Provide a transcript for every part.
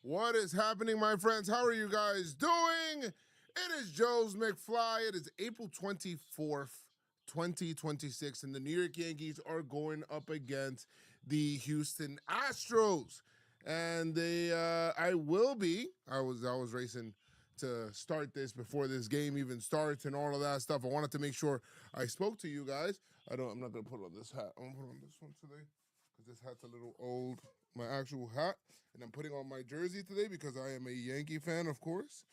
What is happening, my friends? How are you guys doing? It is JoezMcfly. It is April 24th, 2026, and the New York Yankees are going up against the Houston Astros. And I was racing to start this before this game even starts and all of that stuff. I wanted to make sure I spoke to you guys. I'm not gonna put on this hat. I'm gonna put on this one today because this hat's a little old. My actual hat, and I'm putting on my jersey today because I am a Yankee fan, of course.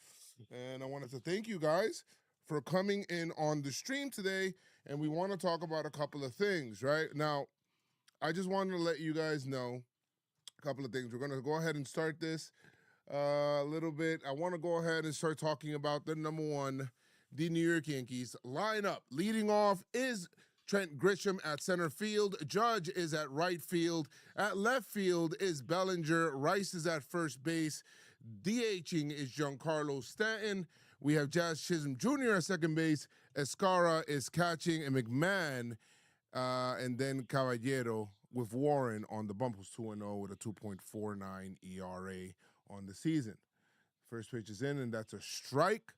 And I wanted to thank you guys for coming in on the stream today, and we want to talk about a couple of things. Right now, I just wanted to let you guys know a couple of things. We're going to go ahead and start this a little bit. I want to go ahead and start talking about the number one, the New York Yankees lineup. Leading off is Trent Grisham at center field. Judge is at right field. At left field is Bellinger. Rice is at first base. DHing is Giancarlo Stanton. We have Jazz Chisholm Jr. at second base. Escara is catching, and McMahon, and then Caballero with Warren on the bump, who's 2-0 with a 2.49 ERA on the season. First pitch is in, and that's a strike.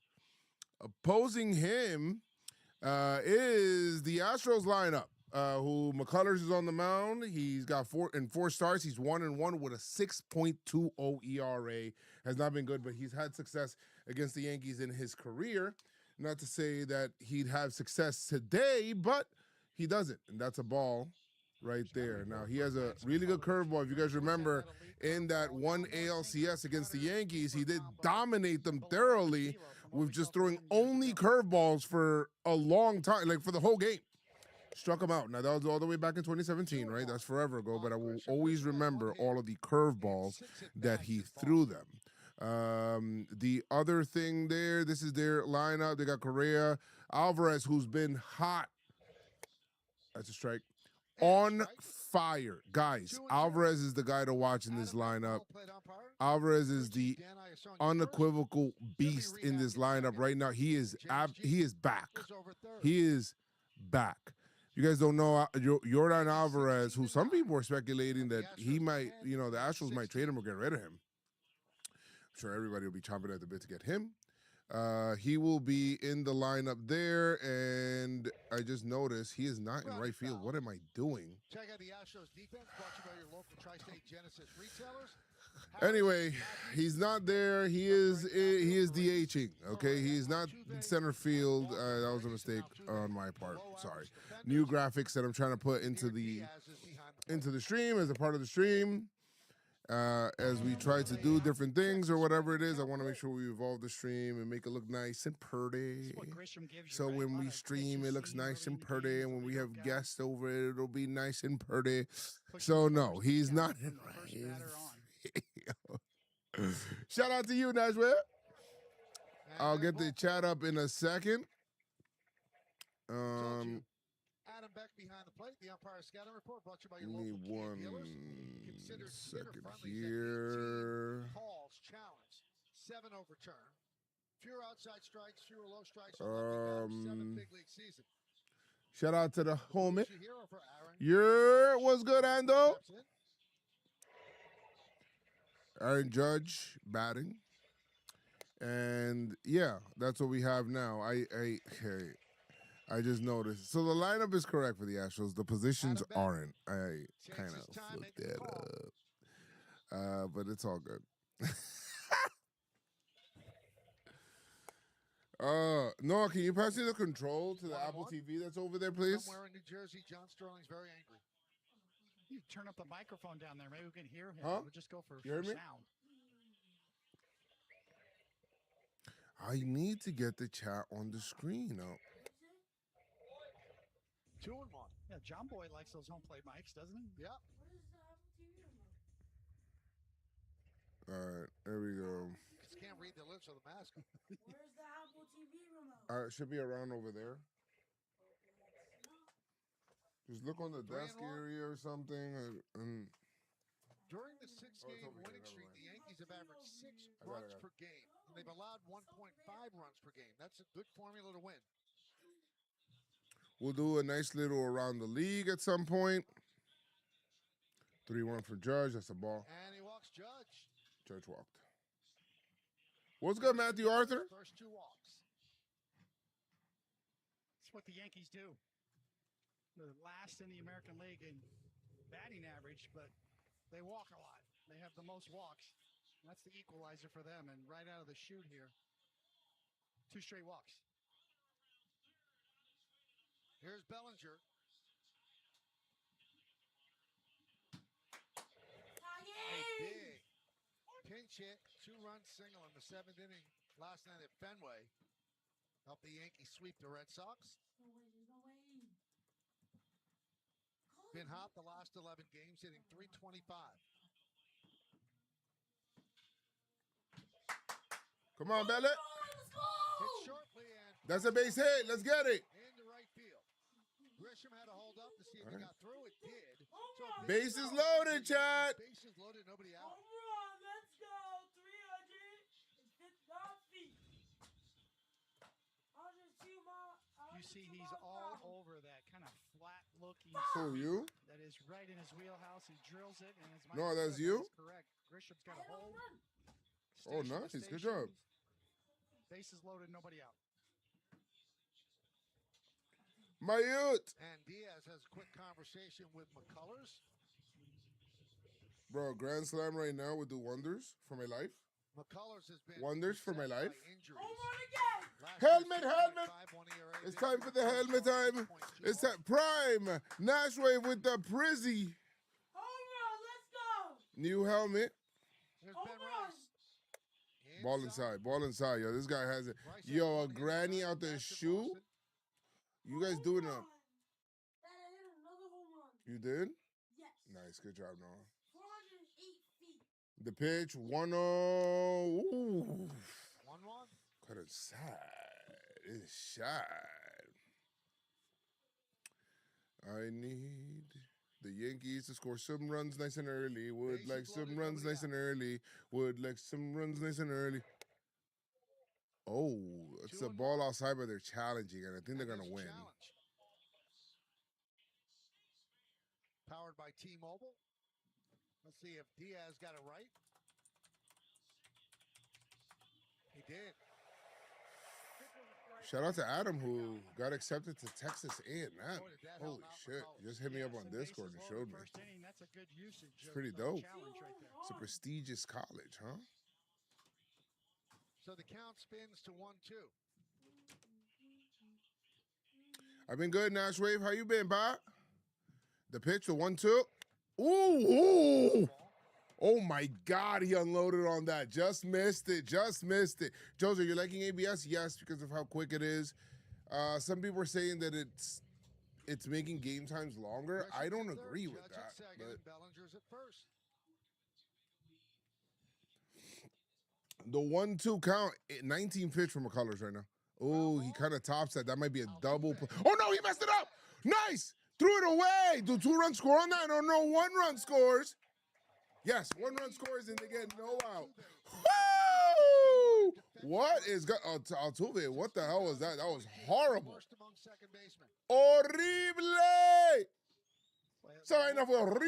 Opposing him is the Astros lineup, who McCullers is on the mound. He's got 4 starts. He's 1-1 with a 6.20 ERA. Has not been good, but he's had success against the Yankees in his career. Not to say that he'd have success today, but he doesn't, and that's a ball right there. Now, he has a really good curveball. If you guys remember, in that one ALCS against the Yankees, he did dominate them thoroughly with just throwing only curveballs for a long time, like for the whole game. Struck him out. Now, that was all the way back in 2017, right? That's forever ago, but I will always remember all of the curveballs that he threw them. The other thing there, this is their lineup. They got Correa, Alvarez, who's been hot. That's a strike. On fire. Guys, Alvarez is the guy to watch in this lineup. Alvarez is the unequivocal beast in this lineup right now. He is back. He is back. You guys don't know Yordan Alvarez, who some people are speculating that he might, the Astros might trade him or get rid of him. I'm sure everybody will be chomping at the bit to get him. He will be in the lineup there, and I just noticed he is not in right field. What am I doing? Check out the Astros defense, brought to you by your local Tri-State Genesis retailers. Anyway, he's not there. He is DHing. Okay, he's not in center field. That was a mistake on my part. Sorry. New graphics that I'm trying to put into the stream as a part of the stream. As we try to do different things or whatever it is, I want to make sure we evolve the stream and make it look nice and pretty. So when we stream, it looks nice and pretty, and when we have guests over it, it'll be nice and pretty. So no, he's not in right. Shout out to you, Nashville. I'll get the chat up in a second. Adam Beck behind the plate. The umpire scouting report brought to you by your local dealers. Consider second here. Calls challenge. 7 overturned. Fewer outside strikes, fewer low strikes. 7 big league season. Shout out to the homie. Yeah, what's good, Ando? Aaron Judge batting. And yeah, that's what we have now. I just noticed. So the lineup is correct for the Astros. The positions aren't. I kind of flipped that up. But it's all good. Noah, can you pass me the control to the Apple TV that's over there, please? Somewhere in New Jersey, John Sterling's very angry. You turn up the microphone down there. Maybe we can hear him. Huh? We'll just go for sound. I need to get the chat on the screen. 2-1. Yeah, John Boy likes those home plate mics, doesn't he? Yeah. All right, there we go. Just can't read the lips of the mask. Where's the Apple TV remote? It should be around over there. Just look on the desk area or something. During the 6-game winning streak, the Yankees have averaged 6 runs per game, and they've allowed 1.5 runs per game. That's a good formula to win. We'll do a nice little around the league at some point. 3-1 for Judge. That's a ball. And he walks Judge. Judge walked. What's good, Matthew Arthur? First 2 walks. That's what the Yankees do. They're last in the American League in batting average, but they walk a lot. They have the most walks. That's the equalizer for them. And right out of the chute here, 2 straight walks. Here's Bellinger. A big pinch hit, 2-run single in the 7th inning last night at Fenway. Helped the Yankees sweep the Red Sox. Been hot the last 11 games, hitting .325. Come on, Bellet. Hit shortly and That's a base hit. Let's get it. into right field. Grisham had to hold up to see if he got through. It did. So Bases loaded, Chad. Bases loaded, nobody out. Home run, let's go. 359 feet. I'll just see You see he's all over that kind of flat-looking Who, you? that is right in his wheelhouse. He drills it, and as No, Michael that's said, you? that is correct. Grisham's got a hold. Oh, Station to nice. Good station. job. Bases loaded, nobody out. My youth. And Diaz has a quick conversation with McCullers. Bro, Grand Slam right now would do wonders for my life. McCullers has been Wonders for my beset by life. injuries. Home run again. Last year, Helmet, helmet. 6.51 ERA. It's This time year, for the helmet time. 4.2. It's that prime. Nashwave with the Prizzy. Home run, let's go. New helmet. There's Home Ben run. Rice. Ball inside. Ball inside. Yo, this guy has it. Rice Yo, has a one hit granny tonight. out there That's in shoe. Boston. You guys doing a... Dad, I hit another home run. You did? Yes. Nice. Good job, Noah. 408 feet. The pitch, 1-0. Ooh. 1-1. Cut it side. It's shot. I need the Yankees to score some runs nice and early. Would Bases like some loaded, runs nobody nice and early. Would like some runs nice and early. Oh, it's a 2-1. ball outside, but they're challenging, and I think they're And going to there's a win. challenge. Powered by T-Mobile. Let's see if Diaz got it right. He did. Shout out to Adam, who got accepted to Texas A&M. Boy, did that help Holy out shit. McCullers. Just hit me up Yes, on and Discord and bases showed loaded me. first inning, that's a good usage. It's of pretty the dope. Challenge right there. It's a prestigious college, huh? So the count spins to 1-2. I've been good, Nash Wave. How you been, Bob? The pitch, the 1-2. Ooh! Oh my God, he unloaded on that. Just missed it. Just missed it. Jose, are you liking ABS? Yes, because of how quick it is. Some people are saying that it's making game times longer. I don't Grisham's at agree third, with Judge at that. second, But and Bellinger's at first. the 1-2 count, 19 pitch from McCullers right now. Oh, he kind of tops that. That might be a double play. Oh no, he messed it up. Nice. Threw it away. Do 2-run score on that? No, 1-run scores. Yes, 1-run scores and they get no out. Woo! What is good? Altuve, what the hell was that? That was horrible. Worst among second basemen. Horrible. Sign of horrible.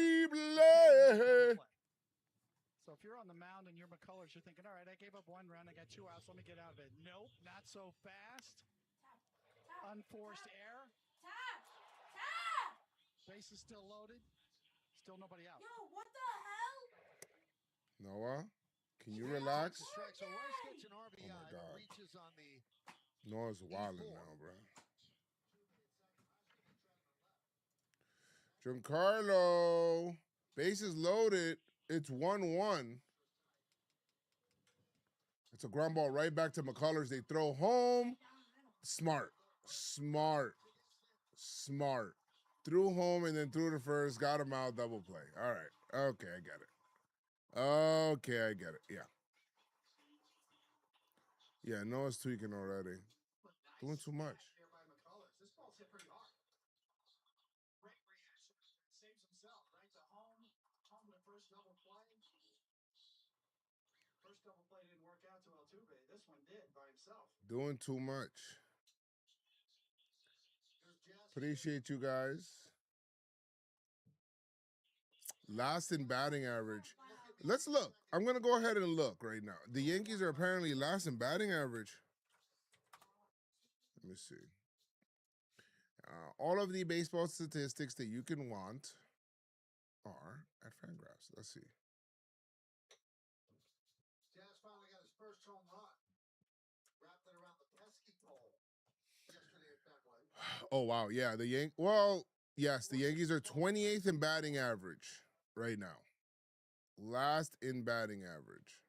So if you're on the mound and you're McCullers, you're thinking, all right, I gave up 1 run, I got 2 outs, let me get out of it. Nope, not so fast. Unforced error. Tap. Tap. Base is still loaded. Still nobody out. Yo, what the hell? Noah, can you relax? Strike. So Rice gets an RBI, Oh my but God. reaches on the Noah's wilding now, bro. Giancarlo, bases loaded. It's 1-1. It's a ground ball right back to McCullers. They throw home. Smart. Threw home and then threw to first. Got him out. Double play. All right. Okay, I get it. Yeah. Yeah, Noah's tweaking already. Doing too much. First double play didn't work out to Altuve. This one did by himself. Doing too much. Appreciate you guys. Last in batting average. Let's look. I'm going to go ahead and look right now. The Yankees are apparently last in batting average. Let me see. All of the baseball statistics that you can want are at Fangraphs. Let's see. Jazz finally got his first home run. Wrapped it around the pesky pole yesterday at Fenway. Oh, wow. Yeah, well, yes, the Yankees are 28th in batting average right now. Last in batting average.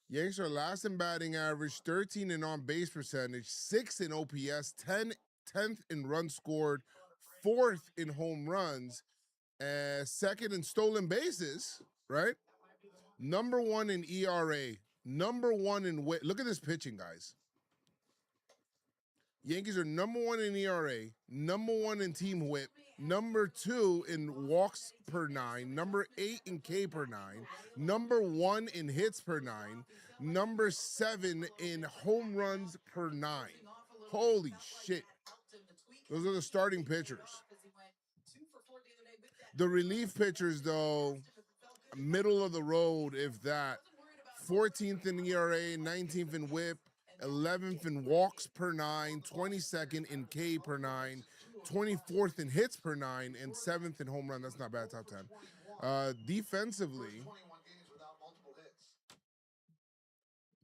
Yankees are last in batting average, 13 in on-base percentage, 6 in OPS, 10th in runs scored, 4th in home runs, 2nd in stolen bases, right? Number 1 in ERA, number 1 in whip. Look at this pitching, guys. Yankees are number 1 in ERA, number 1 in team whip, number 2 in walks per 9, number 8 in K per 9, number 1 in hits per 9, number 7 in home runs per 9. Holy shit. Those are the starting pitchers. The relief pitchers, though, middle of the road, if that. 14th in ERA, 19th in whip, 11th in walks per 9, 22nd in K per 9, 24th in hits per 9, and 7th in home run. That's not bad, top 10. Defensively,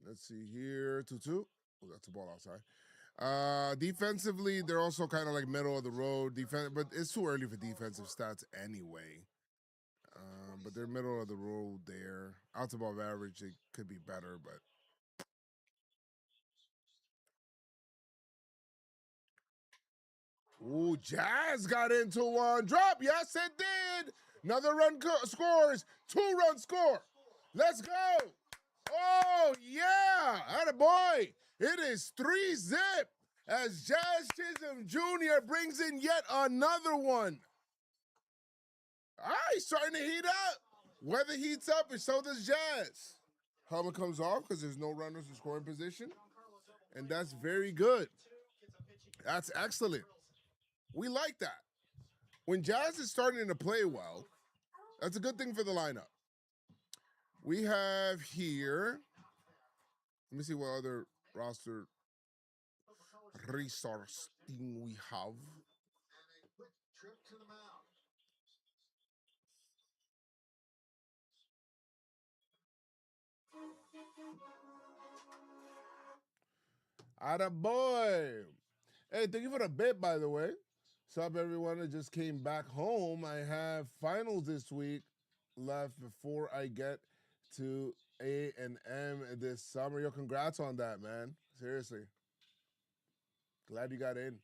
let's see here, 2-2. Oh, that's a ball outside. Defensively, they're also kind of like middle of the road defense, but it's too early for defensive stats anyway. But they're middle of the road there. Outs above average, it could be better, but. Ooh, Jazz got into one drop. Yes, it did. Another run scores. 2-run score. Let's go. Oh, yeah. Attaboy. It is 3-zip as Jazz Chisholm Jr. brings in yet another one. All right, starting to heat up. Weather heats up, and so does Jazz. Helmet comes off because there's no runners in scoring position, and that's very good. That's excellent. We like that. When Jazz is starting to play well, that's a good thing for the lineup. We have here, let me see what other roster resource thing we have. Attaboy. Hey, thank you for the bit, by the way. What's up, everyone that just came back home? I have finals this week left before I get to A&M this summer. Yo, congrats on that, man. Seriously. Glad you got in.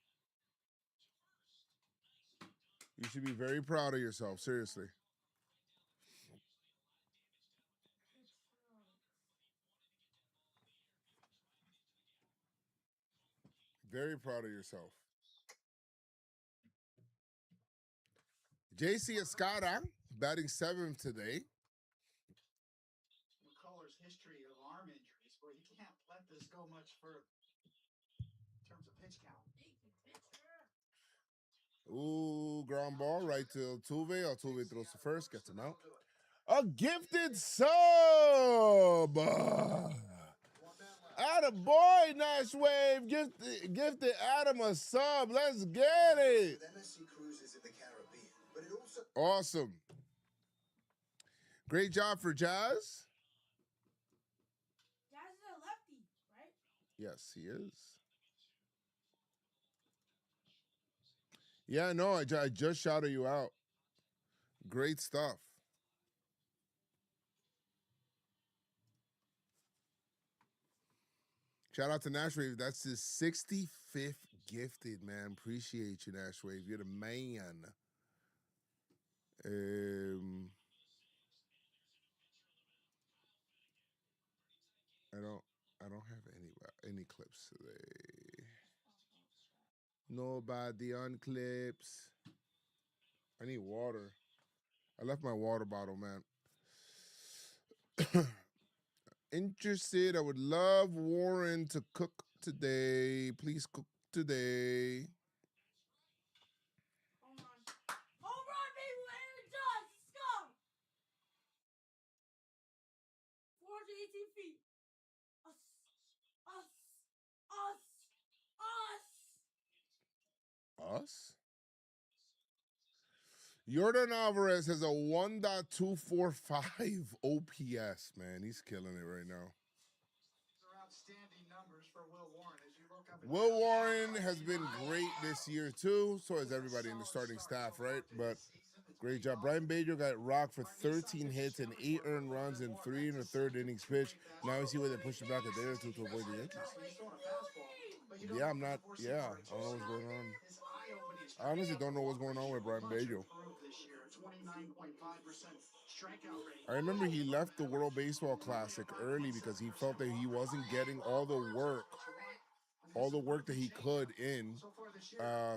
You should be very proud of yourself, seriously. Very proud of yourself. JC Escada, batting 7th today. McCullers' history of arm injuries, where you can't let this go much further in terms of pitch count. Ooh, ground ball right to Altuve. Altuve throws to first, gets him out. A gifted sub. Attaboy, Nash Wave. Gifted Adam a sub. Let's get it. Awesome. Great job for Jazz. Jazz is a lefty, right? Yes, he is. Yeah, no, I just shouted you out. Great stuff. Shout out to Nashwave. That's his 65th gifted, man. Appreciate you, Nashwave. You're the man. I don't have any clips today. Nobody on clips. I need water. I left my water bottle, man. Interested. I would love Warren to cook today. Please cook today. Home run. Home run, baby! 418 feet. Us. Us. Us. Us. Us? Yordan Alvarez has a 1.245 OPS, man. He's killing it right now. These are outstanding numbers for Will Warren. As you look up and Will down, Warren has been great this year, too. So has everybody in the starting staff, right? But great job. Brian Bader got rocked for 13 hits and 8 earned runs in 3 1/3 innings pitched. Now you see where they pushed it back a day or two to avoid the Yankees. Yeah, I'm not. Yeah, I don't know what's going on. I honestly don't know what's going on with Brian Bader. I remember he left the World Baseball Classic early because he felt that he wasn't getting all the work that he could in.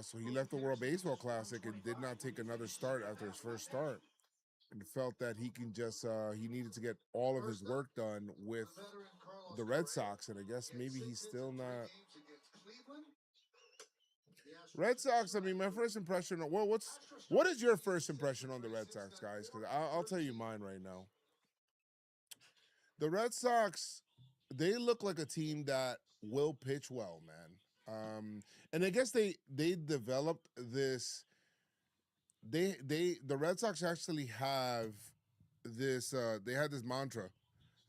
So he left the World Baseball Classic and did not take another start after his first start. And felt that he can just he needed to get all of his work done with the Red Sox, and I guess maybe he's still not. Red Sox. I mean, my first impression. Well, what is your first impression on the Red Sox, guys? Because I'll tell you mine right now. The Red Sox, they look like a team that will pitch well, man. And I guess they developed this. The Red Sox actually have this. They had this mantra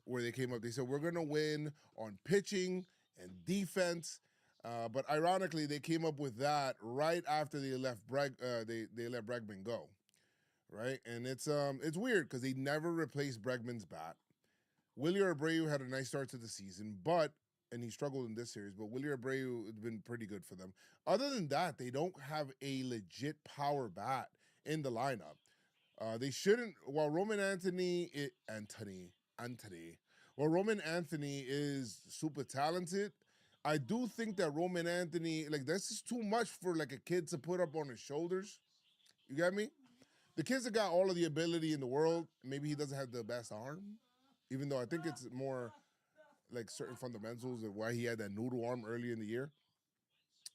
where they came up. They said we're gonna win on pitching and defense. But ironically, they came up with that right after they let Bregman go, right? And it's weird because they never replaced Bregman's bat. Willie Abreu had a nice start to the season, and he struggled in this series, but Willie Abreu has been pretty good for them. Other than that, they don't have a legit power bat in the lineup. They shouldn't. While Roman Anthony is super talented, I do think that Roman Anthony, like, this is too much for like a kid to put up on his shoulders. You get me? The kids have got all of the ability in the world. Maybe he doesn't have the best arm, even though I think it's more like certain fundamentals of why he had that noodle arm early in the year.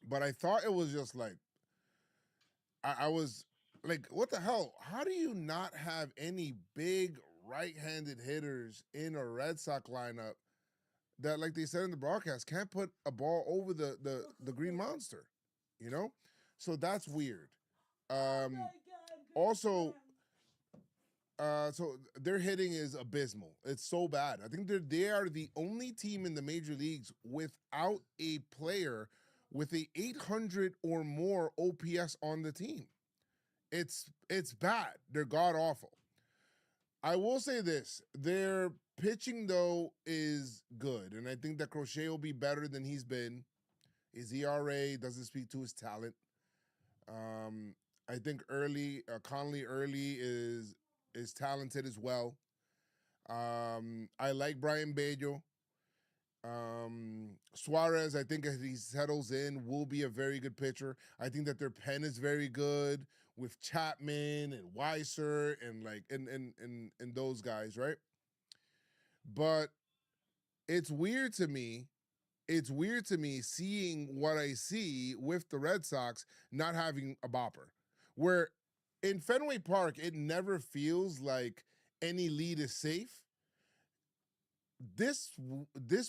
But I thought it was just like, I was like, what the hell? How do you not have any big right-handed hitters in a Red Sox lineup that, like they said in the broadcast, can't put a ball over the Green Monster? You know? So that's weird. Also, so their hitting is abysmal. It's so bad. I think they are the only team in the major leagues without a player with a 800 or more OPS on the team. It's bad. They're god awful. I will say this: their pitching though is good, and I think that Crochet will be better than he's been. His ERA doesn't speak to his talent. I think Conley early is talented as well. I like Brian Bello. Suarez, I think as he settles in, will be a very good pitcher. I think that their pen is very good with Chapman and Weiser and like and those guys, right? But it's weird to me. It's weird to me seeing what I see with the Red Sox not having a bopper. Where in Fenway Park, it never feels like any lead is safe. This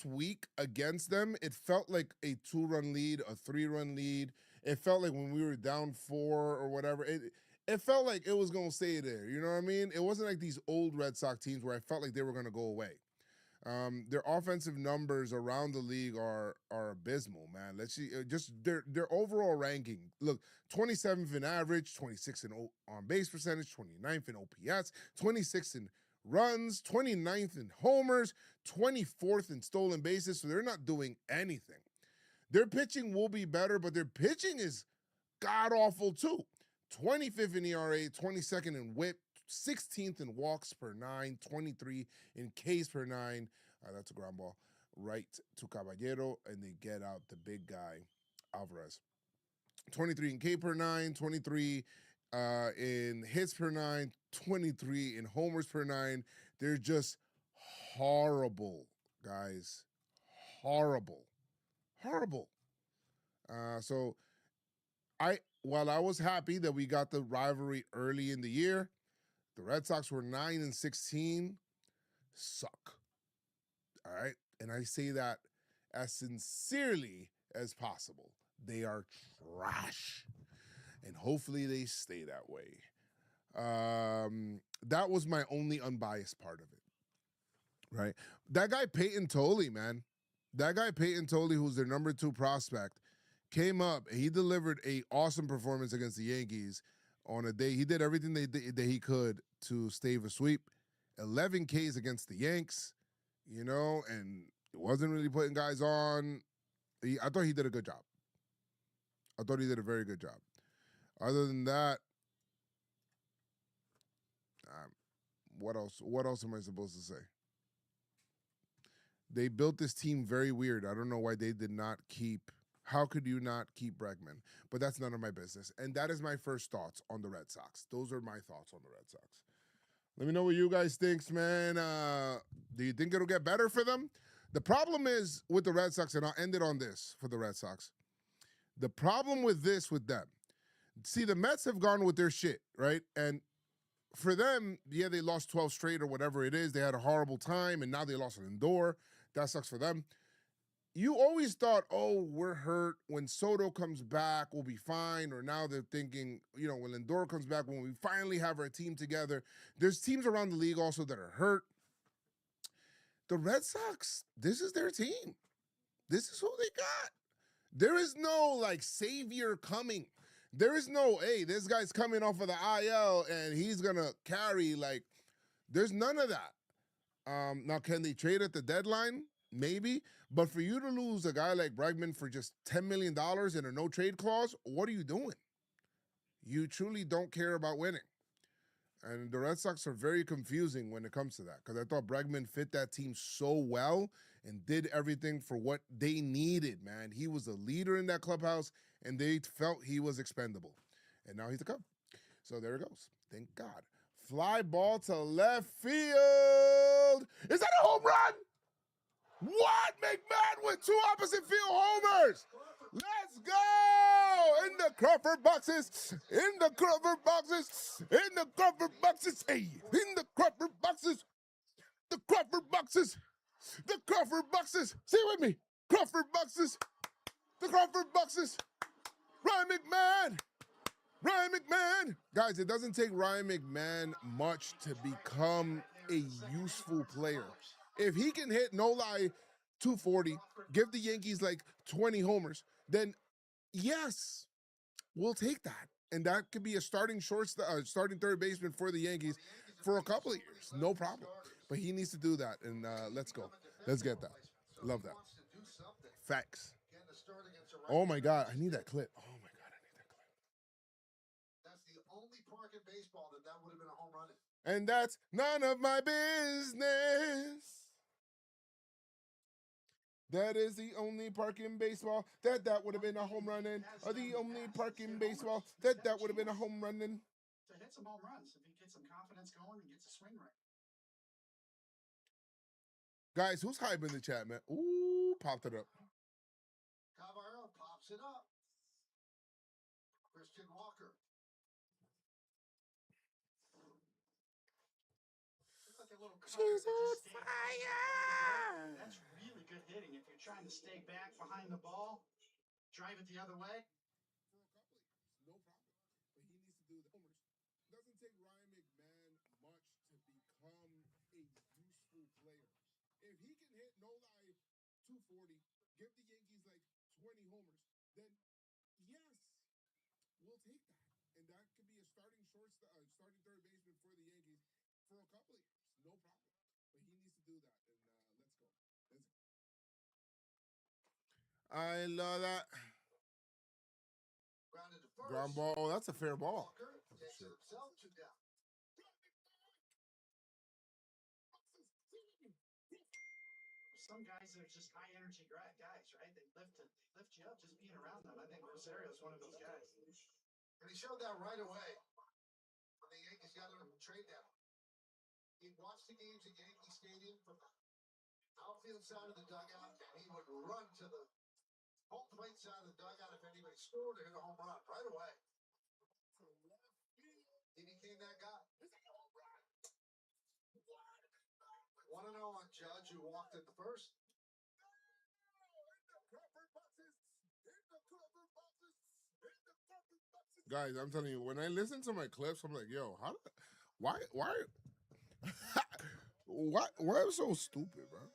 week against them, it felt like a 2-run lead, a 3-run lead. It felt like when we were down 4 or whatever, it felt like it was gonna stay there. You know what I mean? It wasn't like these old Red Sox teams where I felt like they were gonna go away. Their offensive numbers around the league are abysmal, man. Let's see, just their overall ranking. Look, 27th in average, 26th in on base percentage, 29th in OPS, 26th in runs, 29th in homers, 24th in stolen bases. So they're not doing anything. Their pitching will be better, but their pitching is god awful too. 25th in ERA, 22nd in WHIP, 16th in walks per 9, 23 in Ks per 9. That's a ground ball right to Caballero, and they get out the big guy, Alvarez. 23 in K per 9, 23 in hits per 9, 23 in homers per 9. They're just horrible, guys. Horrible. Horrible. So while I was happy that we got the rivalry early in the year, the Red Sox were 9-16. Suck. All right. And I say that as sincerely as possible. They are trash. And hopefully they stay that way. That was my only unbiased part of it. Right. That guy, Peyton Tolley, man. That guy, Peyton Tolley, who's their number 2 prospect, came up and he delivered a awesome performance against the Yankees on a day. He did everything that he could to stave a sweep. 11 Ks against the Yanks, and it wasn't really putting guys on. I thought he did a good job. I thought he did a very good job. Other than that, what else? What else am I supposed to say? They built this team very weird. I don't know why they did not keep. How could you not keep Bregman? But that's none of my business. And that is my first thoughts on the Red Sox. Those are my thoughts on the Red Sox. Let me know what you guys think, man. Do you think it'll get better for them? The problem is with the Red Sox, and I'll end it on this for the Red Sox. The problem with them, see, the Mets have gone with their shit, right? And for them, yeah, they lost 12 straight or whatever it is. They had a horrible time, and now they lost an Lindor. That sucks for them. You always thought, oh, we're hurt. When Soto comes back, we'll be fine. Or now they're thinking, when Lindor comes back, when we finally have our team together. There's teams around the league also that are hurt. The Red Sox, this is their team. This is who they got. There is no, savior coming. There is no, hey, this guy's coming off of the IL and he's going to carry. There's none of that. Now, can they trade at the deadline? Maybe. But for you to lose a guy like Bregman for just $10 million and a no-trade clause, what are you doing? You truly don't care about winning. And the Red Sox are very confusing when it comes to that because I thought Bregman fit that team so well and did everything for what they needed, man. He was a leader in that clubhouse, and they felt he was expendable. And now he's a Cub. So there it goes. Thank God. Fly ball to left field. Is that a home run? What? McMahon with 2 opposite field homers. Let's go! In the Crawford boxes. In the Crawford boxes. In the Crawford boxes. Hey, in the Crawford boxes. The Crawford boxes. The Crawford boxes. Say it with me. Crawford boxes. The Crawford boxes. Ryan McMahon. Ryan McMahon. Guys, it doesn't take Ryan McMahon much to become a useful player. If he can hit, no lie, 240, give the Yankees 20 homers, then yes, we'll take that. And that could be a starting starting third baseman for the Yankees for a couple of years. No problem. But he needs to do that. And let's go. Let's get that. Love that. Facts. Oh, my God. I need that clip. Oh, my God. I need that clip. That's the only park in baseball that would have been a home run in. And that's none of my business. That is the only park in baseball that would have been a home run in. Or the only park in baseball that would have been a home run in. To hit some home runs, if he gets some confidence going and gets a swing right. Guys, who's hype in the chat, man? Ooh, popped it up. Caballero pops it up. Christian Walker. She's on fire. That's really good hitting. If you're trying to stay back behind the ball, drive it the other way. For a couple of years, no problem. But he needs to do the homers. Doesn't take Ryan McMahon much to become a useful player. If he can hit, no lie, 240, give the Yankees 20 homers, then yes, we'll take that. And that could be a starting starting third baseman for the Yankees for a couple of years. No problem. But he needs to do that. And let's go. I love that. Ground ball. Oh, that's a fair ball. Some guys are just high energy guys, right? They lift you up just being around them. I think Rosario's one of those guys. And he showed that right away when the Yankees got him to trade them. He watched the games at Yankee Stadium from the outfield side of the dugout, and he would run to the home plate side of the dugout if anybody scored or hit a home run right away. He became that guy. 1-0 on Judge, who walked at the first. Guys, I'm telling you, when I listen to my clips, I'm like, yo, why, why am I so stupid, bro?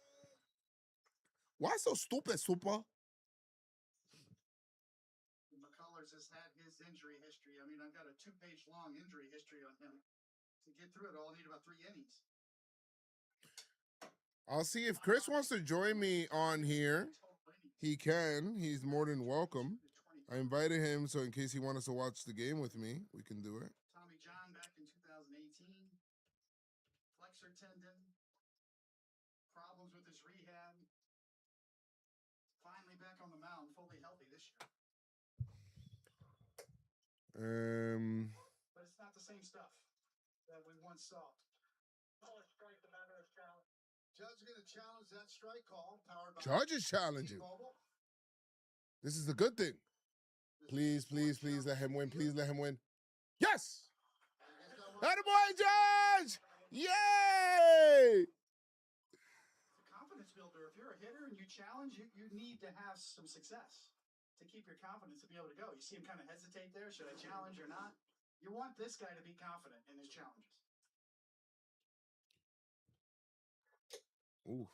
Why so stupid, super? McCullers has had his injury history. I mean, I've got a 2-page long injury history on him. To get through it, I'll need about 3 innings. I'll see if Chris wants to join me on here. He can. He's more than welcome. I invited him, so in case he wants to watch the game with me, we can do it. Tommy John back in 2018. Flexor tendon. Problems with his rehab. Finally back on the mound, fully healthy this year. But it's not the same stuff that we once saw. Judge going to challenge that strike call. Powered by Judge is challenging. This is a good thing. Please, please, please let him win. Please let him win. Yes! Attaboy, Judge! Yay! It's a confidence builder. If you're a hitter and you challenge, you need to have some success to keep your confidence to be able to go. You see him kind of hesitate there. Should I challenge or not? You want this guy to be confident in his challenges. Oof.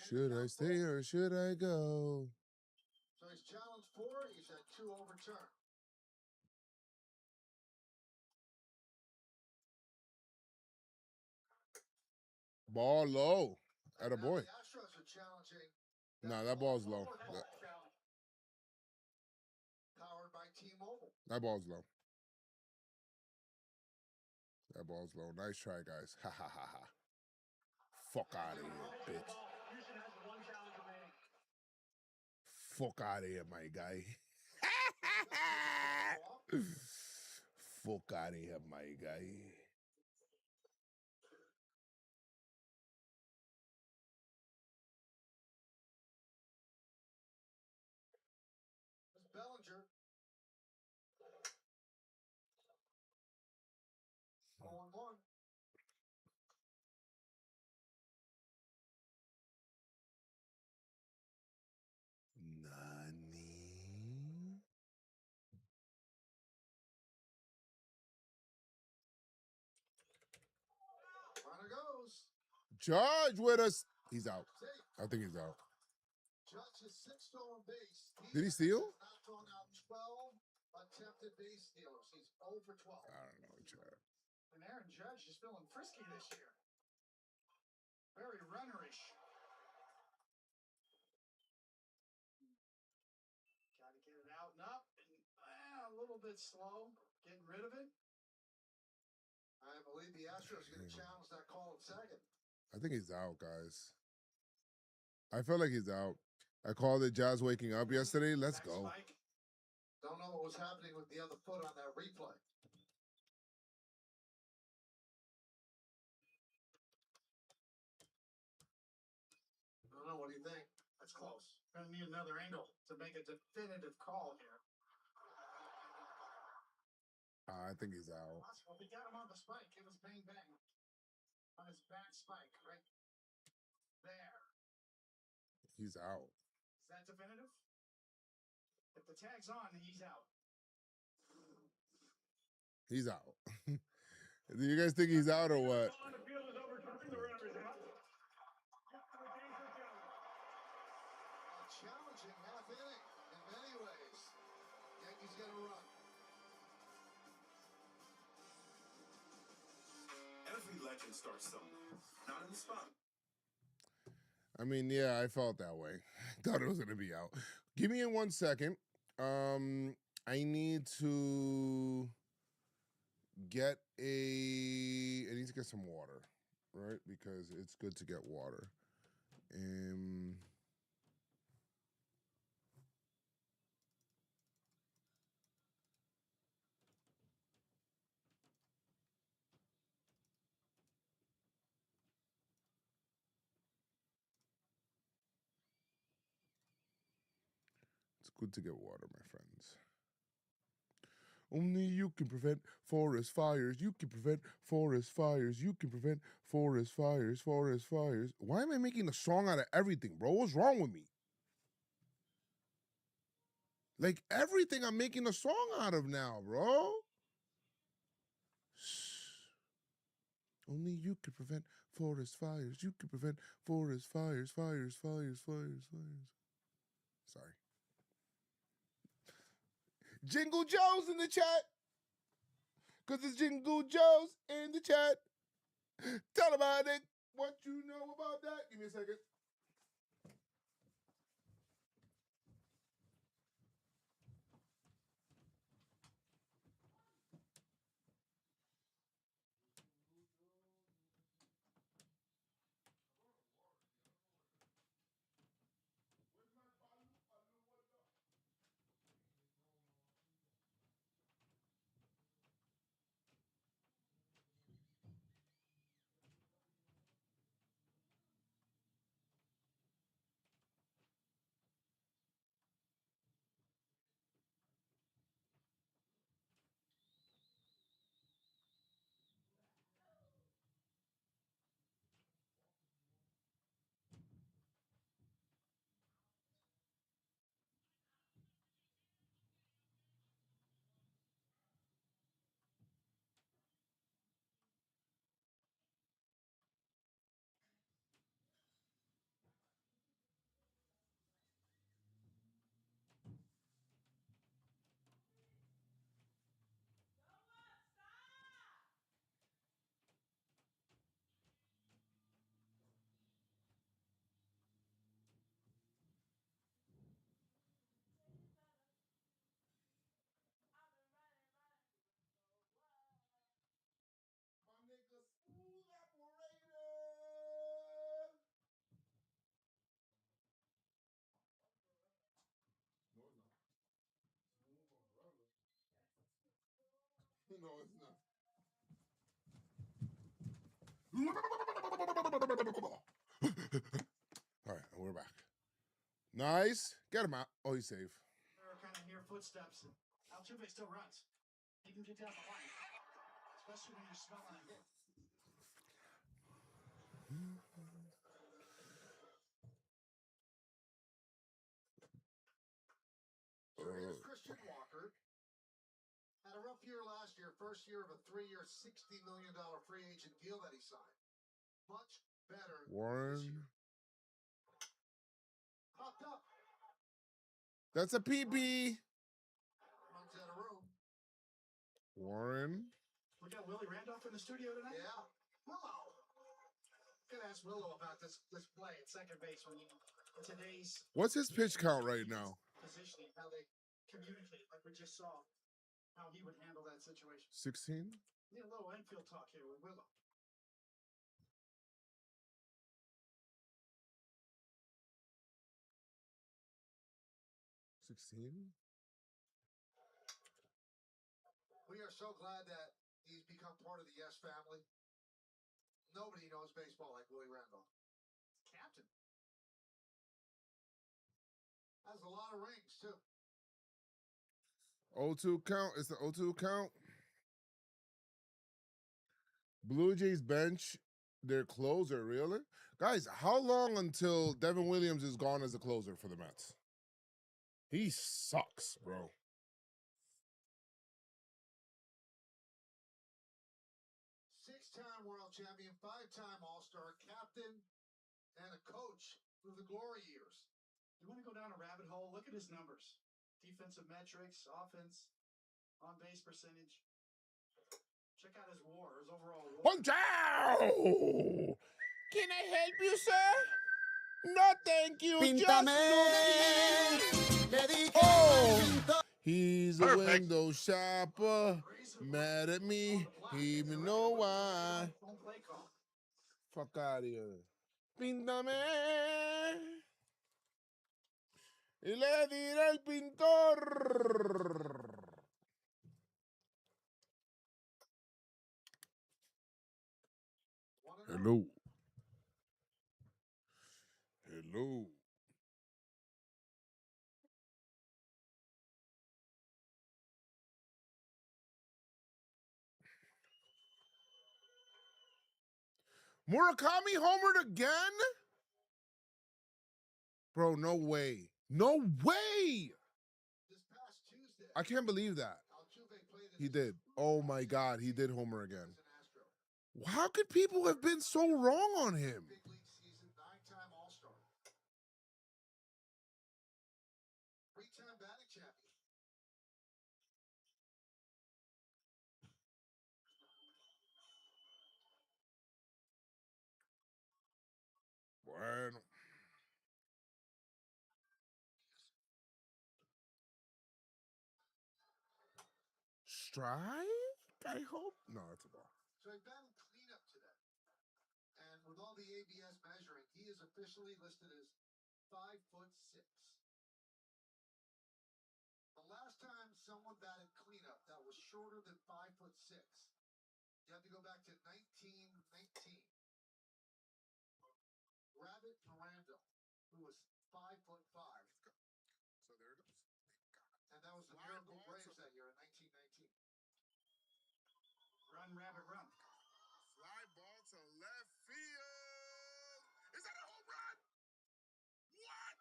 Should I stay or should I go? So he's challenged 4. He's had 2 overturned. Ball low. Attaboy. The Astros are challenging. Nah, that ball's low. Powered by T-Mobile. That ball's low. That ball's low. Nice try, guys. Ha ha ha ha. Fuck out of here, bitch. Fuck out of here, my guy. Fuck out of here, my guy. Bellinger. 0-1. Nani? Runner goes. Judge with us. He's out. I think he's out. Judge is 6 stolen base. Did he steal? Not thrown out 12 attempted base stealers. He's 0 for 12. I don't know, Chad. And Aaron Judge is feeling frisky this year. Very runnerish. Got to get it out and up. And, a little bit slow. Getting rid of it. I believe the Astros are going to challenge that call in second. I think he's out, guys. I feel like he's out. I called it Jazz waking up yesterday. Let's go. Spike. Don't know what was happening with the other foot on that replay. I don't know. What do you think? That's close. Gonna need another angle to make a definitive call here. I think he's out. Well, we got him on the spike. It was bang bang on his back spike right there. He's out. Is that definitive? If the tag's on, he's out. He's out. Do you guys think he's out or what? A challenging half inning in many ways. Yankees get a run. Every legend starts somewhere, not in the spot. I mean, yeah, I felt that way. Thought it was gonna be out. Give me in 1 second. I need to get I need to get some water, right? Because it's good to get water. It's good to get water, my friends. Only you can prevent forest fires. You can prevent forest fires. You can prevent forest fires. Forest fires. Why am I making a song out of everything, bro? What's wrong with me? Like everything I'm making a song out of now, bro. Only you can prevent forest fires. You can prevent forest fires. Fires. Sorry. Jingle Joe's in the chat. Because it's Jingle Joe's in the chat. Tell about it. What you know about that? Give me a second. No, it's not. All right, we're back. Nice. Get him out. Oh, he's safe. They're kind of near footsteps. Altuve still runs. He can get down the line, especially when you're smelling a hit. Here's Christian Walker. Had a rough year last year. First year of a 3-year, $60 million free agent deal that he signed. Much better this Warren. year. Popped up. That's a PB. Runs out of room. Warren. We got Willie Randolph in the studio tonight. Yeah. Willow. Gonna ask Willow about this play at second base when he today's What's his pitch count right now? positioning, how they communicate, like we just saw, how he would handle that situation. 16? Yeah, a little infield talk here with Willow. We are so glad that he's become part of the Yes family. Nobody knows baseball like Willie Randolph. Captain. Has a lot of rings, too. 0-2 count. It's the 0-2 count. Blue Jays bench their closer, really? Guys, how long until Devin Williams is gone as a closer for the Mets? He sucks, bro. Six-time world champion, 5-time All-Star, captain, and a coach through the glory years. You want to go down a rabbit hole? Look at his numbers. Defensive metrics, offense, on-base percentage. Check out his WAR, his overall WAR. One down! Can I help you, sir? No, thank you. Píntame, Oh! He's a window shopper. Mad at me. He even know why. Home play call. Fuck out of here. Píntame. Y le diré al pintor. Hello. Hello. Murakami homered again? Bro, no way. No way! This past Tuesday, I can't believe that. Altuve played in He his did. Oh my God, he did homer as again. an Astro. How could people have been so wrong on him? Big league season, 9-time All-Star. 3-time batting champion. Bueno. Strike? I hope. No, it's a ball. So he battled cleanup today. And with all the ABS measuring, he is officially listed as 5'6". The last time someone batted cleanup that was shorter than 5'6", you have to go back to 1919. Rabbit Miranda, who was 5'5". So there it goes. And that was the Miracle Braves that year in 1919. Run, rabbit, run. Fly ball to left field. Is that a home run? What?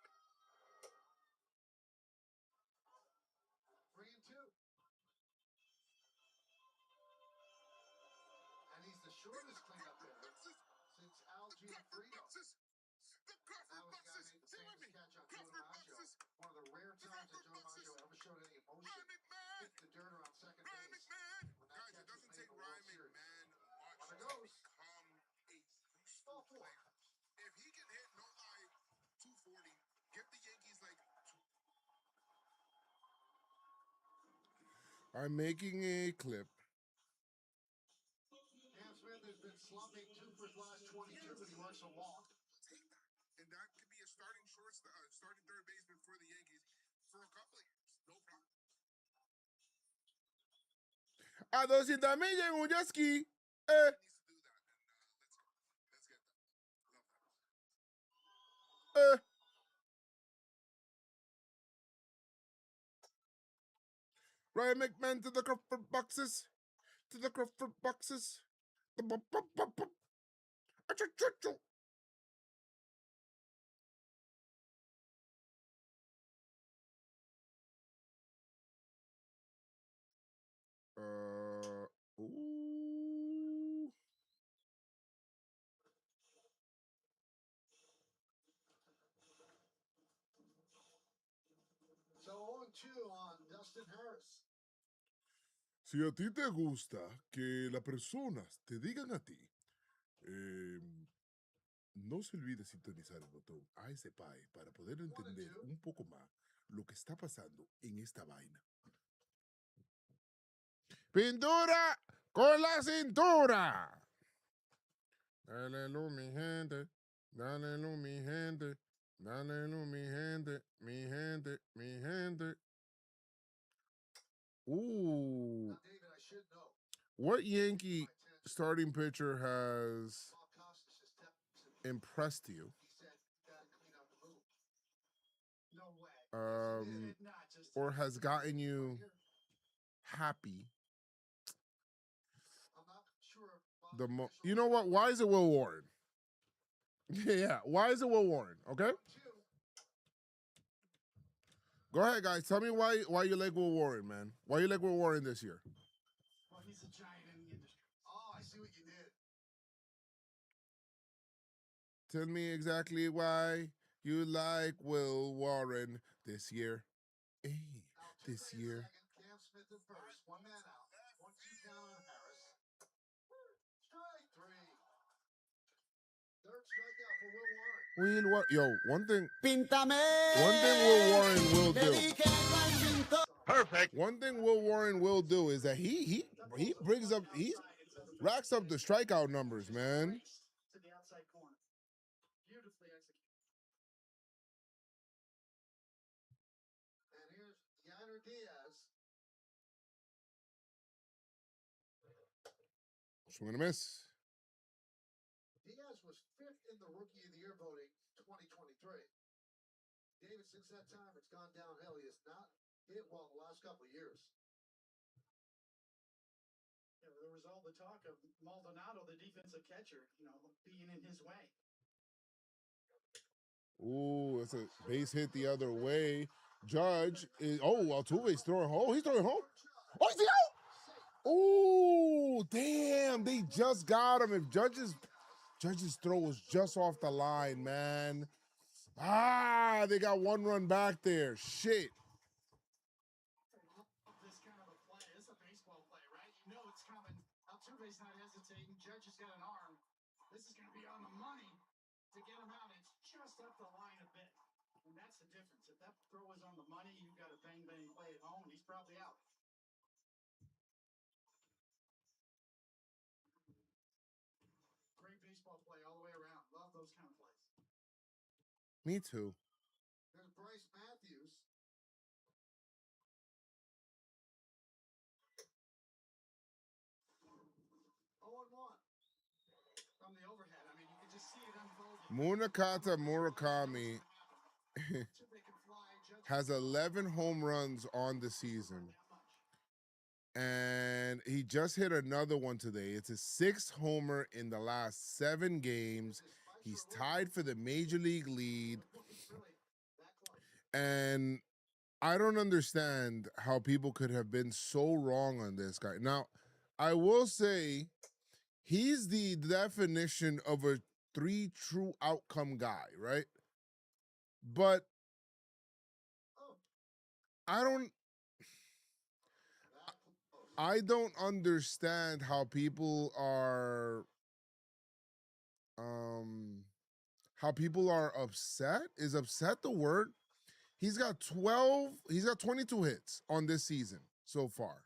3-2. And he's the shortest cleanup hitter since Al Gianfrido. The That was the guy who made the famous catch on Joe DiMaggio. One of the rare times that Joe DiMaggio ever showed any emotion. Hit the dirt around second base. When that Guys, it catch was doesn't made take in the World Ryan Series. McMahon much On it to goes. become a useful Ball four. player. If he can hit no lie 240, get the Yankees like I'm making a clip. Cam Smith has been slumping 2 for his last 22, but he works a walk. And that could be a starting starting third baseman for the Yankees for a couple of years. No problem. A 200 millas en un jet ski. He needs to do that, and let's get that. Love that. Ryan McMahon to the Crawford boxes. To the Crawford boxes. The bop, bop, bop, bop. Achoo. Ooh. So 0-2 on Dustin Harris. Si a ti te gusta que las personas te digan a ti, no se olvide sintonizar el botón ASPAE para poder entender un poco más lo que está pasando en esta vaina. Pintura con la cintura. Dale luz, mi gente. Dale luz, mi gente. Dale luz, mi gente. Mi gente. Mi gente. Ooh. Now, David, I should know. What Yankee starting pitcher has Bob Costas just stepped in. impressed you? He said, gotta clean up the move. No way. Yes, he did. Not just Or has gotten you Right here. happy? I'm not sure if Bob's official You know what? Why is it Will Warren? Yeah, why is it Will Warren? Okay, 1-2. go ahead, guys. Tell me why you like Will Warren, man. Why you like Will Warren this year? well, he's a giant in the industry. Oh, I see what you did. Tell me exactly why you like Will Warren this year. Hey, Altuve this in year. second, Cam Smith in first. 1 man out. 1-2 count on Harris. Strike 3. Third strikeout for Will Warren. Yo, one thing Píntame. Will Warren will Le do. dije al pintor. Perfect. One thing Will Warren will do is that he brings up racks up the strikeout numbers, man. To the outside corner. Beautifully executed. And here's Yainer Diaz. Swing and a miss. Diaz was 5th in the Rookie of the Year voting 2023. David, since that time, it's gone downhill. He has not hit well the last couple of years. Yeah, there was was all the talk of Maldonado, the defensive catcher, being in his way. Ooh, it's a base hit the other way. Judge is Altuve's throwing home. He's throwing home. Oh, is he out? Ooh, damn! They just got him. If Judge's throw was just off the line, man. Ah, they got one run back there. Shit. This kind of a play. It's a baseball play, right? You know it's coming. Altuve's not hesitating. Judge has got an arm. This is going to be on the money to get him out. It's just up the line a bit. And that's the difference. If that throw is on the money, you've got a bang-bang play at home. He's probably out. Great baseball play all the way around. Love those kind of plays. Me too. There's Bryce Matthews. From the overhead, I mean, you can just see it unfolding. Munakata Murakami has 11 home runs on the season. And he just hit another one today. It's a 6th homer in the last 7 games. He's tied for the major league lead. And I don't understand how people could have been so wrong on this guy. Now, I will say he's the definition of a 3 true outcome guy, right? But I don't understand how people are upset. Is upset the word? He's got 22 hits on this season so far.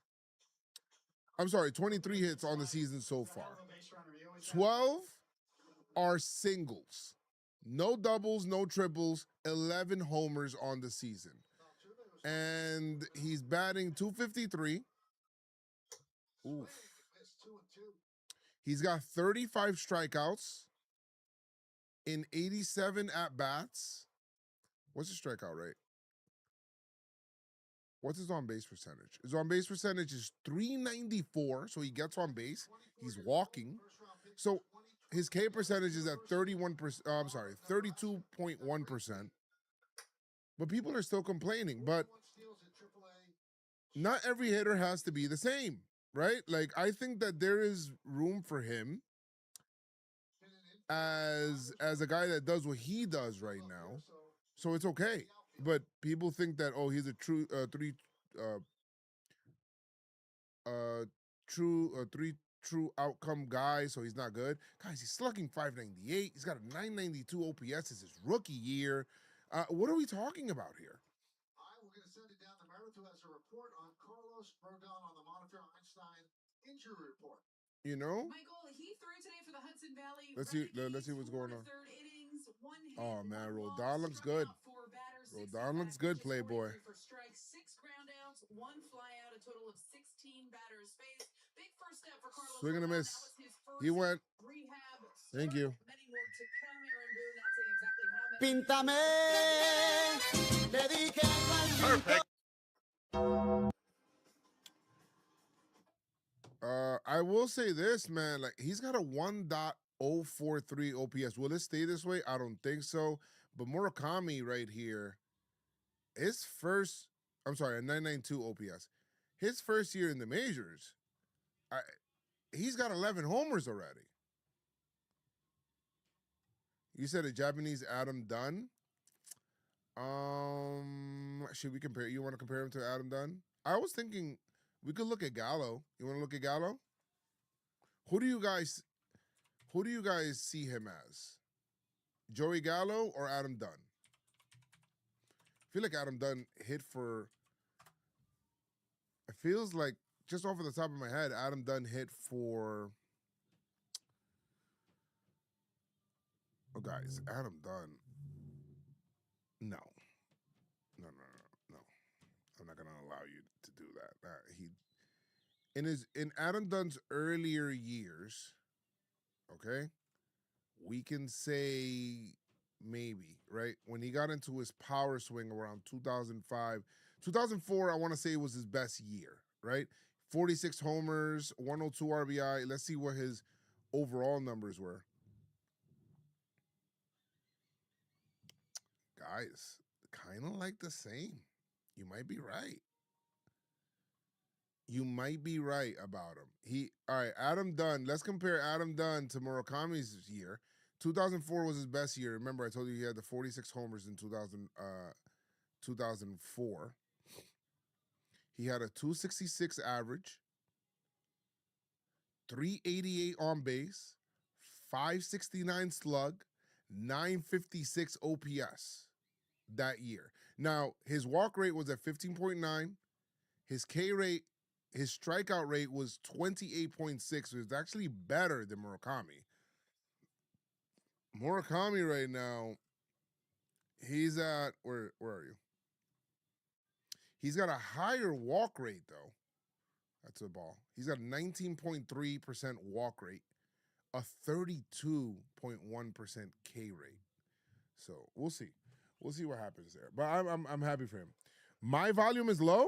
I'm sorry, 23 hits on the season so far. 12 are singles. No doubles, no triples, 11 homers on the season. And he's batting .253. Oof. He's got 35 strikeouts in 87 at-bats. What's his strikeout rate? What's his on-base percentage? His on-base percentage is .394, so he gets on base. He's walking. So his K percentage is at 32.1%. But people are still complaining. But not every hitter has to be the same, right? Like, I think that there is room for him as a guy that does what he does right now. So it's okay. But people think that, oh, he's a true three true outcome guy, so he's not good. Guys, he's slugging .598. He's got a .992 OPS. It's his rookie year. What are we talking about here? We're going to send it down to Meredith, who has a report on Carlos Rodon on the Monitor Einstein injury report. You know? Michael, he threw today for the Hudson Valley. Let's see what's going on. Oh man, Rodon looks good. Rodon looks good, Playboy. For strikes, 6 groundouts, 1 flyout, a total of 16 batters faced. Big first step for Carlos. Swing and a miss. He went. Rehab. Thank you. Many more to come. Aaron Boone not saying exactly how many. Perfect. I will say this, man. Like, he's got a 1.043 OPS. Will it stay this way? I don't think so. But Murakami right here, a 992 OPS. His first year in the majors, he's got 11 homers already. You said a Japanese Adam Dunn. Should we compare? You want to compare him to Adam Dunn? I was thinking we could look at Gallo. You want to look at Gallo? Who do you guys see him as? Joey Gallo or Adam Dunn? I feel like Adam Dunn hit for. It feels like, just off of the top of my head, Adam Dunn hit for. Oh, guys, Adam Dunn. No. I'm not gonna allow you to do that. In Adam Dunn's earlier years, okay, we can say maybe, right? When he got into his power swing around 2005, 2004, I want to say it was his best year, right? 46 homers, 102 RBI. Let's see what his overall numbers were. Guys, kind of like the same. You might be right. You might be right about him. All right, Adam Dunn. Let's compare Adam Dunn to Murakami's year. 2004 was his best year. Remember, I told you he had the 46 homers in 2004. He had a 266 average, 388 on base, 569 slug, 956 OPS that year. Now, his walk rate was at 15.9. His K rate, his strikeout rate was 28.6. So it's actually better than Murakami. Murakami right now, he's at, where are you? He's got a higher walk rate, though. That's a ball. He's got a 19.3% walk rate, a 32.1% K rate. So we'll see. We'll see what happens there. But I'm happy for him. My volume is low.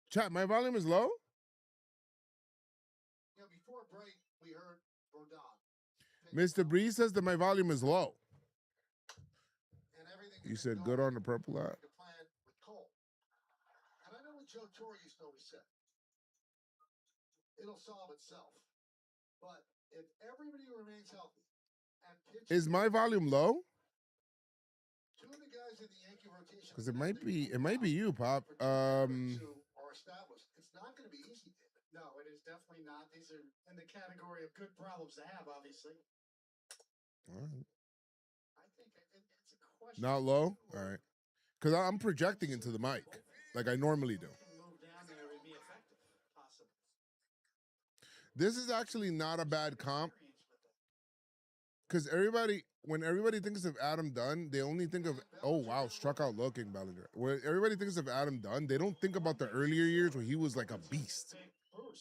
Chat, my volume is low. You know, before break, we heard Rodon. Mr. Breeze says that my volume is low. And everything You said good on the purple app. to plan with Cole. And I know what Joe Torre used to always say. It'll solve itself. But if everybody remains healthy and pitches, Is my volume low? two of the guys in the Yankee rotation, Because it might be you, Pop. are established. It's not going to be easy. No, it is definitely not. These are in the category of good problems to have, obviously. All right. I think it's a question. Not low? All right. Because I'm projecting into the mic like I normally do. Move down there and be effective, possibly. This is actually not a bad comp. Because when everybody thinks of Adam Dunn, they only think of, oh, wow, struck out looking Bellinger. When everybody thinks of Adam Dunn, they don't think about the earlier years where he was like a beast.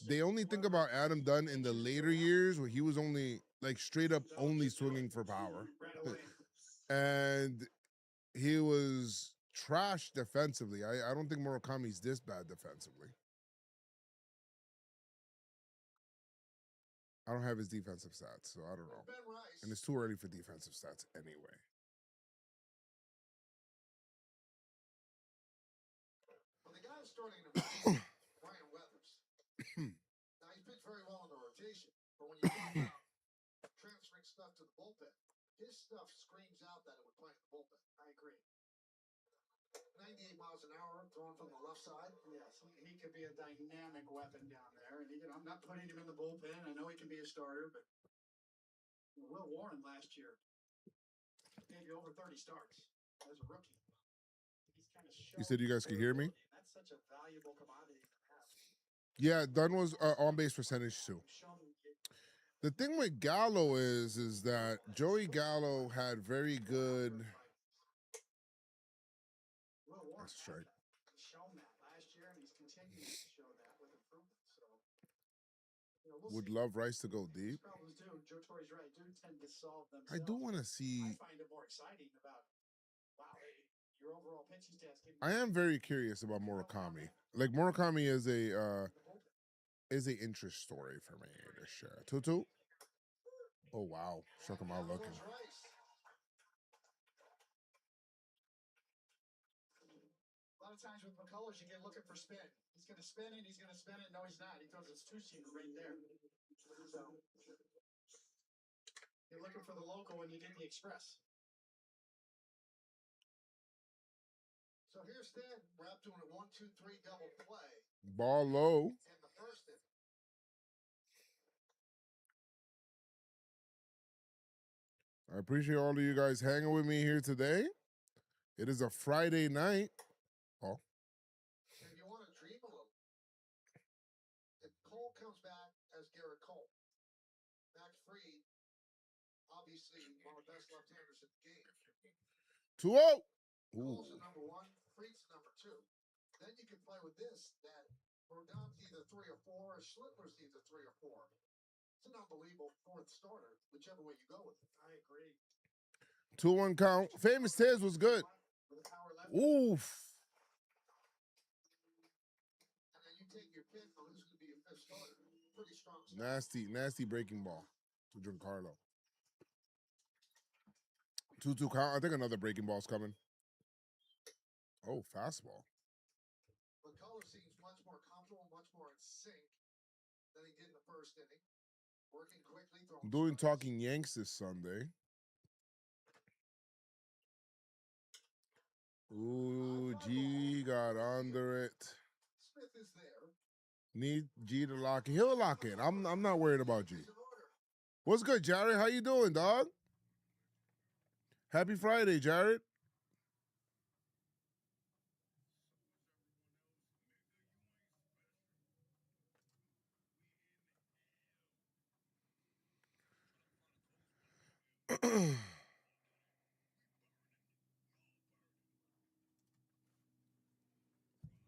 They only think about Adam Dunn in the later years where he was only, like, straight up only swinging for power. And he was trash defensively. I don't think Murakami's this bad defensively. I don't have his defensive stats, so I don't know. And it's too early for defensive stats anyway. Well, the guy who's starting to Brian Weathers. Now, he's pitched very well in the rotation, but when you talk about transferring stuff to the bullpen, his stuff screams out that it would play in the bullpen. I agree. 98 miles an hour, throwing from the left side. Yes, he could be a dynamic weapon down there. And I'm not putting him in the bullpen. I know he can be a starter, but Will Warren last year gave you over 30 starts as a rookie. He's kind of You said you guys could hear me? That's such a valuable commodity to have. Yeah, Dunn was on base percentage too. The thing with Gallo is that Joey Gallo had very good. That's a strike. He's shown that last year, and he's continuing to show that with improvement. So, Would love Rice to go deep. Problems do. Joe Torre's right. Do tend to solve themselves. I do want to see. I find it more exciting about your overall pitching stats. I am very curious about Murakami. Like Murakami is a interest story for me this year. 2-2. Oh wow, struck him out looking. A lot of times with McCullers, you get looking for spin. He's going to spin it. He's going to spin it. No, he's not. He throws his two-seamer right there. So you're looking for the local when you get the express. So here's Stan Rapp doing a 1-2-3 double play. Ball low. In the first inning. I appreciate all of you guys hanging with me here today. It is a Friday night. Oh. If you want to dream a little, if Cole comes back as Garrett Cole, Max Fried, obviously one of the best left-handers in the game. 2-0. Cole's the number one, Fried's the number two. Then you can play with this, that Rodon's either 3 or 4, or Schlittler's either 3 or 4. It's an unbelievable fourth starter, whichever way you go with it. I agree. 2-1 count. Famous Tiz was good. Oof. pretty strong. Nasty breaking ball to Giancarlo. 2-2 count. I think another breaking ball's coming. Oh, fastball. McCullers seems much more comfortable, much more in sync than he did in the first inning. Working quickly. I'm doing Talking Yanks this Sunday. Ooh, G got under it. Smith is there. Need G to lock in. He'll lock in. I'm not worried about G. What's good, Jared? How you doing, dog? Happy Friday, Jared.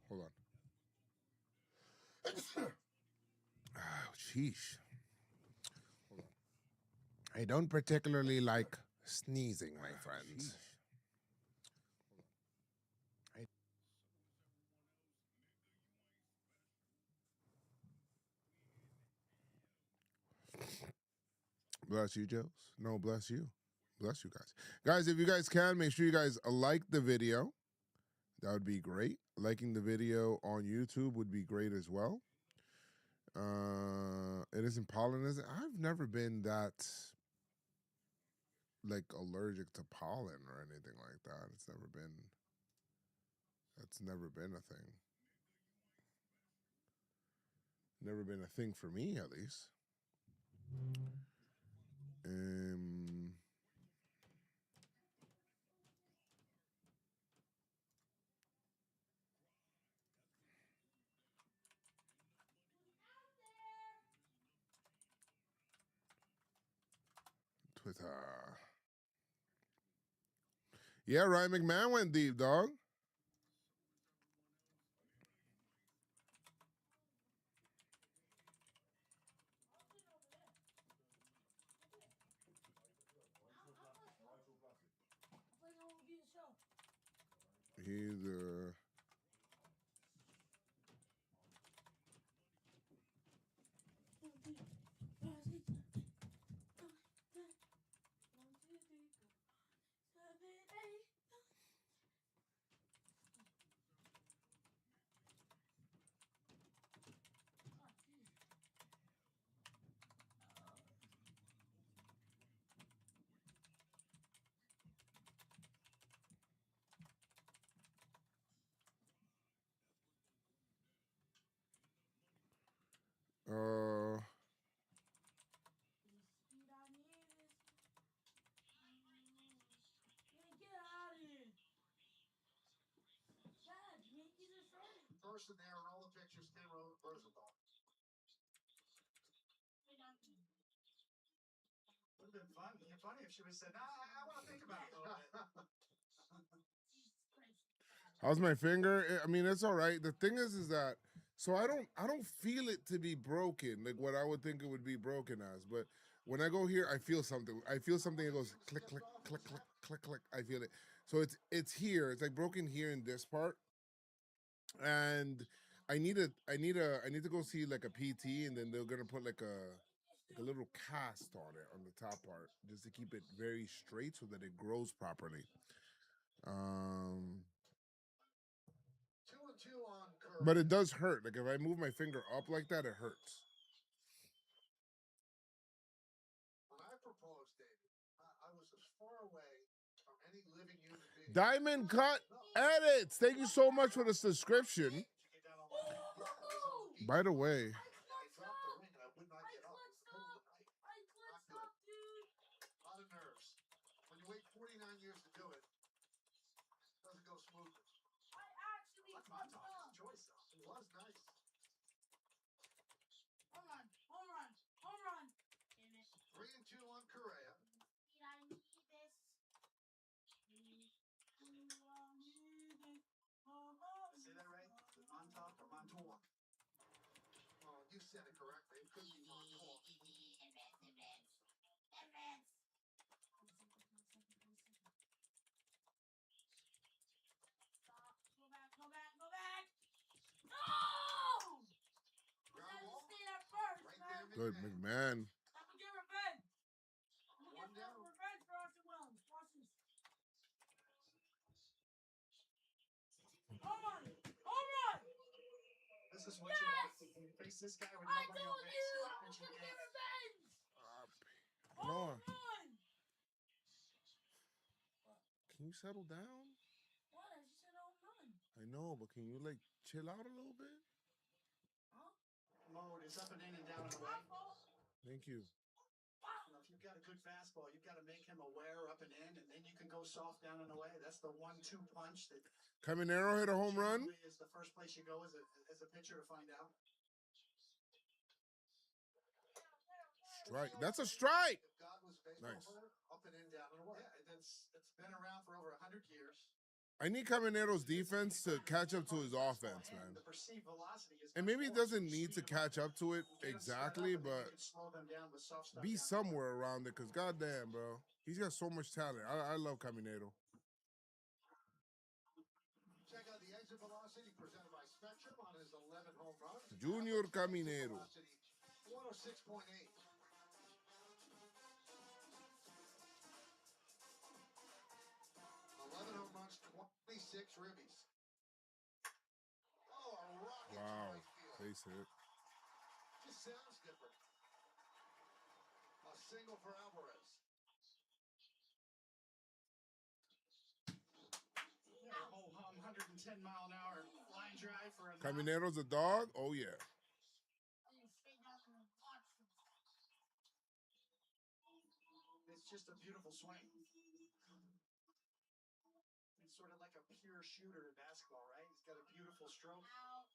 Hold on. Oh, sheesh. Hold on. I don't particularly like sneezing, my friends. Bless you, Joes. No, bless you. Bless you guys. Guys, if you guys can, make sure you guys like the video. That would be great. Liking the video on YouTube would be great as well. It isn't pollen, is it? I've never been that like allergic to pollen or anything like that. That's never been a thing. Never been a thing for me, at least. Twitter. Yeah, Ryan McMahon went deep, dog. He's First in there, and all the pictures came Rosenthal. Would have been funny if she would have said, I want to think about it a little bit. how's my finger? I mean, it's all right. The thing is that so I don't feel it to be broken, like what I would think it would be broken as. But when I go here, I feel something. I feel something that goes click, click, click, click, click, click. I feel it. So it's here. It's like broken here in this part, and I need to go see like a PT, and then they're gonna put like a little cast on it on the top part just to keep it very straight so that it grows properly. 2-2 on Curry. But it does hurt. Like if I move my finger up like that, it hurts. When I proposed, David, I was as far away from any living human being. Diamond Cut Edits. Thank you so much for the subscription. By the way, I dropped the ring and I would not get up. It was the middle of the night. Not good. A lot of nerves. When you wait 49 years to do it, it doesn't go smoothly. That's my toughest choice, though. It was nice. Home run, home run, home run. Damn it. 3-2 on Correa. I need this. Say that right? Montauk or Montauk? Oh, you said it correctly. It could be Montauk. Go back. No! Ground ball. Stay there first, Right Good, McMahon. I'm gonna get revenge. I'm gonna One get down. revenge for Austin Wells. Watch this. Home run! Home run! This is what you want. You face this guy with I nobody told on base. you! Stop I'm pitching gonna game. get revenge! No. Home run! Can you settle down? What? I just said home run. I know, but can you like chill out a little bit? Huh? Mode is up and in and down and away. My fault. Thank you. You know, if you've got a good fastball, you've got to make him aware up and in, and then you can go soft down and away. That's the 1-2 punch that Caminero hit a home run. generally is the first place you go as a pitcher to find out. Strike. That's a strike. If God was a baseball Nice. player, up and in, down and away. Yeah, it's been around for over 100 years. I need Caminero's defense to catch up to his offense, man. The perceived velocity is And much maybe it more, doesn't so need to speed them up. catch up to it Get 'em sped up, exactly, and then you but can slow them down with soft stuff be down. somewhere around it. Cause goddamn, bro, he's got so much talent. I love Caminero. Check out the exit velocity presented by Spectrum on his 11 home runs. Junior Average exit Caminero. velocity, 106.8. 11 home runs, 26 ribbies. Oh, a rocket to Wow, right field. base hit. Just sounds different. A single for Alvarez. Yeah, a whole 110-mile-an-hour line drive for a Caminero's a dog. Oh yeah. I'm gonna stay down and watch this. It's just a beautiful swing. It's sort of like a pure shooter in basketball, right? He's got a beautiful stroke. Out.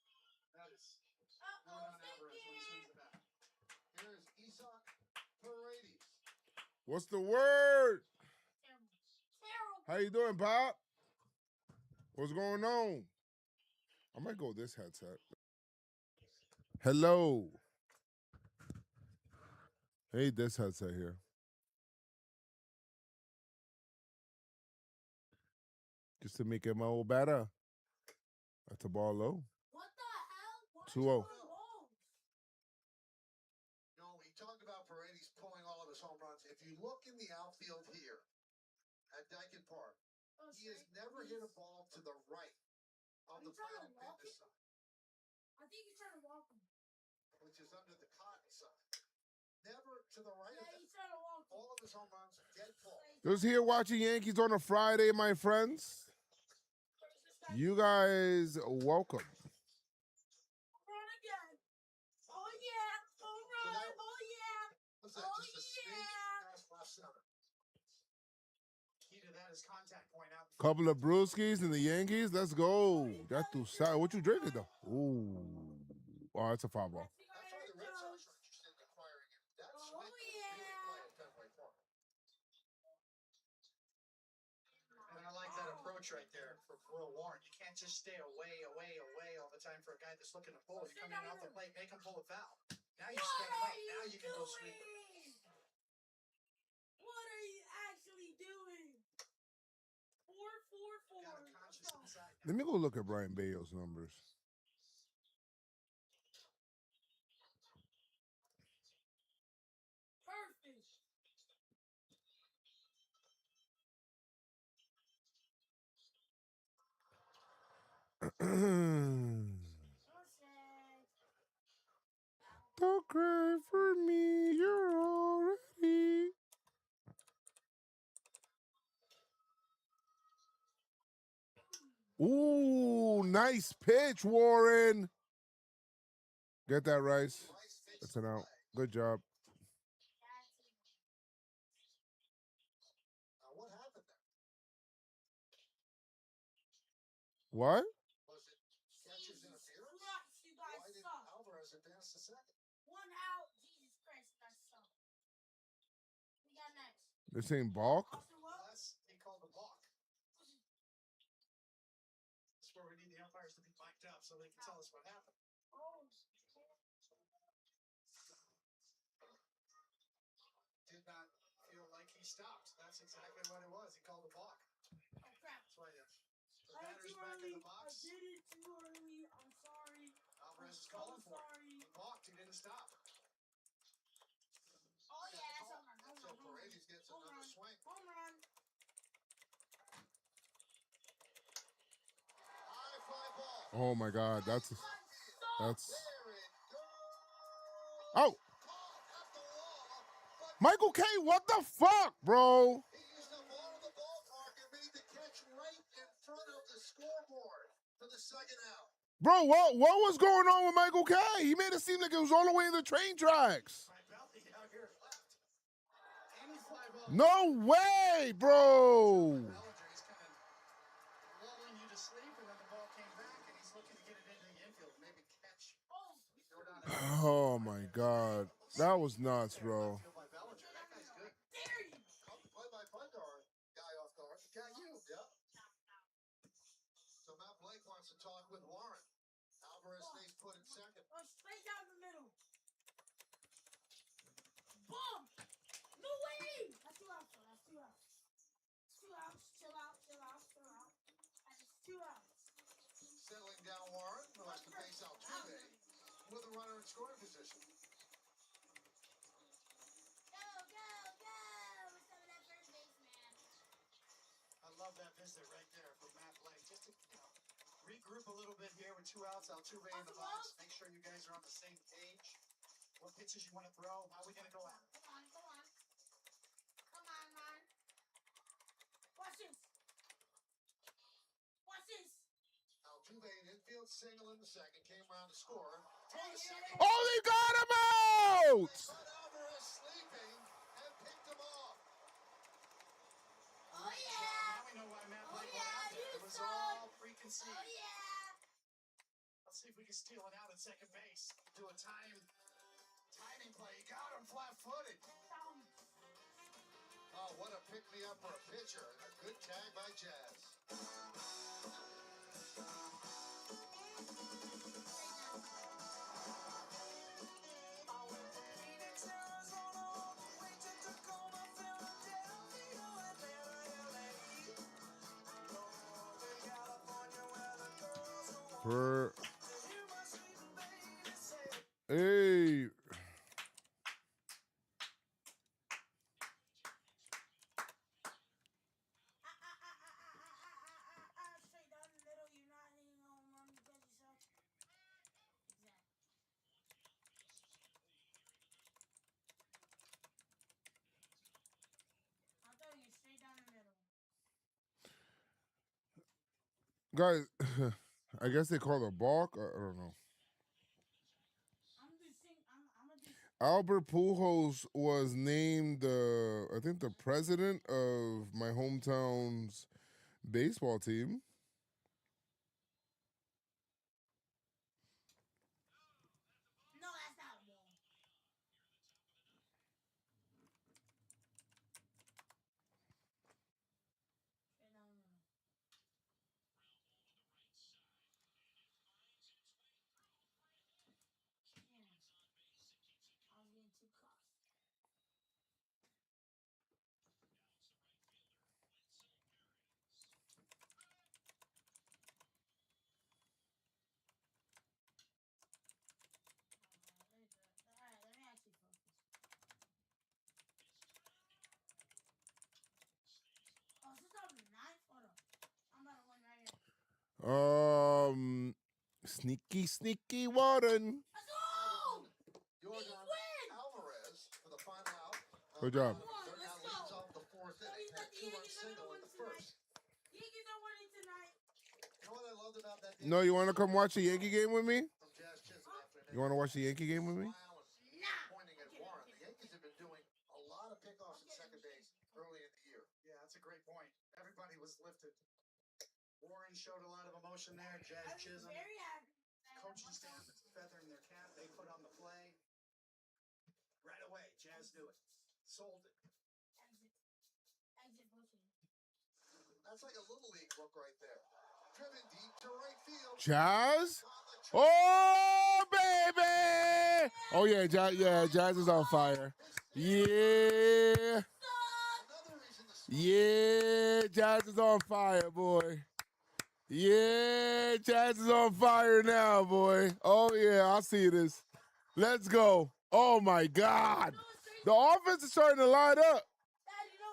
That is Uh-oh, Jordan thank Alvarez when he swings you. the bat. Here is Isak Paredes. What's the word? Terrible. Terrible. How you doing, Pop? What's going on? I might go with this headset. Hello. Hey, this headset here. Just to make it my old better. That's a ball low. What the hell? Why 2-0. are you balls? You know, we talked about Paredes pulling all of his home runs. If you look in the outfield here at Dyken Park, Oh, he has straight, never please. hit a ball to the right of Are you the trying to planet walk fitness it? side, I think he's trying to walk him. which is under the cotton side. Never to the right Yeah, of that. he's trying to walk him. All of his home runs, dead ball. Just here watching Yankees on a Friday, my friends. You guys welcome. Run again. Oh yeah. Home So run. that- Oh yeah. What's that? Oh, Just a sneak yeah. past left center. Key to that is contact point out. Couple of brewskis and the Yankees. Let's go. That's too sad. What you drinking though? Ooh. Oh, that's a foul ball. Let's see what That's why the Aaron Red Sox does. are interested in acquiring him. That Oh, Swift could really yeah. play at Fenway Park. And I like that approach right there for Will Warren. You can't just stay away all the time for a guy that's looking to pull. You come in off the plate, make him pull a foul. Now you What stay are away. you Now you can go sweep it. doing? What are you actually doing? 4-4-4. Got a conscious inside. Let me go look at Brian Bayo's numbers. Perfect. Don't cry for me, you're already. Ooh, nice pitch, Warren. Get that, Rice. Rice makes That's the an out. play. Good job. Now, what happened there? What? Was it catcher's interference? Christ, you Why guys did suck. Alvarez advance to second? 1 out. Jesus Christ, you guys suck. We got next. They're saying balk? Austin Wells? Unless he called a balk. That's where we need the umpires to be mic'd up so they can tell us what happened. Oh. Did not feel like he stopped. That's exactly what it was. He called a balk. Oh crap. That's why the I batter's did it too back in early. the box. I did it too early. I'm sorry. Alvarez is I'm calling so for it. sorry. He balked. He didn't stop. Home another run. swing. Home run. High fly ball. Oh my God, that's So There it goes. oh, Caught at the wall, but Michael K. What the fuck, bro? he used up all of the ballpark and made the catch right in front of the scoreboard for the second out. Bro, what was going on with Michael K? He made it seem like it was all the way in the train tracks. My belly out here left. Any fly ball. No way, bro. Bellinger, he's kind of lulling you to sleep, and then the ball came back, and he's looking to get it into the infield, maybe catch. Throw down a Oh my God, that was nuts, bro. field by Bellinger. That guy's good. dare you. Caught the play-by-play guy off guard. Got you. Yep. So Matt Blake wants to talk with Warren. Alvarez stays put in second. Oh, straight down the middle. Boom. No way. That's 2 outs. Though. That's 2 outs. 2 outs. Chill out. Chill out. Chill out. That's 2 outs. Settling down Warren, who has to face Altuve with a runner in scoring position. Go, go, go. With some of that first base, man. I love that visit right there from Matt Blake. Just to, regroup a little bit here with 2 outs. Altuve in the box. Make sure you guys are on the same page. What pitches you want to throw? How are we going to go at it? Come on, come on. Come on, man. Watch this. Watch this. Altuve, an infield single in the second, came around to score. To the second. Oh, they got him out. But Alvarez sleeping and picked him off. Oh, yeah. Now we know why Matt Oh, Blake yeah, went out there. you It was suck. all preconceived. Oh, yeah. Let's see if we can steal it out at second base. Do a timing play. He got him flat-footed. Oh, what a pick-me-up for a pitcher. A good tag by Jazz. For hey. Straight down the middle. You're not hitting a home run because you suck. Exactly. I'm throwing it straight down the middle. Guys, I guess they call it a balk. I don't know. I'm just saying. I'm gonna just. Albert Pujols was named, I think, the president of my hometown's baseball team. No, that's not a ball. Straight down the middle. Yeah. I was getting too close. Alright, let me actually focus. Oh, since I'm the ninth, hold up. I'm about to win right here. Sneaky Warren. Let's go! Jordan win! Alvarez for the final out. Good job. Third Come on, now let's leads go. off the fourth So inning. means that Had the two-run Yankees are single gonna in win the tonight. first. Yankees are winning tonight. You know what I loved about that? No, you want to come watch the Yankee game with me? From Jazz Chisholm after an You want to watch the Yankee game with me? smile and Nah. pointing at Warren. The Yankees have been doing a lot of pickoffs at second base early in the year. Yeah, that's a great point. Everybody was lifted. Warren showed a lot of emotion there. I Jazz was Chisholm, very happy. coaching staff, it's a feather in their cap. They put on the play. Right away, Jazz knew it. Sold it. Exit bullshit. That's like a little league look right there. Driven deep to right field. Jazz? On the track. Oh, baby! Oh, yeah, Jazz is on fire. Yeah. Another reason to smile. Yeah, Jazz is on fire, boy. Yeah, Jazz is on fire now, boy. Oh, yeah, I see this. Let's go. Oh, my God. The offense is starting to light up. Dad, you know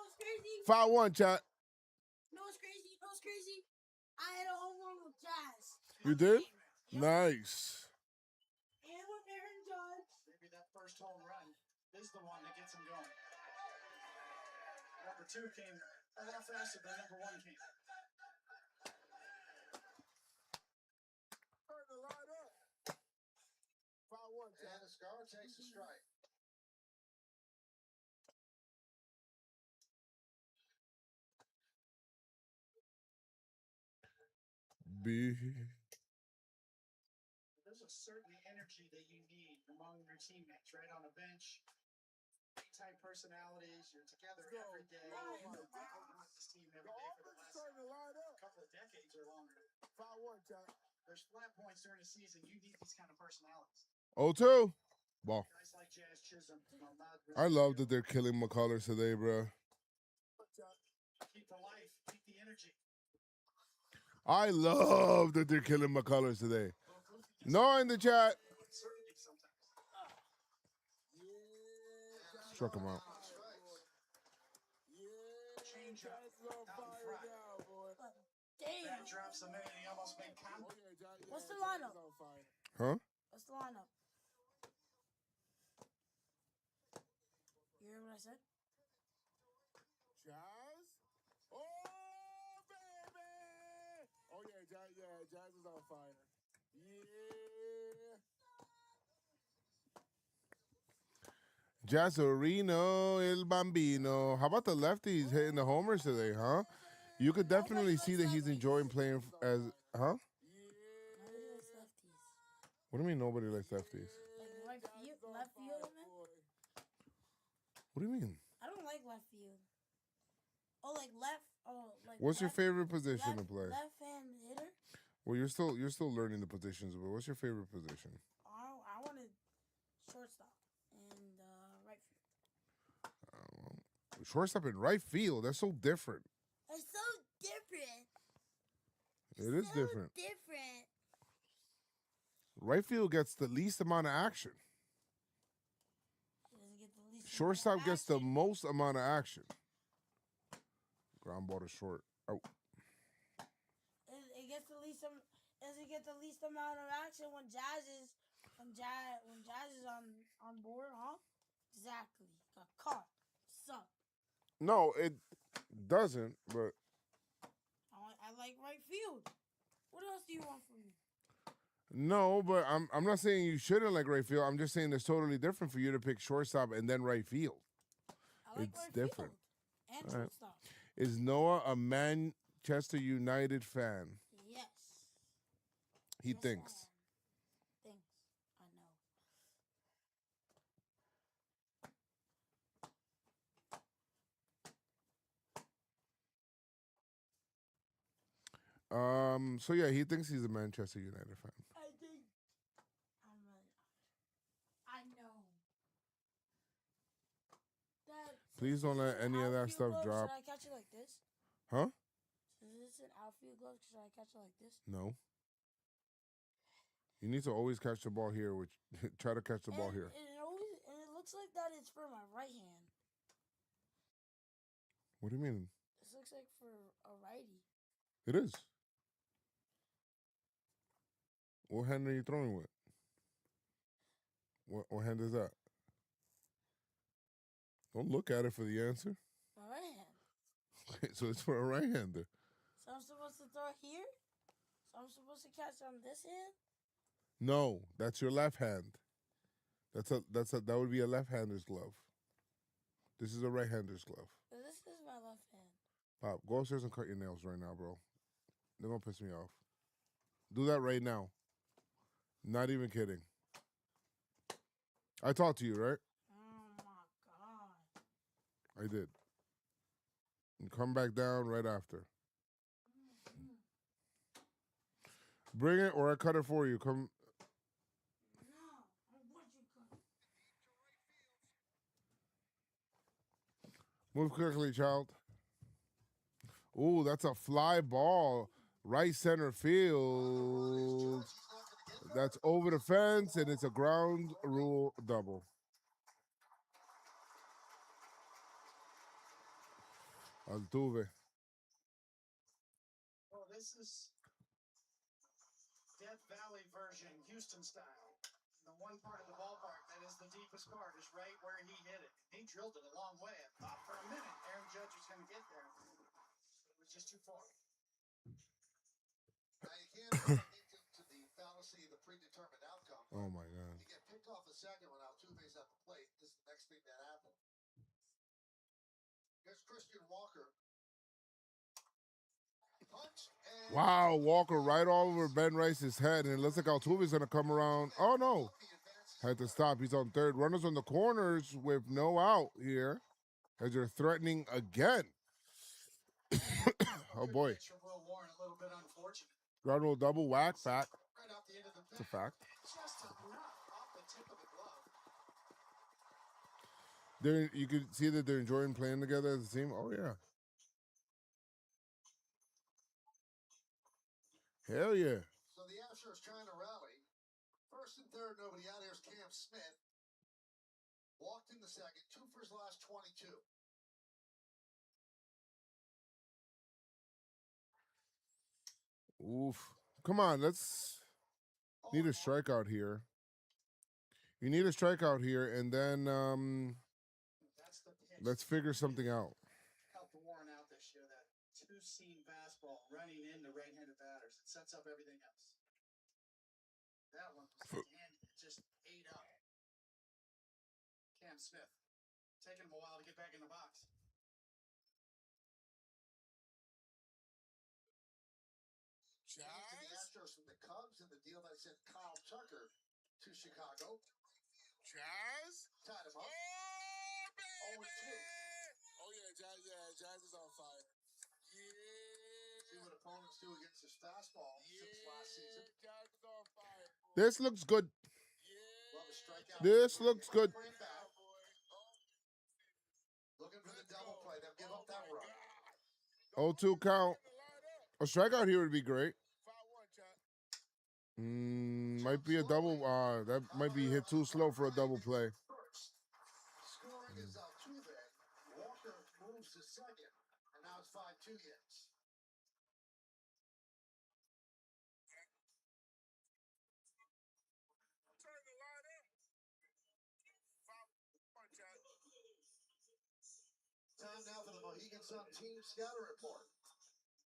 5-1, chat. You know what's crazy? You know what's crazy? I had a home run with Jazz. You did? Yep. Nice. And with Aaron Judge. Maybe that first home run is the one that gets him going. Number 2 came a little faster than number 1 came. Turn the line up. 5-1, And the score takes a strike. B. There's a certain energy that you need among your teammates, right? On a bench, type personalities, you're together every day. You've been with this team every day for the last couple of decades or longer. 5-1, chat. There's flat points during the season. You need these kind of personalities. 0-2. Ball. Guys like Jazz Chisholm. I love that they're killing McCullers today, bro. Keep the life, keep the energy. I love that they're killing McCullers today. No in the chat. Uncertainty sometimes. Struck him out. Change up out in front. Damn. That drops a minute. He almost made contact. What's the lineup? Huh? What's the lineup? You hear what I said? Jazz? Oh, baby! Oh, yeah, Jazz is on fire. Yeah. Jazzarino, El Bambino. How about the lefties hitting the homers today, huh? You could definitely see that he's enjoying playing as, huh? Nobody likes lefties. What do you mean nobody likes lefties? Like left field, man? What do you mean? I don't like left field. Oh, like left. Oh, like. What's your left, favorite position to play? Left hand hitter. Well, you're still learning the positions, but what's your favorite position? I wanted shortstop and right field. Shortstop in right field. That's so different. It's so different. It is different. Different. Right field gets the least amount of action. It doesn't get the least. Shortstop gets the action. most amount of action. Ground ball to short. Oh. It gets the least. Does it get the least amount of action when Jazz is on board, huh? Exactly. Got caught. Suck. No, it doesn't, but I like right field. What else do you want from me? no, but I'm not saying you shouldn't like right field. I'm just saying it's totally different for you to pick shortstop and then right field. I like It's right different. field and All right. shortstop. Is Noah a Manchester United fan? Yes. He Yes, I thinks. am. Thinks. I know. So yeah, he thinks he's a Manchester United fan. I think. I know. Dad, Please don't let any of that stuff drop. Should I catch it like this? Huh? Is this an outfield glove? Should I catch it like this? No. You need to always catch the ball here, which try to catch the ball here. And it looks like that it's for my right hand. What do you mean? This looks like for a righty. It is. What hand are you throwing with? What hand is that? Don't look at it for the answer. My right hand. Okay, so it's for a right-hander. So I'm supposed to throw here? So I'm supposed to catch on this hand? No, that's your left hand. That would be a left-hander's glove. This is a right-hander's glove. But this is my left hand. Pop, go upstairs and cut your nails right now, bro. They're gonna piss me off. Do that right now. Not even kidding. I talked to you, right? Oh my God. I did. And come back down right after. Bring it or I cut it for you. Come. No, I want you to cut. Move quickly, child. Ooh, that's a fly ball. Right center field. That's over the fence, and it's a ground rule double. Altuve. Well, this is Death Valley version, Houston style. The one part of the ballpark that is the deepest part is right where he hit it. He drilled it a long way. I thought for a minute Aaron Judge was going to get there. It was just too far. Now you can't fall victim to the fallacy of the predetermined outcome. Oh my God. You get picked off a second when Altuve's at the plate. This is the next thing that happened. Here's Christian Walker. Punch and Wow, Walker right all over Ben Rice's head, and it looks like Altuve's gonna come around. Oh no, had to stop. He's on third. Runners on the corners with no out here, as they're threatening again. Oh boy, Pitch from Will Warren, a little bit unfortunate. Ronald double whack back. Right off the end of the It's a pitch. fact. Just enough off the tip of the glove. You can see that they're enjoying playing together as a team. Oh yeah. Hell yeah. so the Astros trying to rally. First and third, nobody out. Here's Cam Smith. Walked in the second, 2 for his last 22. Oof. Come on, let's need a strikeout here. You need a strikeout here, and then That's the pitch. let's figure something out. Helped Warren out this year. That two-seam fastball running into right-handed batters. It sets up everything else. That one was handy. It just ate up. Cam Smith. Taking him a while to get back in the box. To the Astros from the Cubs and the deal that sent Kyle Tucker to Chicago. Jazz? Tied him up. Oh, baby! 0-2. Oh, yeah, Jazz is on fire. See what opponents do against his fastball since last season. Jazz is on fire. This looks good. Love a strikeout. This looks good. Bring it back. Looking for the double play. They'll give up that run. 0-2 count. A strikeout here would be great. Might be a double. That might be hit too slow for a double play. First. Scoring is Altuve. Walker moves to second. And now it's 5-2 Yanks. Time now for the Mohegan Sun Team Scouter Report.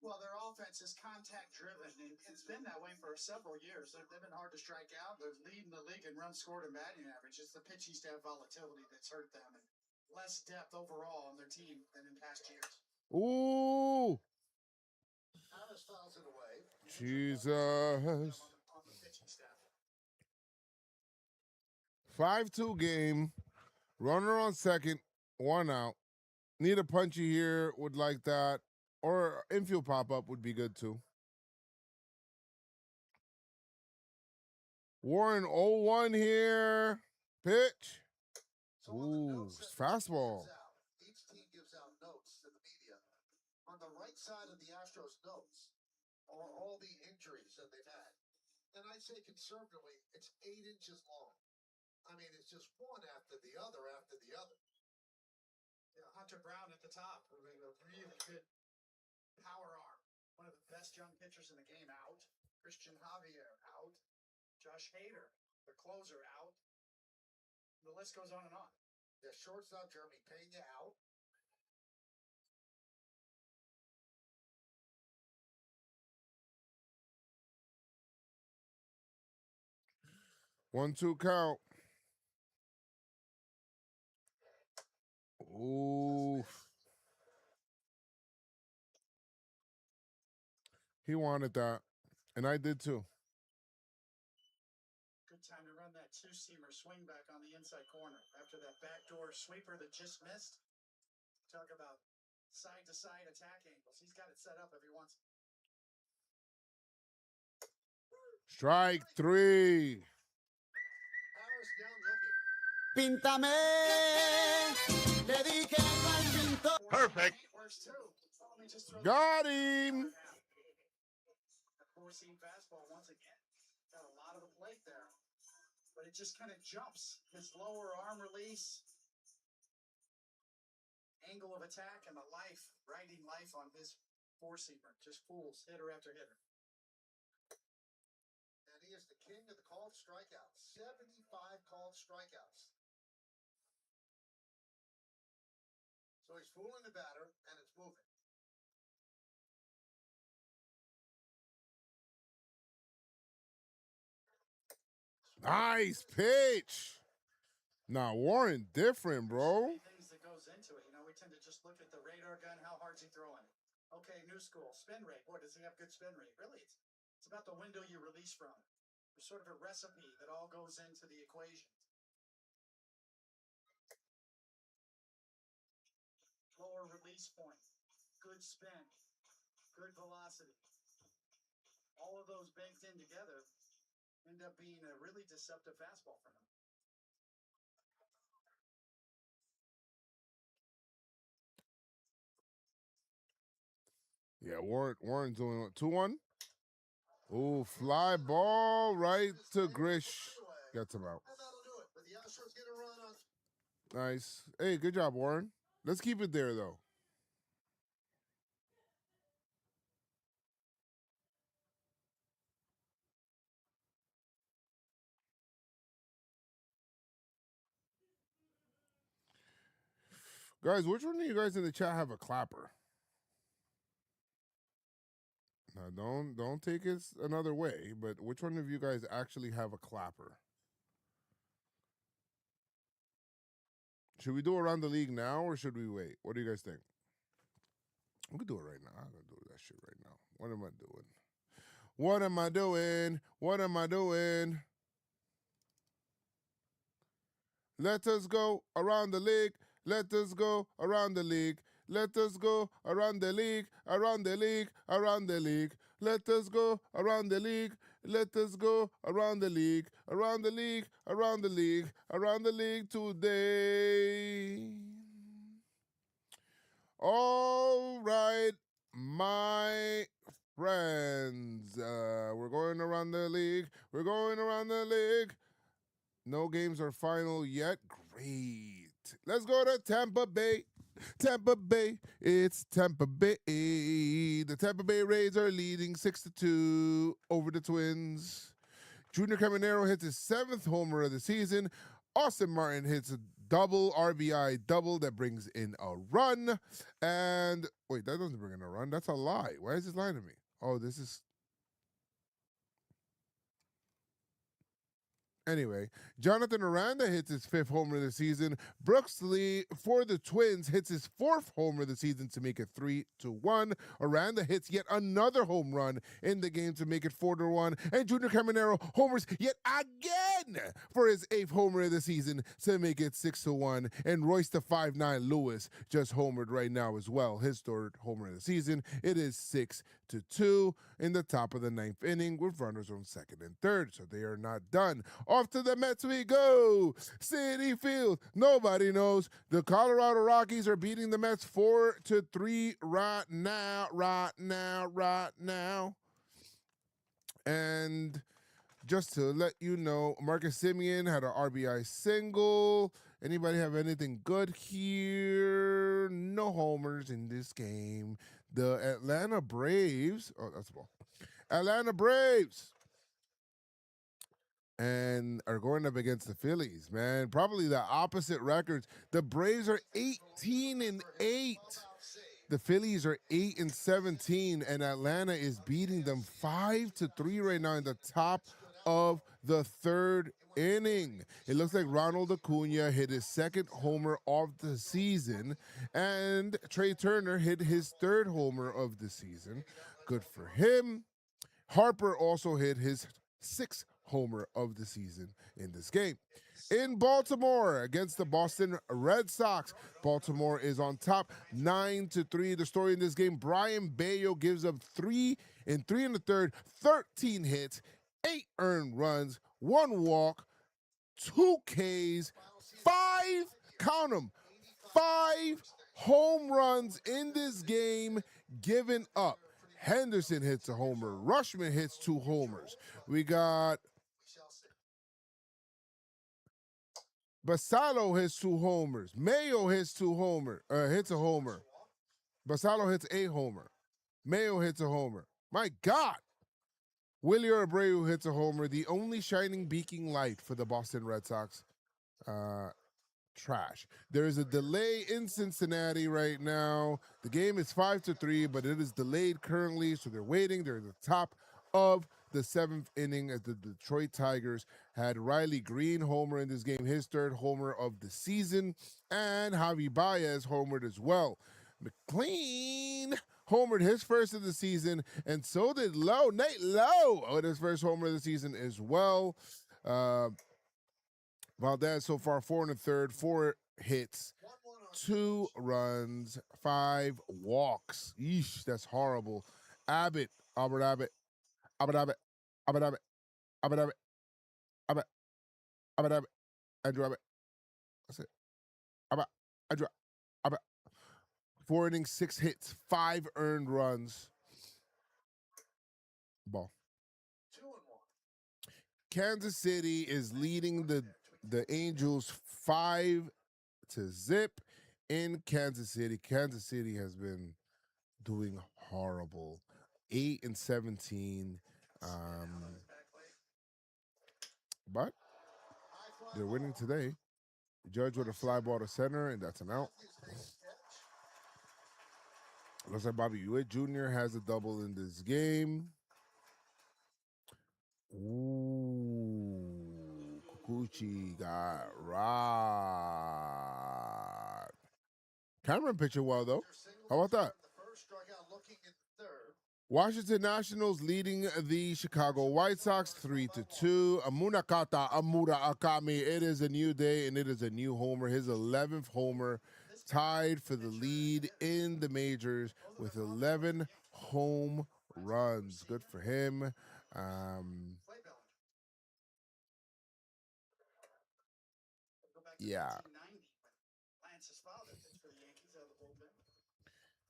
Well, their offense is contact-driven, and it's been that way for several years. They've been hard to strike out. They're leading the league in runs scored and batting average. It's the pitching staff volatility that's hurt them, and less depth overall on their team than in past years. Ooh, Harris fouls it away. Jesus. On the pitching staff. 5-2 game. Runner on second. 1 out. Need a punchy here. Would like that. Or infield pop-up would be good too. Warren 0-1 here. Pitch. So on the Ooh, notes that fastball. each team gives out notes to the media. On the right side of the Astros notes are all the injuries that they've had. And I'd say conservatively, it's 8 inches long. I mean, it's just one after the other after the other. Yeah, Hunter Brown at the top, with a really good power arm. One of the best young pitchers in the game out. Christian Javier out. Josh Hader, the closer, out. The list goes on and on. The shortstop, Jeremy Pena, out. One, two count. Ooh. He wanted that. And I did too. Good time to run that two-seamer swing back on the inside corner after that backdoor sweeper that just missed. Talk about side-to-side attack angles. He's got it set up if he wants. Strike 3. Harris down looking. Píntame, le dije al pintor. Perfect. Works too. Let me just throw Got him. Four-seam fastball once again. Got a lot of the plate there. But it just kind of jumps. His lower arm release. angle of attack and the riding life on his four-seamer. Just fools, hitter after hitter. And he is the king of the called strikeouts. 75 called strikeouts. So he's fooling the batter, and it's moving. Nice pitch. Now Warren different, bro. Many things that goes into it. You know, we tend to just look at the radar gun. How hard's he throwing? Okay, new school. Spin rate. Boy, does he have good spin rate? Really, it's about the window you release from. There's sort of a recipe that all goes into the equation. Lower release point, good spin, good velocity. All of those baked in together end up being a really deceptive fastball for him. Yeah, Warren's doing what, 2-1? Ooh, fly ball right to Grish. Gets him out. And that'll do it. But the Astros get a run on. Nice. Hey, good job, Warren. Let's keep it there, though. Guys, which one of you guys in the chat have a clapper? Now, don't take it another way, but which one of you guys actually have a clapper? Should we do around the league now, or should we wait? What do you guys think? We could do it right now. I'm gonna do that shit right now. What am I doing? What am I doing? What am I doing? Let us go around the league. Let us go around the league. Let us go around the league, around the league, around the league. Let us go around the league. Let us go around the league, around the league, around the league, around the league today. All right, my friends. We're going around the league. We're going around the league. No games are final yet. Great. Let's go to Tampa Bay. Tampa Bay. It's Tampa Bay. The Tampa Bay Rays are leading 6-2 over the Twins. Junior Caminero hits his 7th homer of the season. Austin Martin hits a double RBI double that brings in a run. And wait, that doesn't bring in a run. That's a lie. Why is this lying to me? Oh, this is. Anyway, Jonathan Aranda hits his 5th homer of the season. Brooks Lee for the Twins hits his 4th homer of the season to make it 3-1. Aranda hits yet another home run in the game to make it 4-1. And Junior Caminero homers yet again for his 8th homer of the season to make it 6-1. And Royce the 5'9" Lewis just homered right now as well. His 3rd homer of the season. It is 6-2 in the top of the 9th inning with runners on 2nd and 3rd. So they are not done. Off to the Mets we go. Citi Field. Nobody knows. The Colorado Rockies are beating the Mets 4-3 right now. And just to let you know, Marcus Semien had an RBI single. Anybody have anything good here? No homers in this game. The Atlanta Braves. Oh, that's the ball. Atlanta Braves. And are going up against the Phillies, man. Probably the opposite records. The Braves are 18-8. The Phillies are 8-17, and Atlanta is beating them 5-3 right now in the top of the 3rd inning. It looks like Ronald Acuna hit his 2nd homer of the season, and Trey Turner hit his 3rd homer of the season. Good for him. Harper also hit his 6th homer of the season in this game. In Baltimore against the Boston Red Sox, Baltimore is on top 9-3. The story in this game, Brian Bayo gives up 3 in 3 1/3, 13 hits, 8 earned runs, 1 walk, 2 Ks, 5, count them, 5 home runs in this game given up. Henderson hits a homer. Rushman hits 2 homers. We got Basallo hits 2 homers. Mayo hits 2 homer. Hits a homer. Basallo hits a homer. Mayo hits a homer. My God. Willie Abreu hits a homer. The only shining beacon light for the Boston Red Sox. Trash. There is a delay in Cincinnati right now. The game is 5-3, but it is delayed currently, so they're waiting. They're at the top of the 7th inning as the Detroit Tigers had Riley Green homer in this game, his 3rd homer of the season, and Javi Baez homered as well. McLean homered his 1st of the season, and so did Nate Lowe with his 1st homer of the season as well. Valdez so far 4 1/3, 4 hits, 2 runs, 5 walks. Yeesh, that's horrible. Albert Abbott, Andrew Abbott. That's it. Andrew Abbott. 4 innings, 6 hits, 5 earned runs. Ball. Kansas City is leading the Angels 5-0 in Kansas City. Kansas City has been doing horrible. 8-17. But they're winning today. Judge with a fly ball to center, and that's an out. Looks like Bobby Witt Jr. has a double in this game. Ooh, Kikuchi got rocked. Cameron pitching well, though. How about that? Washington Nationals leading the Chicago White Sox 3-2. Amura Akami. It is a new day, and it is a new homer. His 11th homer, tied for the lead in the majors with 11 home runs. Good for him. Yeah.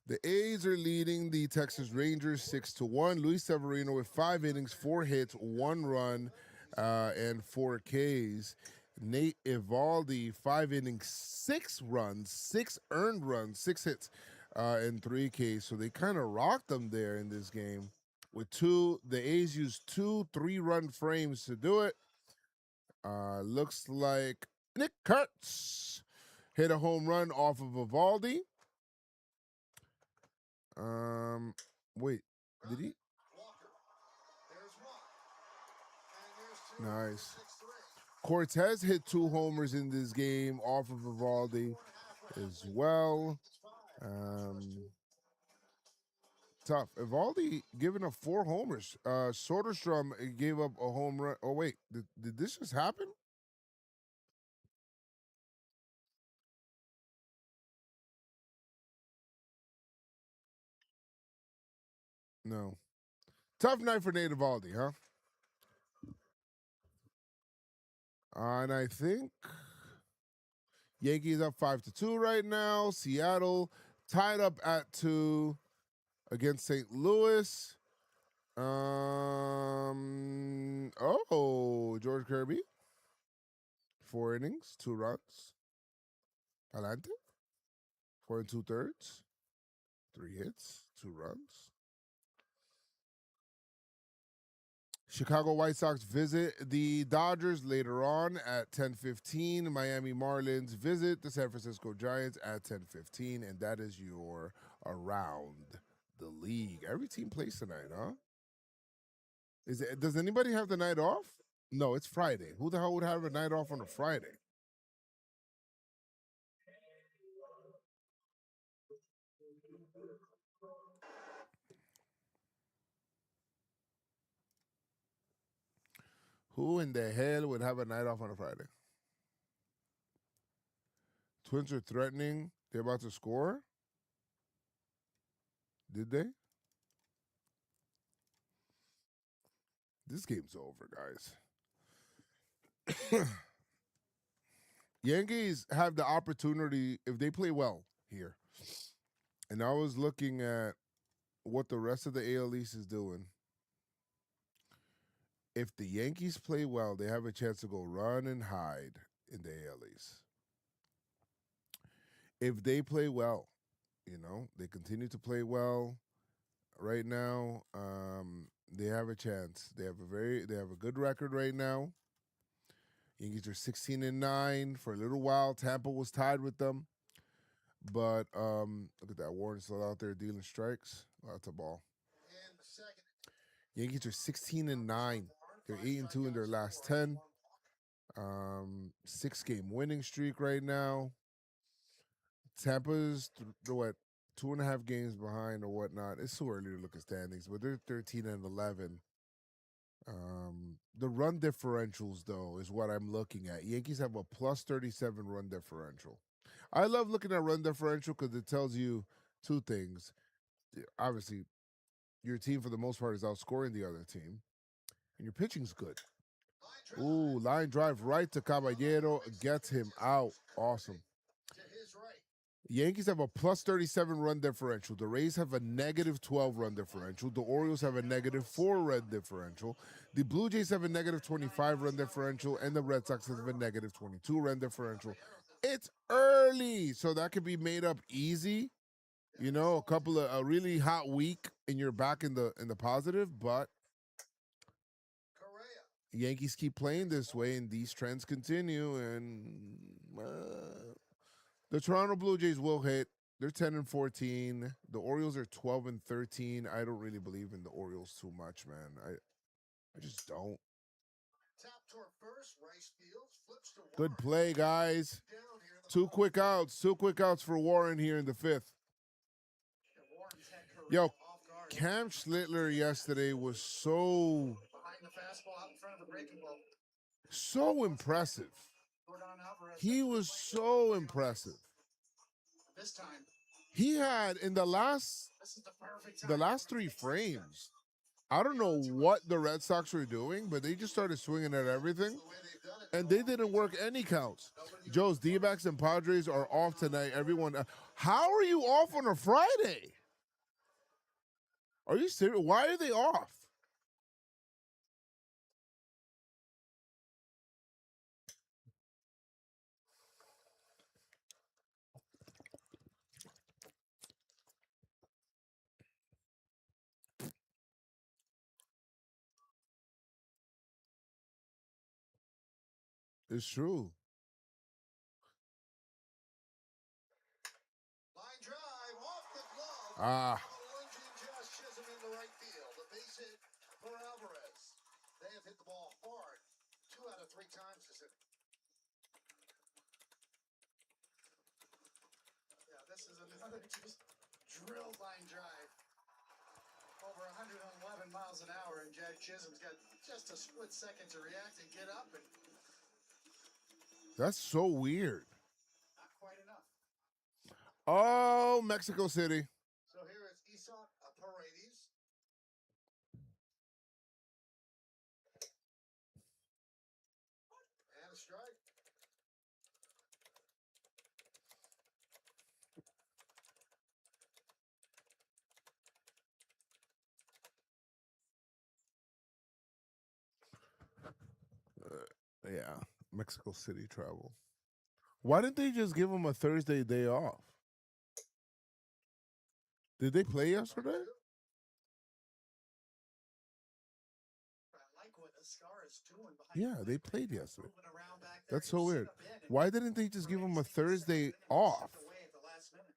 The A's are leading the Texas Rangers 6-1. Luis Severino with 5 innings, 4 hits, 1 run, and 4 Ks. Nate Eovaldi, 5 innings, 6 runs, 6 earned runs, 6 hits, and 3 Ks. So they kind of rocked them there in this game. With the A's used 2 3-run frames to do it. Looks like Nick Kurtz hit a home run off of Eovaldi. Wait, did he? Nice. Cortez hit 2 homers in this game off of Eovaldi as well. Tough. Eovaldi giving up 4 homers. Soderstrom gave up a home run. Oh, wait, did this just happen? No. Tough night for Nate Eovaldi, huh? And I think Yankees up 5-2 right now. Seattle tied up at 2 against St. Louis. George Kirby. 4 innings, 2 runs. Adelante. 4 2/3. 3 hits, 2 runs. Chicago White Sox visit the Dodgers later on at 10:15. Miami Marlins visit the San Francisco Giants at 10:15, and that is your around the league. Every team plays tonight, huh? Does anybody have the night off? No, it's Friday. Who the hell would have a night off on a Friday? Who in the hell would have a night off on a Friday? Twins are threatening. They're about to score. Did they? This game's over, guys. Yankees have the opportunity if they play well here. And I was looking at what the rest of the AL East is doing. If the Yankees play well, they have a chance to go run and hide in the AL East. If they play well, they continue to play well right now. They have a chance. They have a good record right now. Yankees are 16-9 for a little while. Tampa was tied with them, but look at that. Warren's still out there dealing strikes. Oh, that's a ball. Yankees are 16-9. They're 8-2 in their last 10. 6-game winning streak right now. Tampa's what 2.5 games behind or whatnot. It's too early to look at standings, but they're 13-11. The run differentials, though, is what I'm looking at. Yankees have a plus 37 run differential. I love looking at run differential because it tells you two things. Obviously, your team, for the most part, is outscoring the other team, and your pitching's good. Ooh, line drive right to Caballero. Gets him out. Awesome. Yankees have a plus 37 run differential. The Rays have a negative 12 run differential. The Orioles have a negative 4 run differential. The Blue Jays have a negative 25 run differential. And the Red Sox have a negative 22 run differential. It's early, so that could be made up easy. A really hot week and you're back in the positive, but Yankees keep playing this way and these trends continue, and the Toronto Blue Jays will hit. They're 10-14. The Orioles are 12-13. I don't really believe in the Orioles too much, man. I just don't. Good play, guys. 2 quick outs. 2 quick outs for Warren here in the 5th. Yo, Cam Schlittler yesterday was so impressive. He was so impressive. He had in the last 3 frames. I don't know what the Red Sox were doing, but they just started swinging at everything, and they didn't work any counts. Joe's D-backs and Padres are off tonight. Everyone, how are you off on a Friday? Are you serious? Why are they off? It's true. Line drive off the glove. Ah. Lunging Josh Chisholm into right field. The base hit for Alvarez. They have hit the ball hard 2 out of 3 times this inning. Yeah, this is another just drilled line drive. Over 111 miles an hour, and Jack Chisholm's got just a split second to react and get up, and That's so weird. not quite enough. Oh, Mexico City. So here is Isak Paredes. And a strike. Yeah, Mexico City travel. Why didn't they just give him a Thursday day off? Did they play yesterday? I like what Ascar is doing behind Yeah, they played yesterday. moving around back there. That's so He's weird. set up in, and Why didn't they just give him a Paredes takes the Thursday second inning and off? chipped away at the last minute.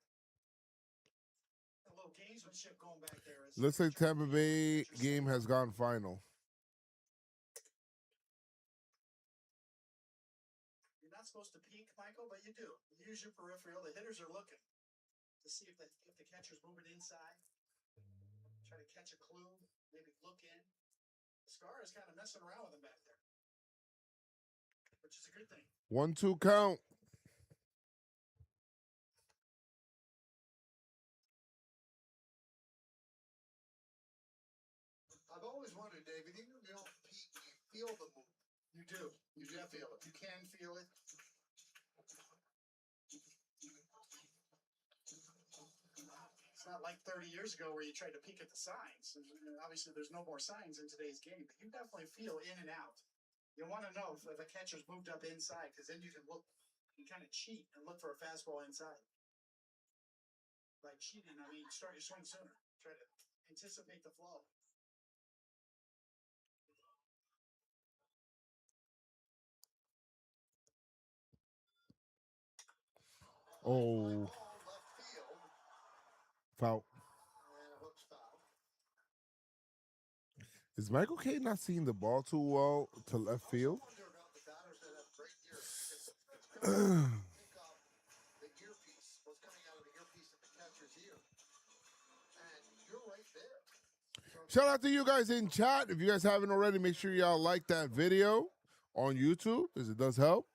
A little gamesmanship going back there. Looks like Tampa Bay game has gone final. You're not supposed to peek, Michael, but you do. You use your peripheral. The hitters are looking to see if the catcher's moving inside. Try to catch a clue, maybe look in. Scar is kind of messing around with him back there, which is a good thing. 1-2 count. I've always wondered, David, even if you don't peek, you feel the move. You do. You do feel it. You can feel it. It's not like 30 years ago where you tried to peek at the signs. And obviously, there's no more signs in today's game, but you definitely feel in and out. You want to know if a catcher's moved up inside, because then you can look, you kind of cheat and look for a fastball inside. By cheating, I mean start your swing sooner. Try to anticipate the flow. Oh, foul. Is Michael K not seeing the ball too well to left field? Shout out to you guys in chat. If you guys haven't already, make sure y'all like that video on YouTube, because it does help.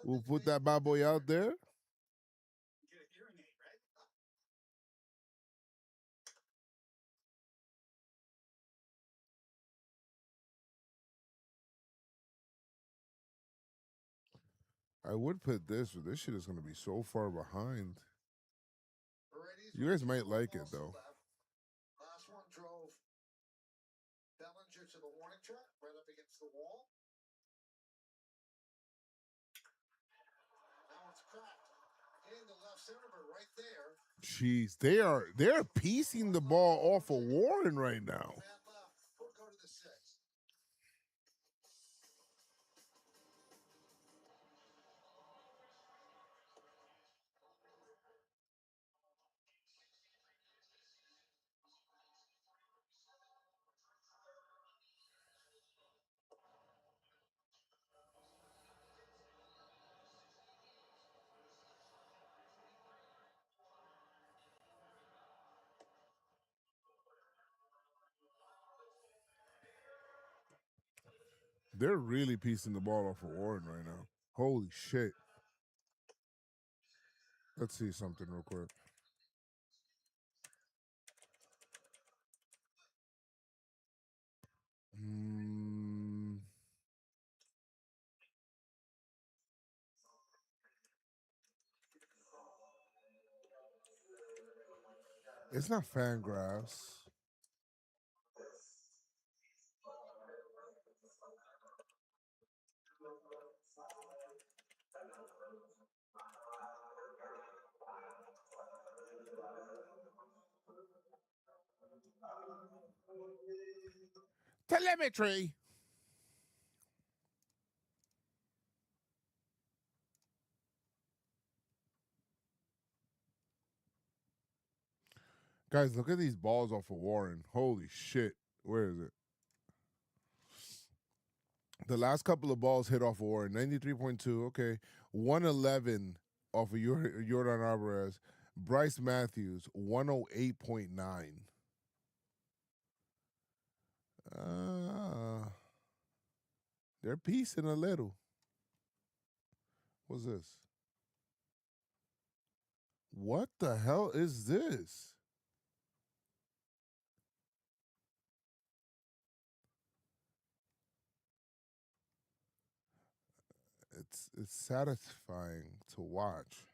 We'll put that bad boy out there. Get a hearing aid, right? I would put this, but this shit is going to be so far behind. You guys might like it, though. Last one drove Bellinger to the warning track, right up against the wall. Now it's cracked. In the left center, but right there. Jeez, they're piecing the ball off of Warren right now. Man left. We'll go to the sixth. They're really piecing the ball off of Warren right now. Holy shit. Let's see something real quick. It's not Fangraphs. Telemetry. Guys, look at these balls off of Warren. Holy shit. Where is it? The last couple of balls hit off of Warren. 93.2. Okay. 111 off of Jordan Alvarez. Bryce Matthews, 108.9. They're piecing a little. What's this? What the hell is this? It's satisfying to watch.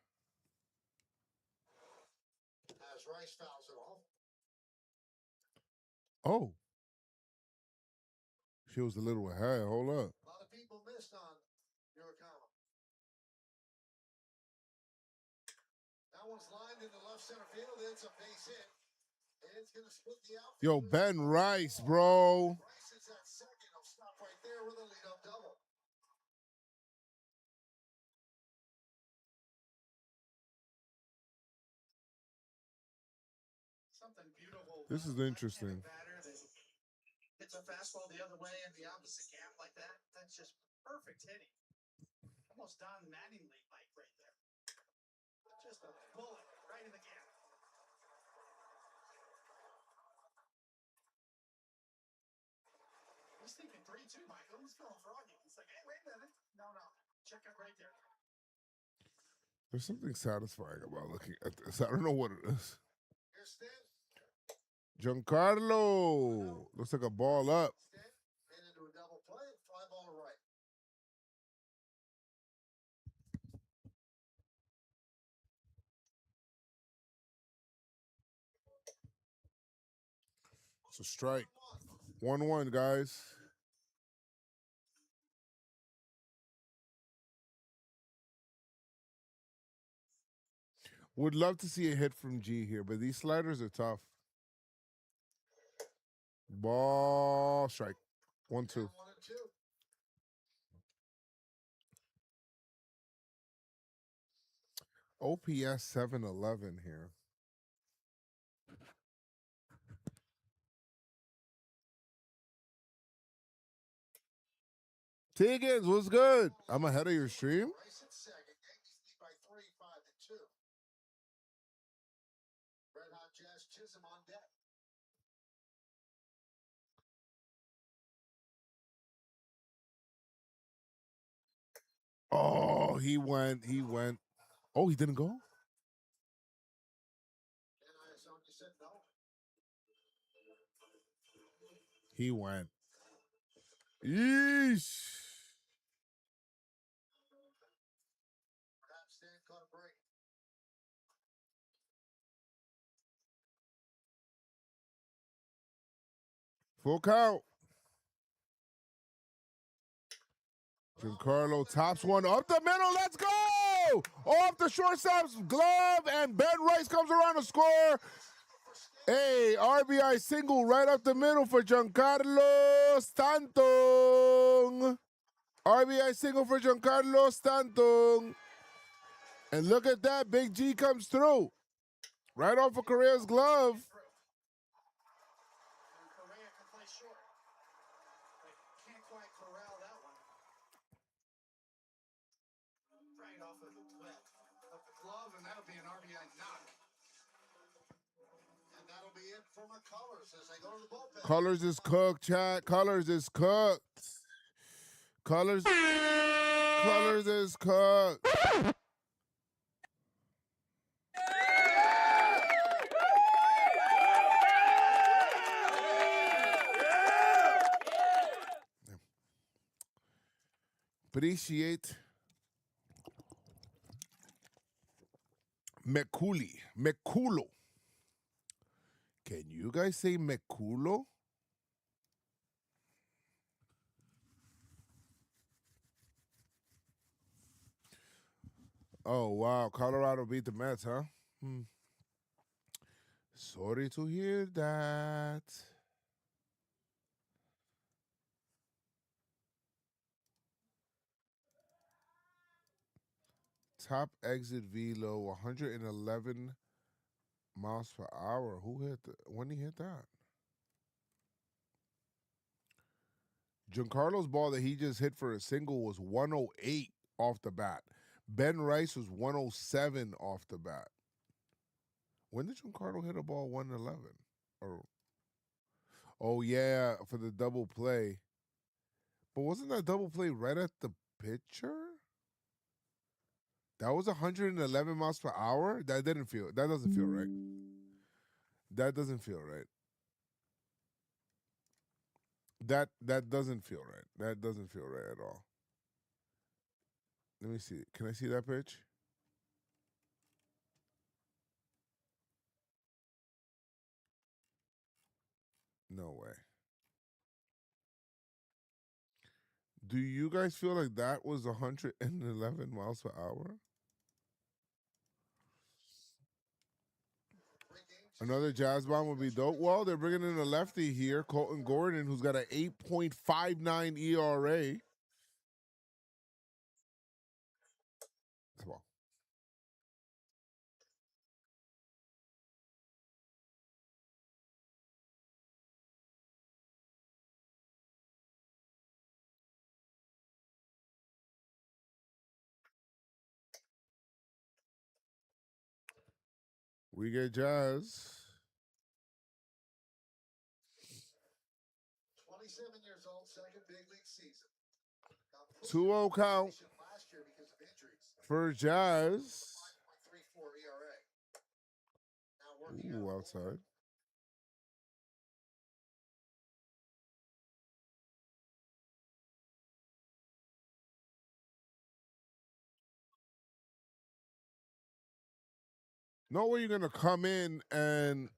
As Rice fouls it off. Oh. She was a little ahead. Hold up. A lot of people missed on your account. That one's lined into left center field. It's a base hit. It's going to split the outfield. Yo, Ben Rice, bro. Rice is at second. He'll stop right there with a leadoff double. Something beautiful. This is interesting. It's a fastball the other way in the opposite gap like that. That's just perfect hitting. Almost Don Mattingly like right there. Just a bullet right in the gap. He's thinking 3-2, Michael. He's feeling froggy. He's like, hey, wait a minute. No. Check it right there. There's something satisfying about looking at this. I don't know what it is. Here's Stan. Giancarlo. Looks like a ball up. Stan. And into a double play. Fly ball to right. It's a strike. 1-1, guys. Would love to see a hit from G here, but these sliders are tough. Ball strike. 1-2. 1-2. OPS 711 here. Tiggins, what's good? I'm ahead of your stream. Rice at second. Yankees lead by 3, 5-2. Red Hot Jazz Chisholm on deck. Oh, he went. Oh, he didn't go? And I saw you said no. He went. Yeesh. Perhaps Stan caught a break. Full count. Giancarlo tops one up the middle. Let's go! Off the shortstop's glove, and Ben Rice comes around to score. Hey, RBI single right up the middle for Giancarlo Stanton. RBI single for Giancarlo Stanton. And look at that, Big G comes through. Right off of Correa's glove. And Correa can play short. But can't quite corral that one. Right off of the glove, and that'll be an RBI knock. And that'll be it for McCullers as they go to the bullpen. Colors is cooked, chat. Colors is cooked. Colors is cooked. Appreciate Meculo. Can you guys say Meculo? Oh, wow. Colorado beat the Mets, huh? Sorry to hear that. Top exit velo, 111 miles per hour. Who hit when he hit that? Giancarlo's ball that he just hit for a single was 108 off the bat. Ben Rice was 107 off the bat. When did Giancarlo hit a ball 111? Oh yeah, for the double play. But wasn't that double play right at the pitcher? That was 111 miles per hour? That doesn't feel right. That doesn't feel right. That doesn't feel right. That doesn't feel right. That doesn't feel right at all. Let me see. Can I see that pitch? No way. Do you guys feel like that was 111 miles per hour? Another Jazz bomb would be dope. Well, they're bringing in a lefty here, Colton Gordon, who's got an 8.59 ERA. Come on. We get Jazz. 27 years old, second big league season. 2-0 count Last year because of injuries. for Jazz. 5.34 ERA. Now working Ooh, out. outside. No way you're going to come in and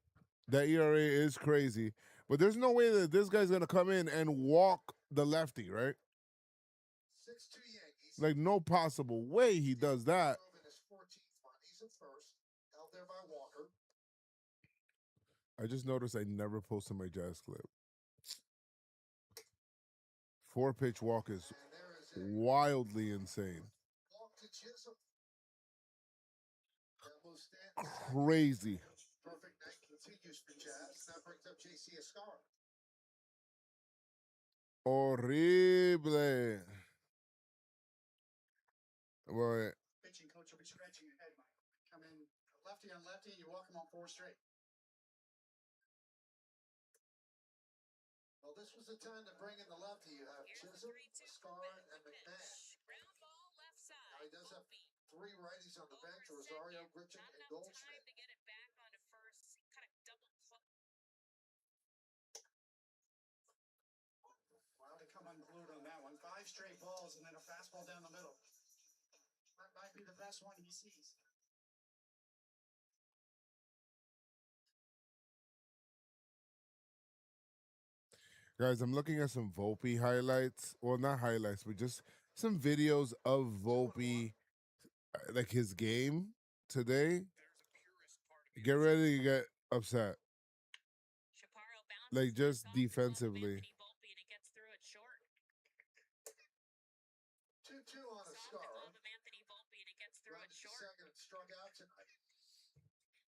that ERA is crazy. But there's no way that this guy's going to come in and walk the lefty, right? 6-2 Yankees. Like, no possible way he does that. In his 14th month. He's at first. Out there by Walker. I just noticed I never posted my Jazz clip. 4-pitch walk is And there is a wildly insane. walk to Chisholm. That moves Stanton. Crazy. Perfect night continues for Jazz. That brings up JC Escar. Horrible. Boy, Pitching coach will be scratching your head, Mike. Come in lefty on lefty, you walk him on 4 straight. Well, this was the time to bring in the lefty. You have Chisholm, Escar, and McMahon. Ground ball left side. Now he does have 3 righties on the bench: Rosario, Grichuk, and Goldschmidt. To get it back onto first, kind of double club. Wow, they come unglued on that one. 5 straight balls and then a fastball down the middle. That might be the best one he sees. guys, I'm looking at some Volpe highlights. Well, not highlights, but just some videos of Volpe, like his game today. Get ready to get upset. Like, just defensively. 2-2 on Escar. Grounded to second and struck out tonight.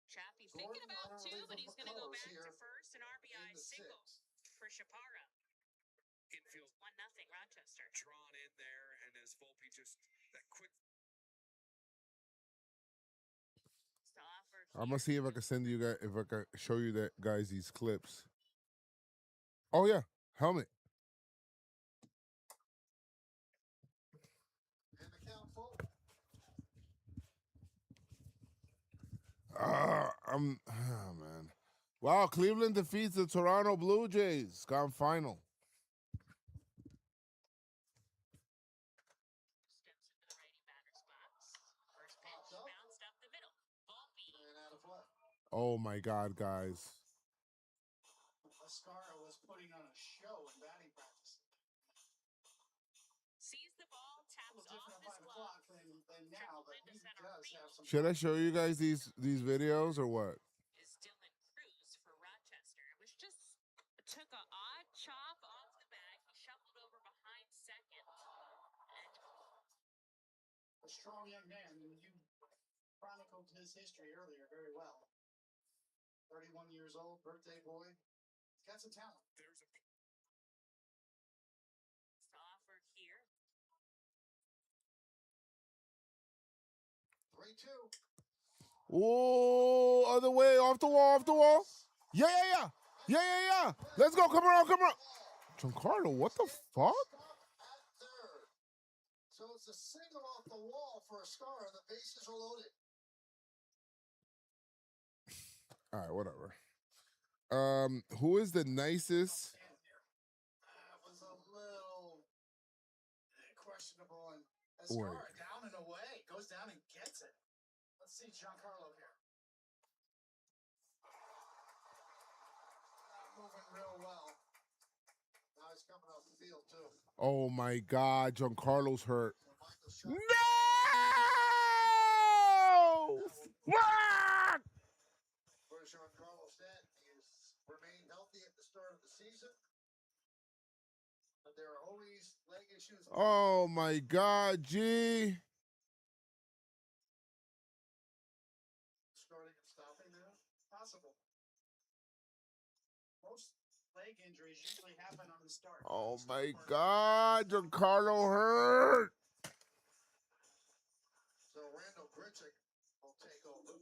Chappie's Gordon thinking about on a 2, relief but of he's going to go McCullers back here to first, an RBI in the single 6th. for Chaparro. Infield 1-0 Rochester. drawn in there, and as Volpe just that quick. So offer I'm gonna see if I can send you guys, if I can show you that guys these clips. Oh yeah, helmet. And the count full. Man. Wow, Cleveland defeats the Toronto Blue Jays. Gone final. steps into the righty batter's box. First pitch bounced up the middle. Volpe. And out of play. Oh my God, guys. Escar was putting on a show in batting practice. Sees the ball, A taps little off different at his 5 glove. o'clock than now, but he does have some. Should I show you guys these videos or what? Is Dylan Cruz for Rochester. It was just took an odd chop off the bag. He shuffled over behind second. A strong young man, and you chronicled his history earlier very well. 31 years old, birthday boy. He's got some talent. There's a To offer here. 3-2. Oh, other way, off the wall, off the wall. Yeah. Let's go, come around. Giancarlo, what the fuck? Stop at third. So it's a single off the wall for Escar. The bases are loaded. All right, whatever. Who is the nicest? That was a little questionable. And Wait. Escar down and away. Goes down and gets it. Let's see Giancarlo here. Moving real well. Now he's coming off the field, too. Oh my God, Giancarlo's hurt. So Michael shot. No! What? For Giancarlo Stanton, he has remained healthy at the start of the season. But there are always leg issues. Oh my God, G. Starting and stopping now. Possible. Most leg injuries usually happen on the start. Oh my God, Giancarlo hurt. So Randall Grichuk will take over.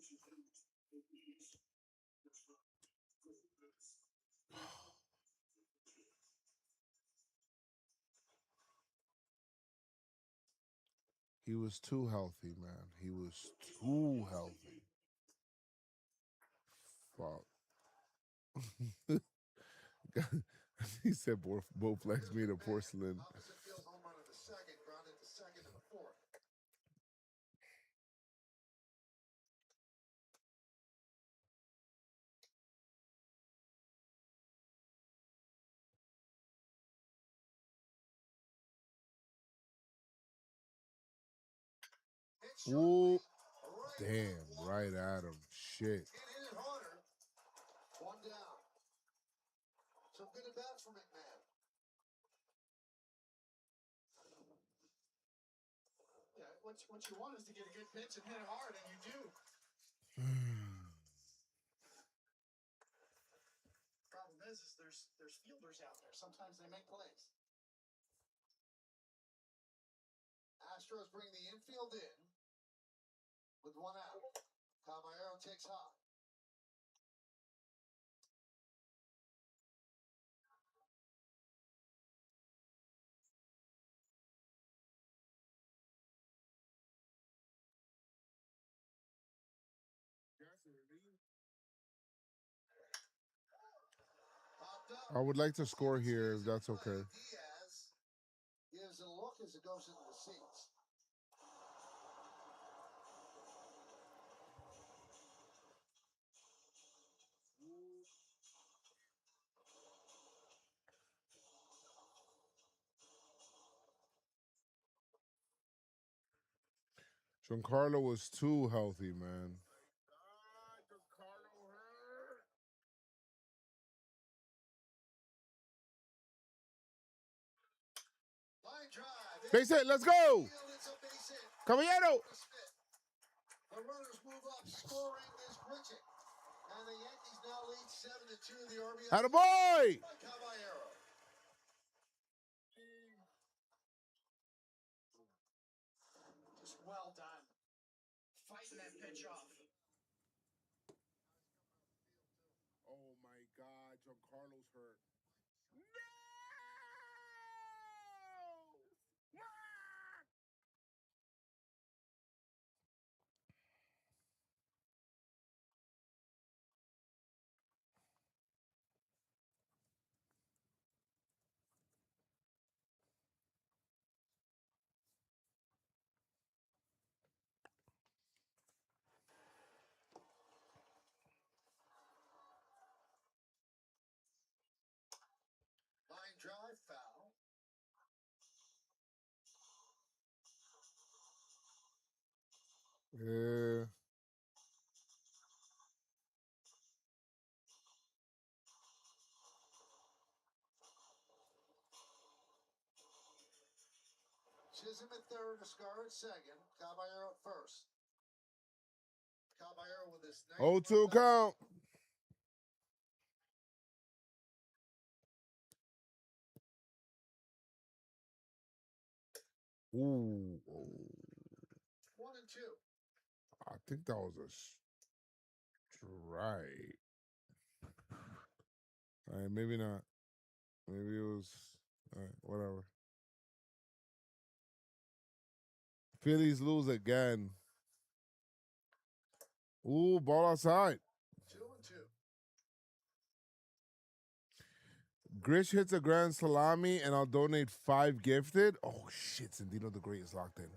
He was too healthy, man. He was too healthy. Fuck. He said both legs made of porcelain. Opposite field home run in the second, grounded to second in the fourth. Hit Ooh, sharply, right damn, at the right wall. at him. shit. Hit it harder. One down. Some good at bats for McMahon. Yeah, what you want is to get a good pitch and hit it hard, and you do. Problem is there's fielders out there. Sometimes they make plays. Astros bring the infield in with one out. Caballero takes high. I would like to score here if that's okay. Diaz gives it a look as it goes into the seats. Giancarlo was too healthy, man. Line drive. Base hit, let's go! It's a base hit. Caballero! The runners move up, scoring is Bridget. And the Yankees now lead 7-2 in the RBI. Attaboy! Caballero. Just well done. Fighting that pitch off. Oh my God, Giancarlo's hurt. Line drive foul. Yeah. Chisholm at third, Escar at second. Caballero at first. Caballero with his 0-2 count. Ooh. 1-2. I think that was a strike. All right, maybe not. Maybe it was. All right, whatever. Phillies lose again. Ooh, ball outside. 2-2. Grish hits a grand salami, and I'll donate 5 gifted. Oh, shit. Sandino the Great is locked in.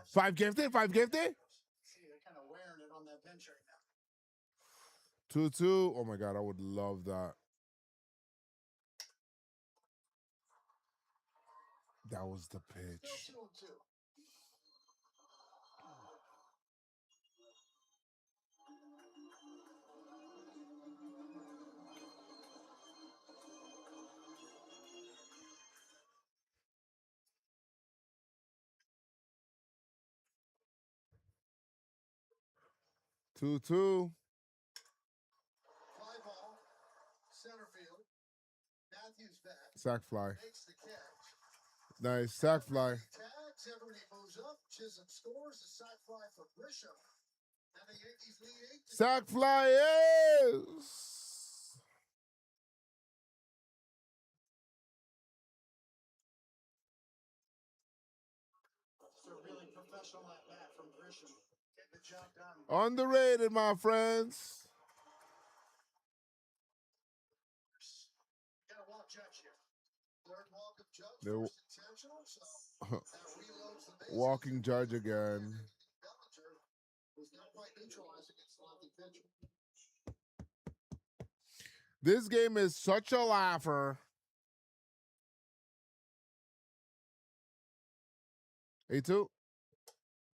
5 gifted? 5 gifted? See, they're kind of wearing it on that bench right now. 2-2. Oh, my God. I would love that. That was the pitch. Still 2-2. Two. Fly ball. Center field. Matthews back. Sack fly. Makes the catch. Nice. Sack fly. Tags. Everybody moves up. Chisholm scores. A sack fly for Grisham. And the Yankees lead 8-2. Sack fly is. It's a really professional at bat from Grisham. Getting the job done. Underrated, my friends. Got to walk Judge here. Third walk of Judge. They're- First intentional. So that reloads the bases. Walking Judge again. Bellinger was not quite neutralized against the lefty pitcher. This game is such a laugher. 8-2.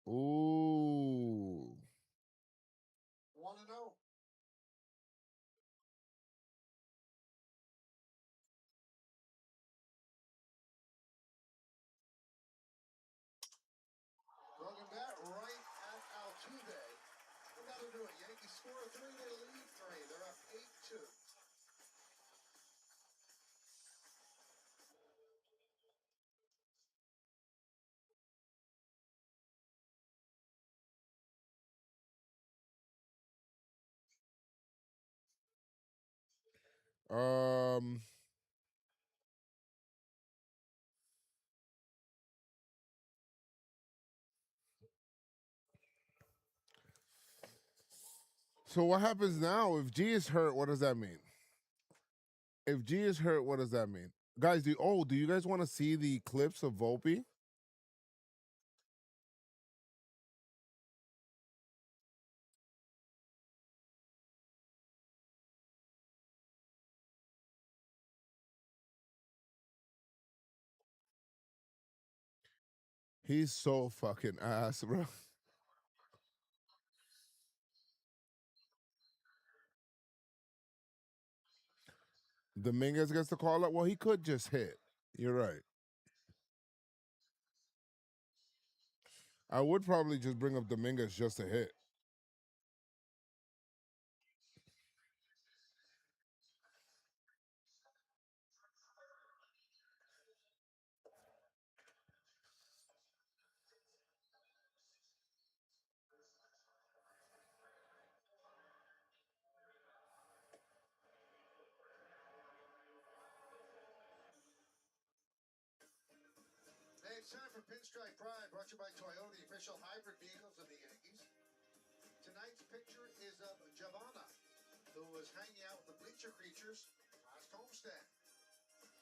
Ooh. 1-0. Um, so what happens now if G is hurt? What does that mean? If G is hurt, what does that mean, guys? Do you guys want to see the clips of Volpe? He's so fucking ass, bro. Dominguez gets the call up. Well, he could just hit. You're right. I would probably just bring up Dominguez just to hit. Hey, it's time for Pinstripe Pride, brought to you by Toyota, the official hybrid vehicles of the Yankees. Tonight's picture is of Giovanna, who was hanging out with the bleacher creatures last homestand.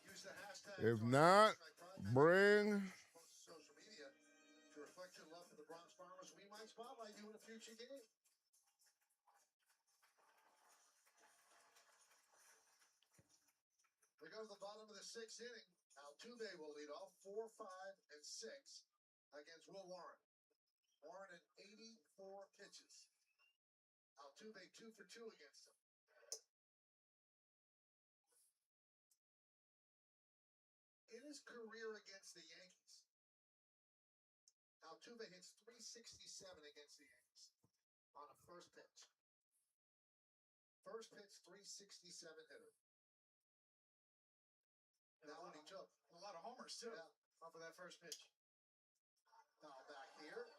Use the hashtag If Toyota not, Pinstripe Pride bring. post to social media to reflect your love for the Bronx Bombers. We might spotlight you in a future game. We go to the bottom of the sixth inning. Altuve will lead off 4, 5, and 6 against Will Warren. Warren in 84 pitches. Altuve 2 for 2 against him. In his career against the Yankees, Altuve hits 367 against the Yankees on a first pitch. First pitch, 367 hitter. That one he took. A lot of homers, too, off of that first pitch. Now back here.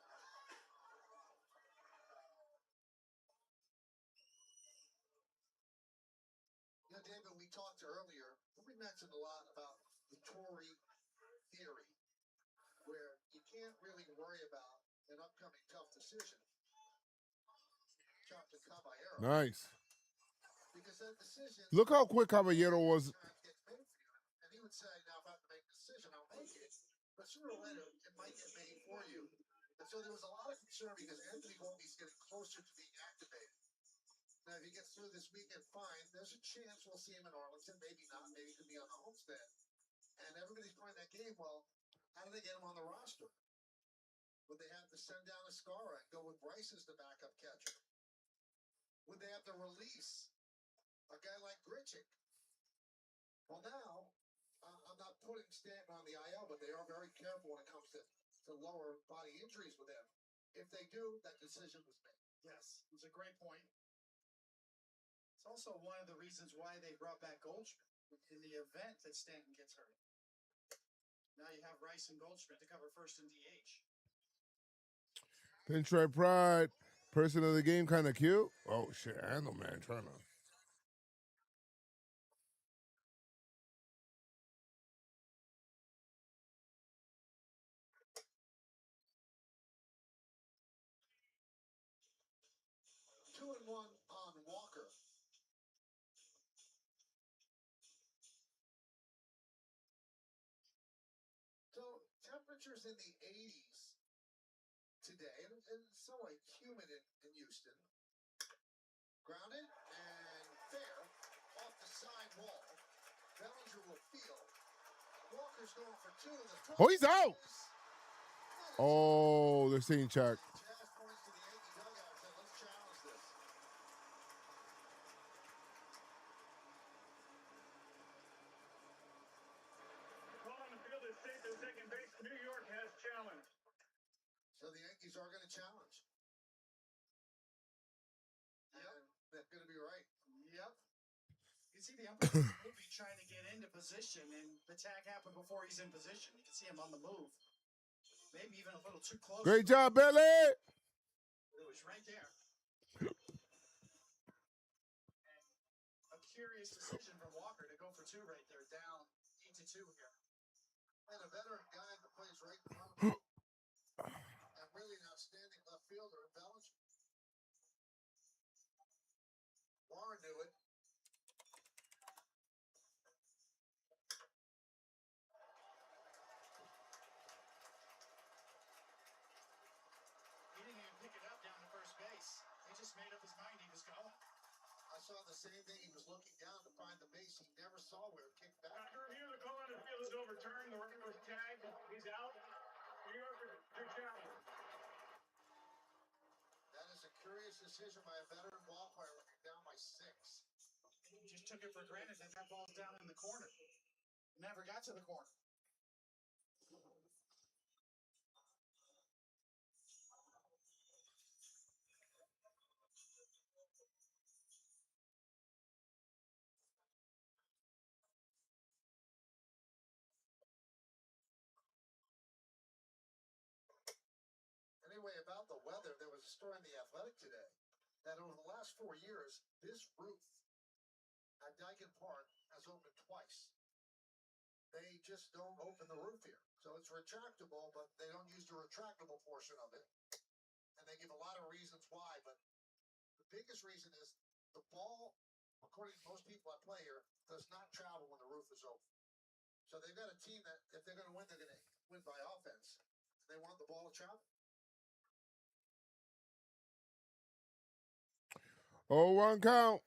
You know, David, we talked earlier, we mentioned a lot about the Tory theory, where you can't really worry about an upcoming tough decision. Chopped to Caballero. Nice. Because that decision. Look how quick Caballero was. Gets made for you. And he would say, now if I have to make a decision, I'll make it. But sooner or later, it might get made for you. And so there was a lot of concern because Anthony Volpe's getting closer to being activated. Now, if he gets through this weekend fine, there's a chance we'll see him in Arlington. Maybe not. Maybe he could be on the homestand. And everybody's playing that game. Well, how do they get him on the roster? Would they have to send down Escara and go with Bryce as the backup catcher? Would they have to release a guy like Grichuk? Well, now, I'm not putting Stanton on the IL, but they are very careful when it comes to lower body injuries with him. If they do, that decision was made. Yes, it's a great point. It's also one of the reasons why they brought back Goldschmidt in the event that Stanton gets hurt. Now you have Rice and Goldschmidt to cover first and DH. Pinstripe Pride. Person of the game kind of cute. Oh, shit. Handle man trying to. Two and one on Walker. So temperatures in the 80s today, and it's somewhat humid in Houston. Grounded and fair off the side wall. Bellinger will field. Walker's going for 2 in the. Oh, he's out. Oh, they're saying check. Jazz points to the Yankee dugout and said, let's challenge this. Call on the field is safe at second base. New York has challenged. So the Yankees are going to challenge. And they're going to be right. Yep. You can see the umpire will be trying to get into position, and the tag happened before he's in position. You can see him on the move. Maybe even a little too close. Great job, Billy. It was right there. A curious decision from Walker to go for two right there, down 8-2 here. And a veteran guy that plays right in front of him. And really an outstanding left fielder in Bellinger. Warren knew it. He didn't even pick it up down to first base. He just made up his mind he was going. I saw the same thing. He was looking down to find the base. He never saw where it kicked back. After review, the call on the field is overturned. The runner was tagged. He's out. New Yorker, good challenge. That is a curious decision by a veteran ball player when you're down by 6. He just took it for granted that that ball's down in the corner. Never got to the corner. Anyway, about the weather, there was a story in The Athletic today that over the last 4 years, this roof at Dyken Park has opened twice. They just don't open the roof here. So it's retractable, but they don't use the retractable portion of it. And they give a lot of reasons why, but the biggest reason is the ball, according to most people that play here, does not travel when the roof is open. So they've got a team that, if they're going to win, they're going to win by offense. They want the ball to travel. Oh, 1 count.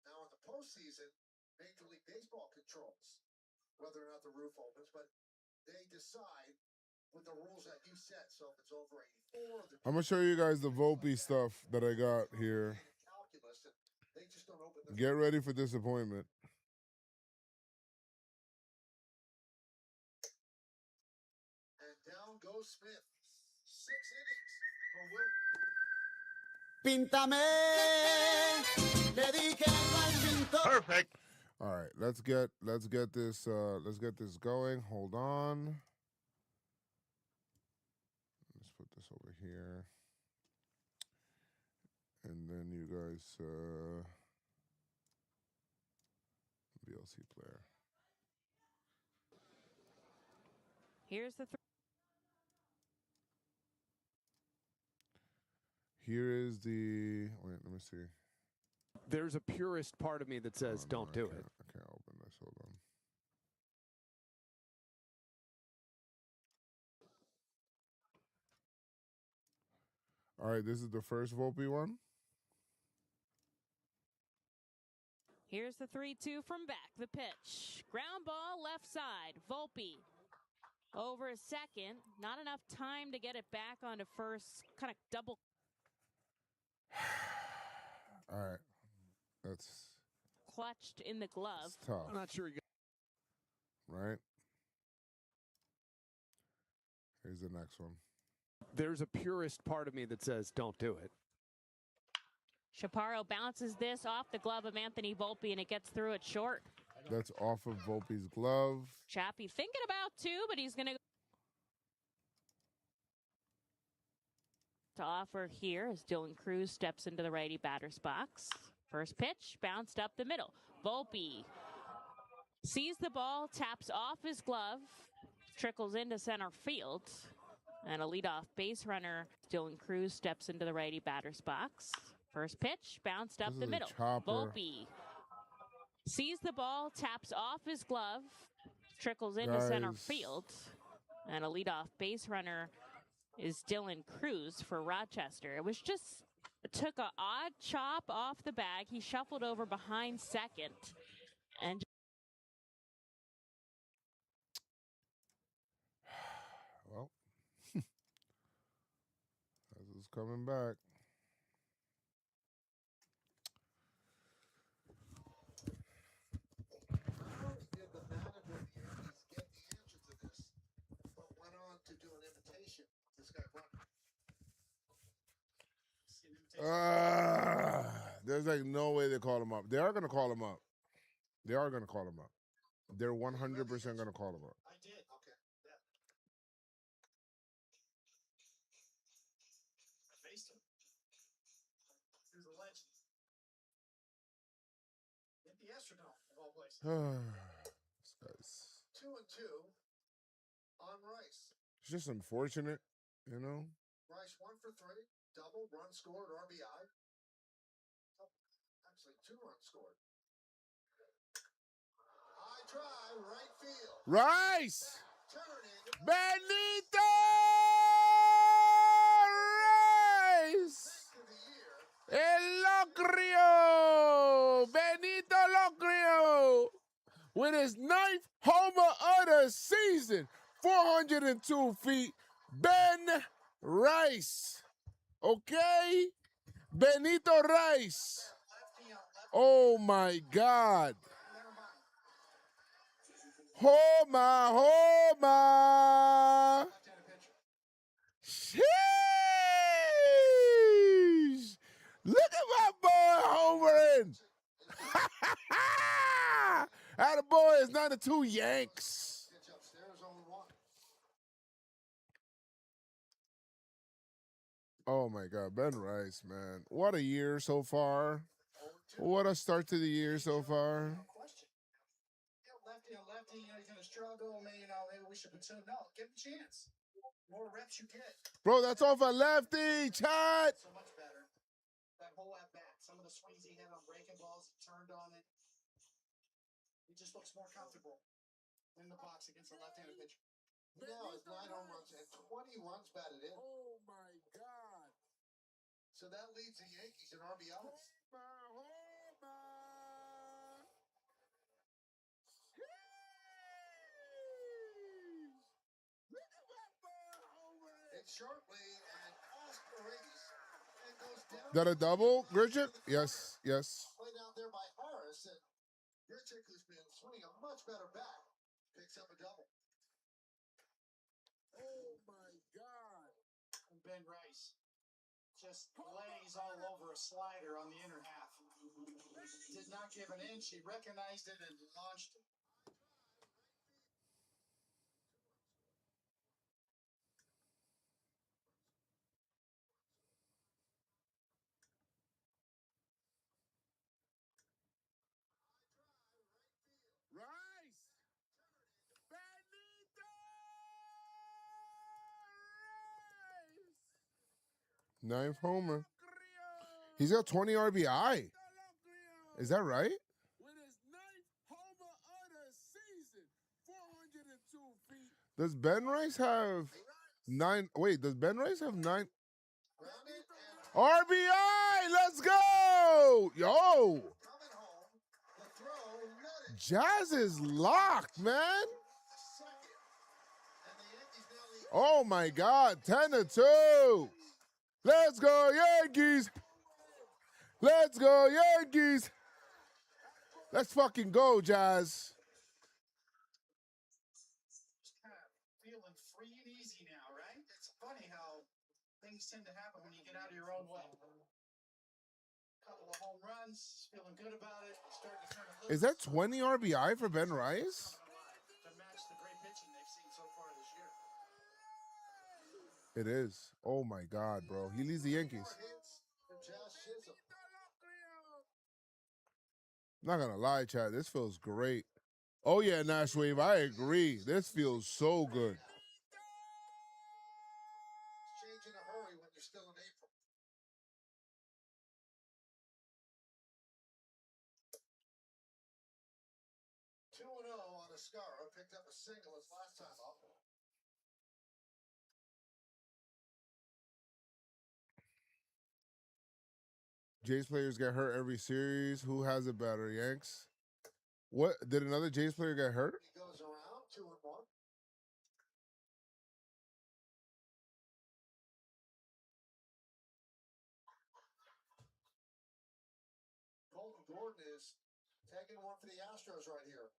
Now, in the postseason, Major League Baseball controls whether or not the roof opens, but they decide with the rules that you set. So if it's over 84, I'm going to show you guys the Volpe stuff that I got here. calculus, and they just don't open the Get ready for disappointment. And down goes Smith. 6 innings for Will. Píntame, le dije al pintor. Perfect. All right, let's get this going. Hold on. Let's put this over here. And then you guys VLC player. Here's the Here is the wait, let me see. There's a purist part of me that says, No, don't do it. I can't open this. Hold on. All right, this is the first Volpe one. Here's the 3-2 from back. The pitch. Ground ball left side. Volpe. Over a second. Not enough time to get it back onto first. Kind of double. All right. That's Clutched in the glove. tough. I'm not sure you Right? Here's the next one. There's a purist part of me that says, don't do it. Chaparro bounces this off the glove of Anthony Volpe, and it gets through it short. That's off of Volpe's glove. Chappie thinking about 2, but he's going to offer here as Dylan Cruz steps into the righty batter's box. First pitch, bounced up the middle. Volpe sees the ball, taps off his glove, trickles into center field, and a leadoff base runner. Dylan Cruz steps into the righty batter's box. First pitch, bounced up This the is a middle. chopper. Volpe sees the ball, taps off his glove, trickles into center Guys. field, and a leadoff base runner is Dylan Cruz for Rochester. It was just took an odd chop off the bag. He shuffled over behind second, and Well, this is coming back. Did the manager of the Yankees get the answer to this, but went on to do an invitation? This guy running. There's like no way they call him up. They are going to call him up. They are going to call him up. They're 100% going to call him up. I did. Okay. Yeah. I faced him. He was a legend. This guy's 2-2 on Rice. it's just unfortunate, you know. Rice 1 for 3, double, run scored, RBI. Actually, 2 runs scored. High drive, right field. Rice! Turning. Benito Rice! To the year. El Locrio! Benito Locrio! With his 9th homer of the season. 402 feet. Ben Rice. Okay? Benito Rice. Lefty on lefty. Oh my God. Never mind. Homa, homa. Left-handed pitcher. Sheesh. Look at my boy homering. Attaboy is 9-2 Yanks. Pitch upstairs, 0-1. Oh my God, Ben Rice, man. What a year so far. 0-2. What a start to the year so far. No question. Lefty on lefty, he's going to struggle. Maybe we should platoon. No, give him a chance. More reps you get, Bro, that's off a lefty, Chad. so much better. That whole at bat, some of the swings he had on breaking balls, he turned on it. He just looks more comfortable in the box against a left-handed pitcher. Now it's 9 home runs and 20 runs batted in. Oh my God. So that leads the Yankees in RBIs. It's shortly and Astros and goes down. That a double, Grichuk? Yes, yes. Played out there by Harris, and Grichuk, who's been swinging a much better bat, picks up a double. Oh my God. And Ben Rice just lays all over a slider on the inner half. Did not give an inch. He recognized it and launched it. Rice. Benito Rice. 9th homer. He's got 20 RBI. Is that right? With his 9th homer of the season. 402 feet. Does Ben Rice have 9? Wait, does Ben Rice have 9? RBI! Let's go! Yo! Coming home, the throw, nutted. Jazz is locked, man. Second. And the Yankees now lead. Oh my God, 10-2. Let's go, Yankees. Let's go, Yankees. Let's fucking go, Jazz. Just kind of feeling free and easy now, right? It's funny how things tend to happen when you get out of your own way. Couple of home runs, feeling good about it, starting to turn it loose. Is that 20 RBI for Ben Rice? To match the great pitching they've seen so far this year. It is. Oh my God, bro. He leads the Yankees. More hits for Josh Chisholm. Not gonna lie, Chad. This feels great. Oh yeah, Nash Wave. I agree. This feels so good. Change in a hurry when you're still in April. Two and 0 on Ascara. Picked up a single his last time up. Jays players get hurt every series. Who has it better, Yanks? What? Did another Jays player get hurt? He goes around 2 and 1. Colton Gordon is taking one for the Astros right here.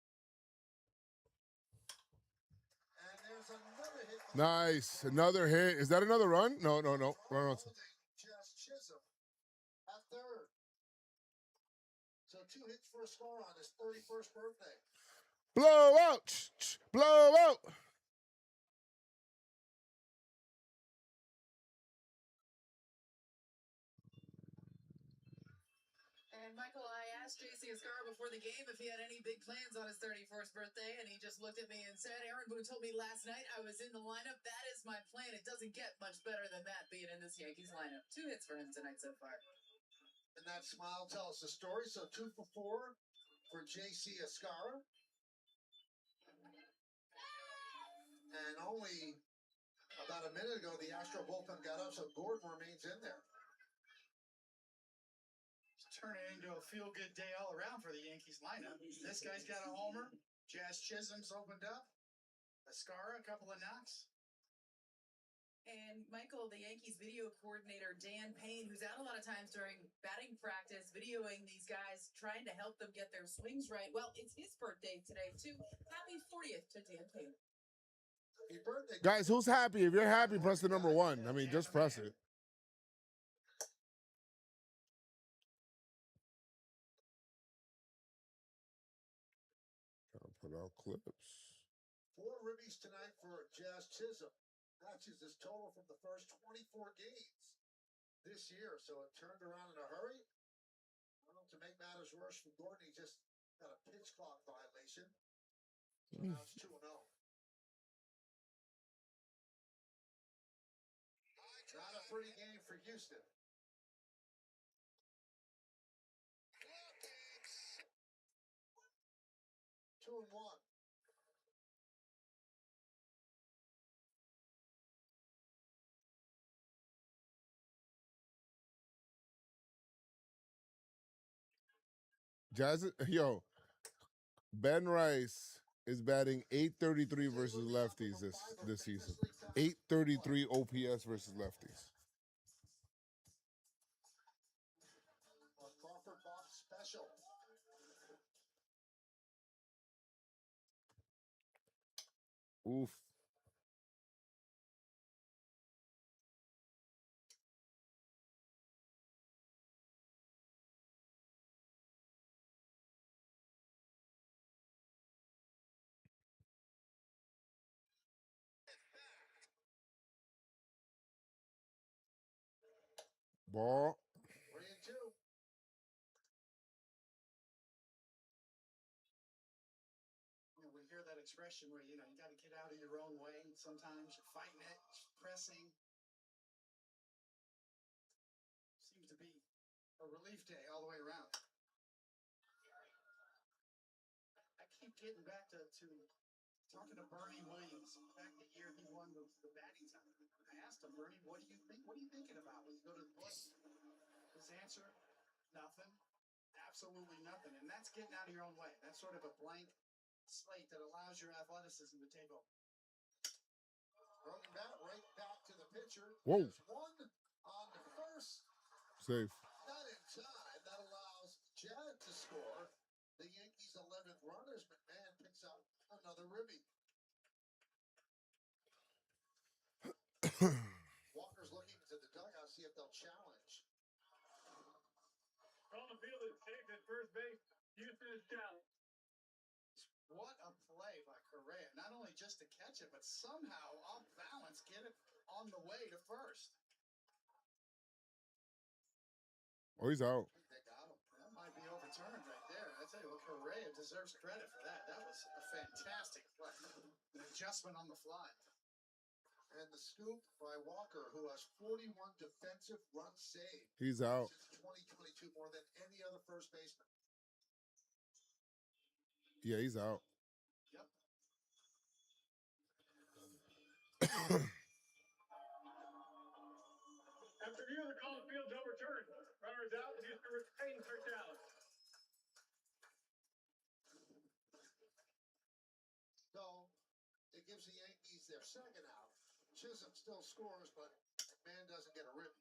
And there's another hit. Nice. Another hit. Is that another run? No. Run on. Holding Josh Chisholm at third. So 2 hits for a score on his 31st birthday. Blow out. Blow out. And Michael, I asked JC Escar before the game if he had any big plans on his 31st birthday, and he just looked at me and said, Aaron Boone told me last night I was in the lineup. That is my plan. It doesn't get much better than that being in this Yankees lineup. 2 hits for him tonight so far. And that smile tells the story. So 2 for 4 for JC Escar. And only about a minute ago, the Astro bullpen got up, so Gordon remains in there. Turn it into a feel-good day all around for the Yankees lineup. This guy's got a homer. Jazz Chisholm's opened up. Escara, a couple of knocks. And Michael, the Yankees video coordinator, Dan Payne, who's out a lot of times during batting practice, videoing these guys, trying to help them get their swings right. Well, it's his birthday today, too. Happy 40th to Dan Payne. Happy birthday. Guys, who's happy? If you're happy, press the number 1. I mean, just press it. I'll put out clips. 4 ribbies tonight for Jazz Chisholm. Matches his total from the first 24 games this year. So it turned around in a hurry. Well, to make matters worse for Gordon, he just got a pitch clock violation. So now it's 2-0. Not a pretty game for Houston. Two and one. Jazz, yo, Ben Rice is batting .833 versus lefties this season. .833 OPS versus lefties. Crawford box special. Oof. Ball. 3-2. We hear that expression where, you got to get out of your own way. Sometimes you're fighting it, pressing. Seems to be a relief day all the way around. I keep getting back to talking to Bernie Williams back the year he won the batting time. I asked him, Bernie, what do you think? What are you thinking about when you go to the plate? His answer, nothing. Absolutely nothing. And that's getting out of your own way. That's sort of a blank slate that allows your athleticism to take over. Broken bat right back to the pitcher. Whoa. There's one on the first. Safe. Not in time. That allows Jed to score. The Yankees' 11th runners. McMahon picks up another ribby. Walker's looking to the dugout, see if they'll challenge. On the field is safe at first base. Houston is challenged. What a play by Correa. Not only just to catch it, but somehow off balance get it on the way to first. Oh, he's out. They got him. That might be overturned right there. I tell you what, Correa deserves credit for that. That was a fantastic play. An adjustment on the fly. And the scoop by Walker, who has 41 defensive runs saved. He's out. Since 2022, more than any other first baseman. Yeah, he's out. Yep. After review, the call of field's overturned. Runners out. Houston retains their challenge. So it gives the Yankees their second out. Chisholm still scores, but McMahon doesn't get a ribby.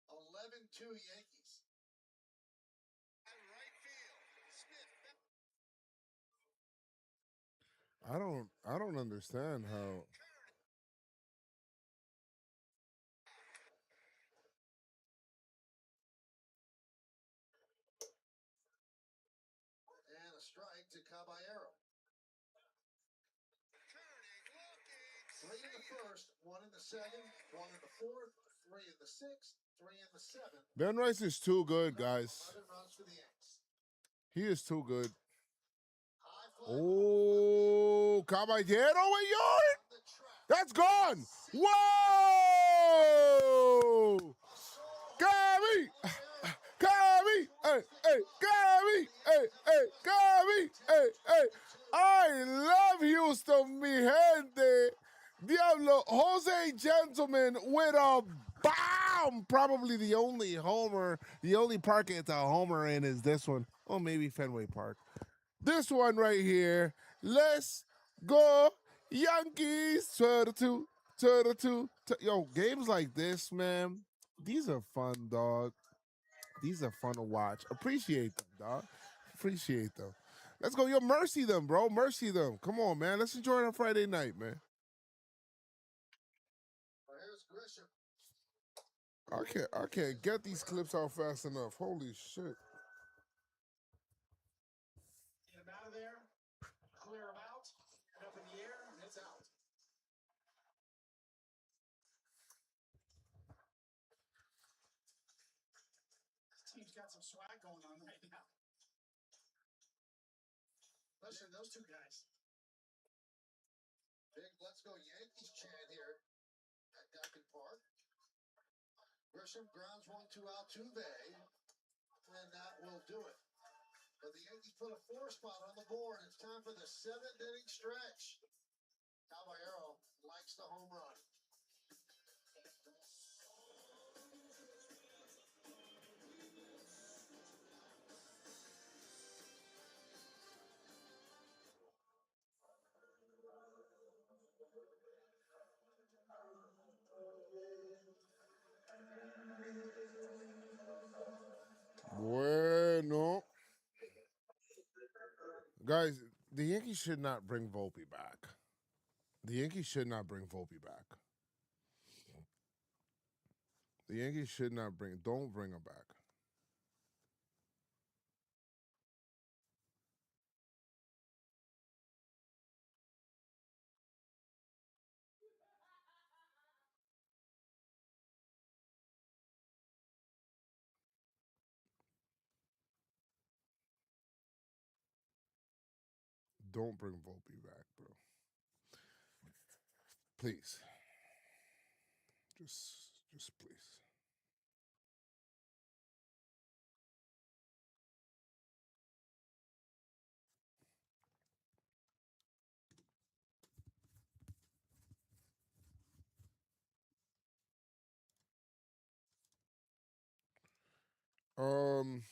11-2 Yankees. I don't understand how. And a strike to Caballero. 3 in the first, 1 in the second, 1 in the fourth, 3 in the sixth, 3 in the seventh. Ben Rice is too good, guys. 11 runs for the Yanks. He is too good. High fly Oh, caballero, a yard. on the track. That's gone. Whoa! Gabby! Gabby! Hey, hey, Gabby! Hey, hey, Gabby! Hey, hey. I love Houston, mi gente. Diablo, Jose Gentleman with a bomb. Probably the only homer, the only park it's a homer in is this one. Oh, maybe Fenway Park. This one right here. Let's go, Yankees. 2-2, 2-2. Yo, games like this, man, these are fun, dog. These are fun to watch. Appreciate them, dog. Appreciate them. Let's go. Yo, mercy them, bro. Mercy them. Come on, man. Let's enjoy it on Friday night, man. Here's Grisham. I can't get these clips out fast enough. Holy shit. Get him out of there, clear him out, and up in the air, and it's out. This team's got some swag going on right now. Listen, those two guys. Big Let's Go Yankees chant here at Duncan Park. Grisham grounds 1-2 out to Bay, and that will do it. But the Yankees put a 4 spot on the board. It's time for the 7th inning stretch. Caballero likes the home run. Bueno. Guys, the Yankees should not bring Volpe back. The Yankees should not bring Volpe back. The Yankees should not bring, don't bring him back. Don't bring Volpe back, bro. Please. Just please. Um,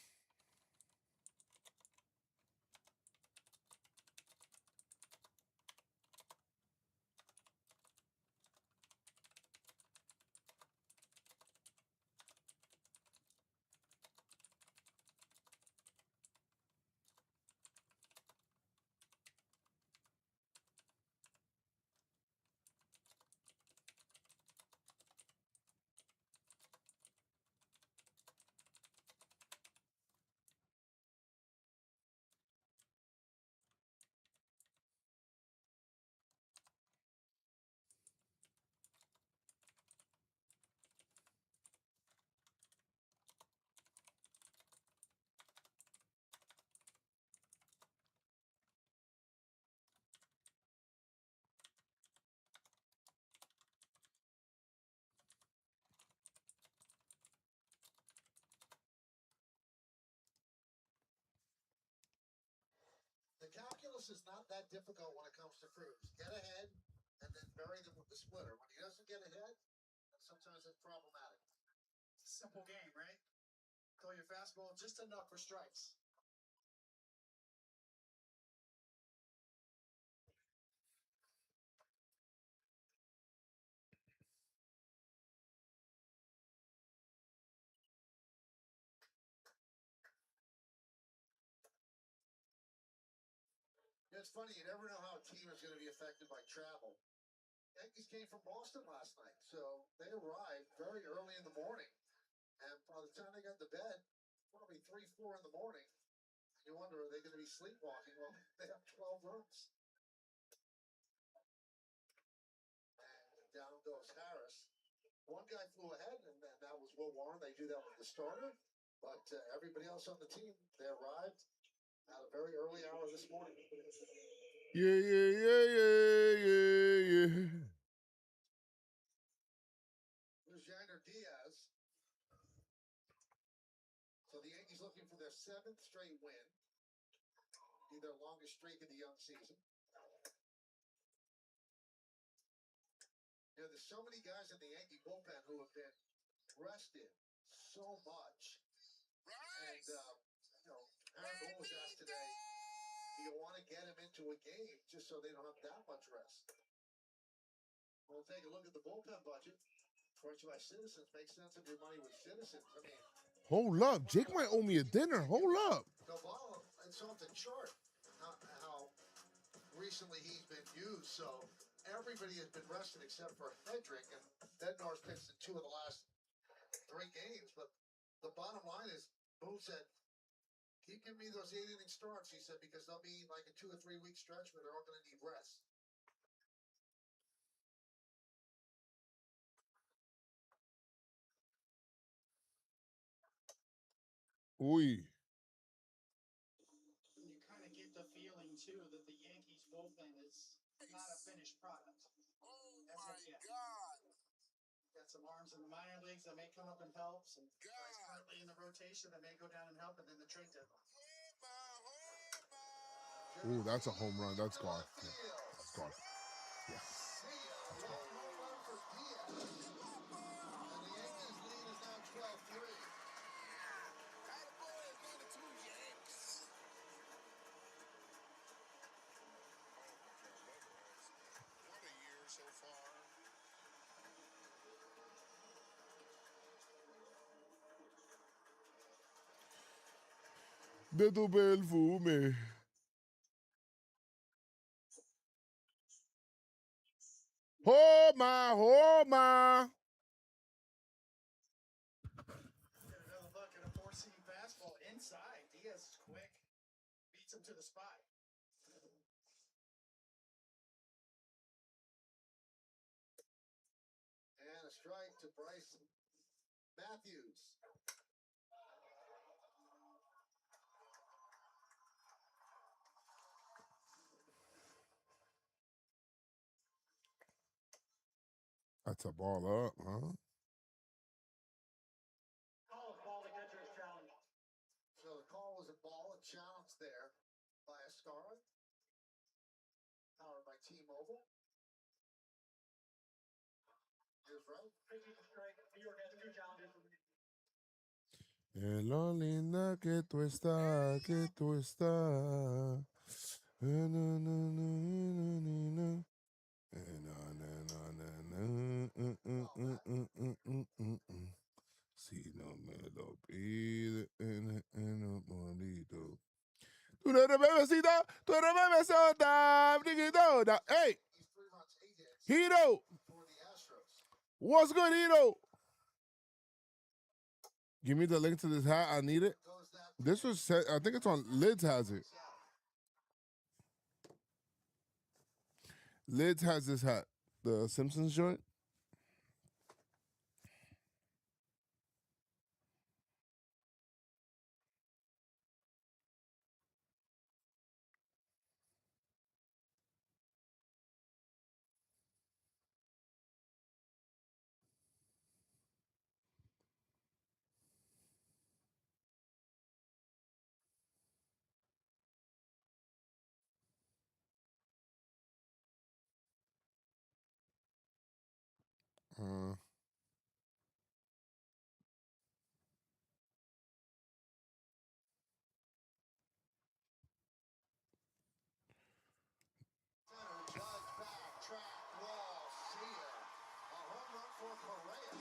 The calculus is not that difficult when it comes to Cruz. Get ahead and then bury them with the splitter. When he doesn't get ahead, sometimes it's problematic. It's a simple game, right? Throw your fastball just enough for strikes. It's funny, you never know how a team is going to be affected by travel. Yankees came from Boston last night, so they arrived very early in the morning. And by the time they got to bed, probably 3, 4 in the morning. You wonder, are they going to be sleepwalking? Well, they have 12 rooms. And goes Harris. One guy flew ahead, and that was Will Warren. They do that with the starter. But everybody else on the team, they arrived at a very early hour this morning. Yeah. There's Yander Diaz. So the Yankees looking for their 7th straight win. Be their longest streak of the young season. You know, there's so many guys in the Yankee bullpen who have been rested so much. And, you know, Aaron Boone was asked today, do you want to get him into a game just so they don't have that much rest? We'll take a look at the bullpen budget. Brought to you by Citizens. Make sense of your money with Citizens. I mean, hold up. Jake might owe me a dinner. Hold up. Cavallo, it's off the chart how recently he's been used. So everybody has been rested except for Hedrick, and Bednar's pitched in 2 of the last 3 games. But the bottom line is, Boone said, keep giving me those 8-inning starts, he said, because they'll be like a 2 or 3 week stretch where they're all going to need rest. Uy. You kind of get the feeling, too, that the Yankees bullpen is not a finished product. Oh, my God. Got some arms in the minor leagues that may come up and help. Some guys currently in the rotation that may go down and help, and then the trade deadline. Ooh, that's a home run. That's gone. Yeah, that's gone. Yeah. That's gone. And the Yankees lead is now 12-3. What a year so far. De tu perfume. Homa. Get another look at a 4-seam fastball inside. Diaz is quick. Beats him to the spot. And a strike to Bryce Matthews. That's a ball up, huh? Call a ball to catcher's challenge. So the call was a ball, a challenge there by Ascara. Powered by T-Mobile. Here's right. Strike. New York has 2 challenges. Lo linda que tú estás, que tú estás. Si no me lo pide en el bonito. Tú eres bebecita, tú eres bebesota, briquitona. Hey, He's 3 runs, 8 hits Hito, for the Astros. what's good, Hito? Give me the link to this hat. I need it. Goes that This was set, I think it's on Lids has it. Lids has this hat. The Simpsons joint. Center, Judge back, track, wall, see ya. A home run for Correa.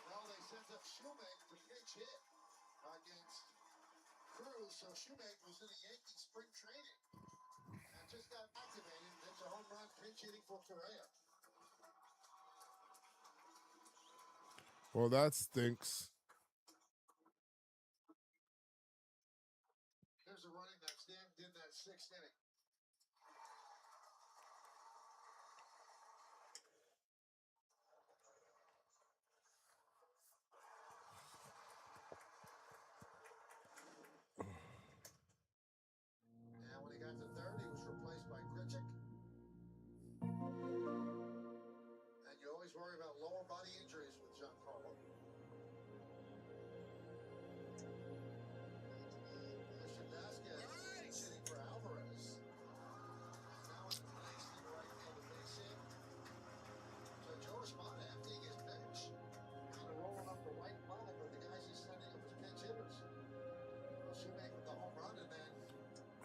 Well, they sent up Shoemake to pitch hit against Cruz. So Shoemake was in the Yankee spring training and just got activated. That's a home run pinch hitting for Correa. Well, that stinks. There's a running that Stan did that 6th inning.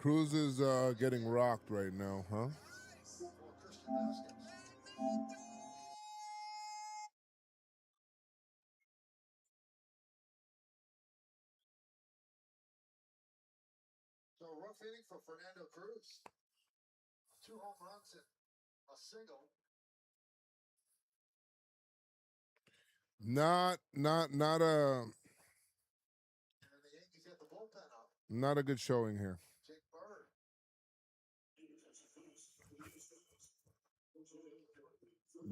Cruz is getting rocked right now, huh? For Christian Vasquez. So rough inning for Fernando Cruz. 2 home runs and a single. Not a And the Yankees get the bullpen up. not a good showing here. Jake Bird.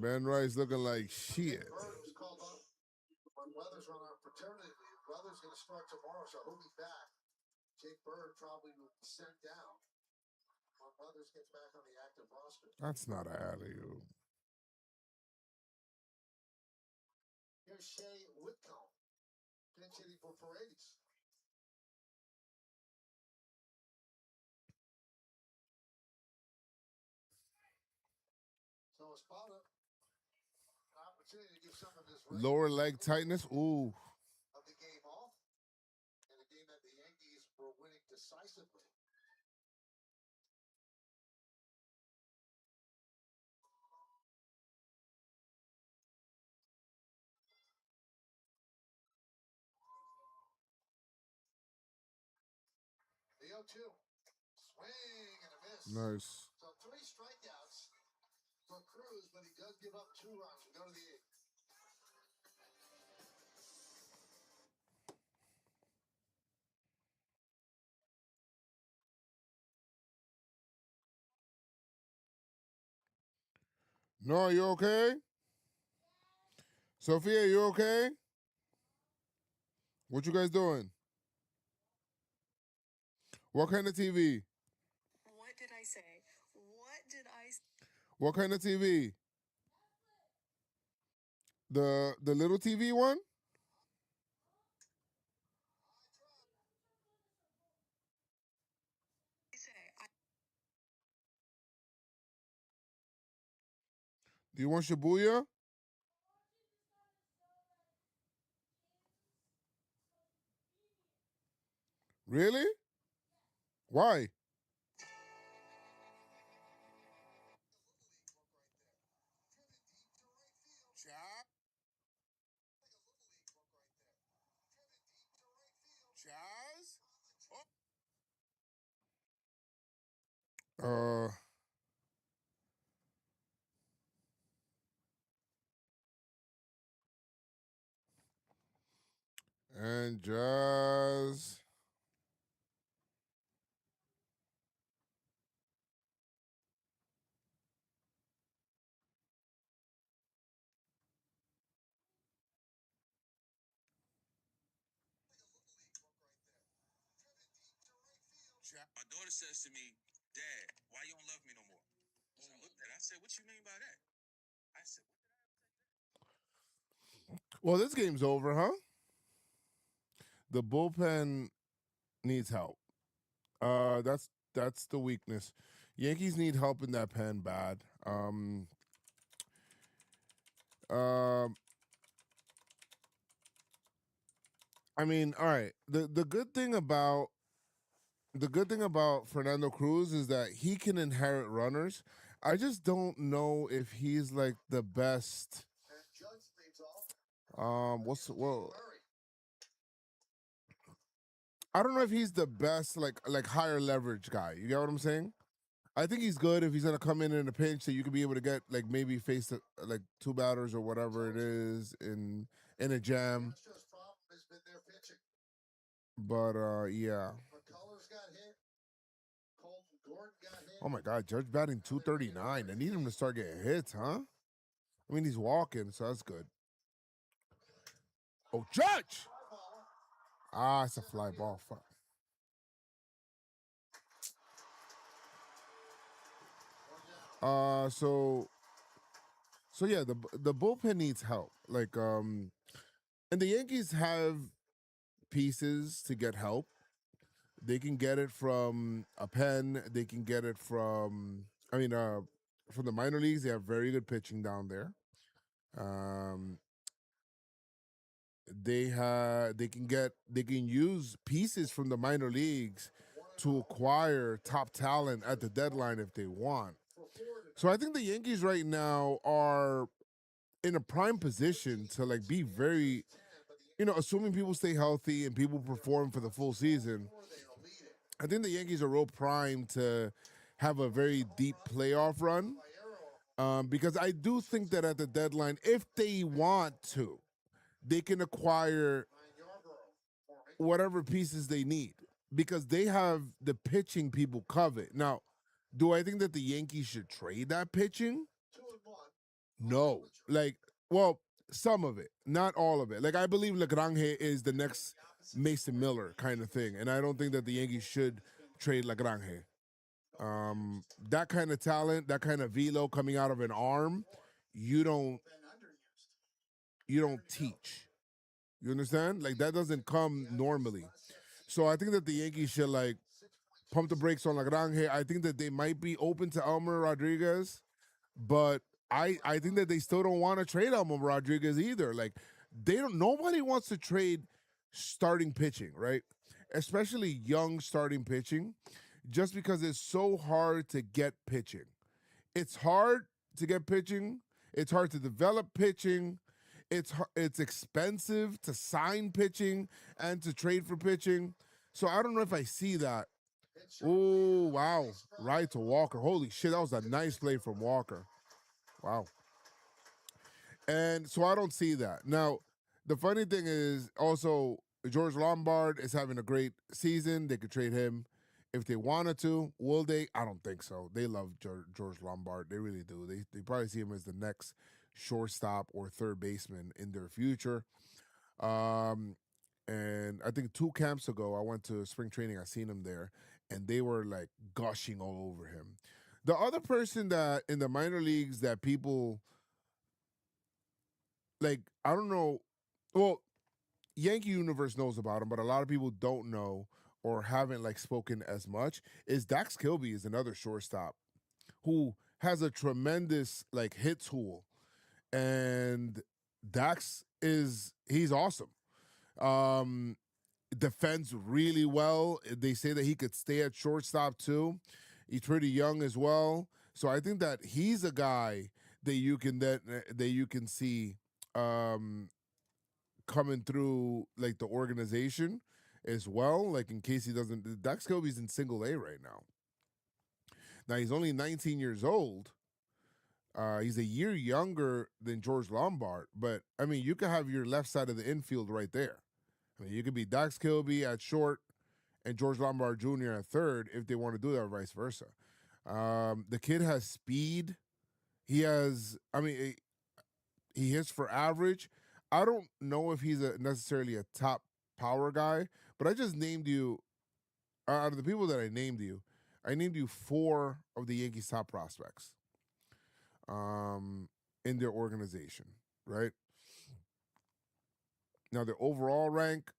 Ben Rice looking like shit. Bird was called up when Weathers went on paternity leave. Weathers going to start tomorrow, so he'll be back. Jake Bird probably will be sent down when Weathers gets back on the active roster. That's not a alley-oop. Here's Shea Whitcomb, pinch hitting for Paredes. So Espada, an opportunity to give some of this Lower leg tightness. Ooh. of the game off, in a game that the Yankees were winning decisively. The 0-2. Swing and a miss. Nice. So 3 strikeouts for Cruz, but he does give up 2 runs. We go to the 8th. No, you okay? Sophia, you okay? What you guys doing? What kind of TV? What did I say? What did I say? What kind of TV? The little TV one? Do you want Shibuya? Really? Why? Uh, and Jazz. My daughter says to me, Dad, why you don't love me no more? So I looked at her, I said, what you mean by that? I said, Well, this game's over, huh? The bullpen needs help. That's the weakness. Yankees need help in that pen bad. I mean, all right. The good thing about Fernando Cruz is that he can inherit runners. I just don't know if he's like the best. And Judge leads off. Well, I don't know if he's the best like higher leverage guy. You get what I'm saying? I think he's good if he's gonna come in a pinch that you could be able to get like maybe face like 2 batters or whatever it is in a jam. Astros' problem has been their pitching. But yeah. McCullers got hit. Colton Gordon got hit. Oh my God, Judge batting 239. I need him to start getting hits, huh? I mean, he's walking, so that's good. Oh, Judge! Ah, it's a fly ball. Fuck. So yeah, the bullpen needs help. Like and the Yankees have pieces to get help. They can get it from a pen. They can get it from from the minor leagues. They have very good pitching down there. They can use pieces from the minor leagues to acquire top talent at the deadline if they want. So I think the Yankees right now are in a prime position to like be very, assuming people stay healthy and people perform for the full season. I think the Yankees are real prime to have a very deep playoff run. Because I do think that at the deadline, if they want to, they can acquire whatever pieces they need because they have the pitching people covet. Now, do I think that the Yankees should trade that pitching? No. Like, well, some of it, not all of it. Like, I believe Lagrange is the next Mason Miller kind of thing, and I don't think that the Yankees should trade Lagrange. That kind of talent, that kind of velo coming out of an arm, you don't teach. You understand? Like that doesn't come normally. So I think that the Yankees should like pump the brakes on Lagrange. I think that they might be open to Elmer Rodriguez, but I think that they still don't want to trade Elmer Rodriguez either. Like nobody wants to trade starting pitching, right? Especially young starting pitching, just because it's so hard to get pitching. It's hard to get pitching. It's hard to develop pitching. It's expensive to sign pitching and to trade for pitching. So I don't know if I see that. Oh, wow. Right to Walker. Holy shit, that was a nice play from Walker. Wow. And so I don't see that. Now, the funny thing is also George Lombard is having a great season. They could trade him if they wanted to. Will they? I don't think so. They love George Lombard. They really do. They probably see him as the next shortstop or third baseman in their future. And I think 2 camps ago, I went to spring training. I seen him there, and they were like gushing all over him. The other person that in the minor leagues that people like, I don't know. Well, Yankee Universe knows about him, but a lot of people don't know or haven't like spoken as much. Is Dax Kilby is another shortstop who has a tremendous like hit tool, and Dax he's awesome. Defends really well. They say that he could stay at shortstop too. He's pretty young as well, so I think that he's a guy that you can see coming through like the organization as well. Like in case he doesn't, Dax Kilby's in single A right now. Now he's only 19 years old. He's a year younger than George Lombard, but I mean, you could have your left side of the infield right there. I mean, you could be Dax Kilby at short and George Lombard Jr. at third if they want to do that, or vice versa. The kid has speed. He hits for average. I don't know if he's necessarily a top power guy, but I just named you, out of the people that I named you 4 of the Yankees' top prospects in their organization, right? Now, their overall rank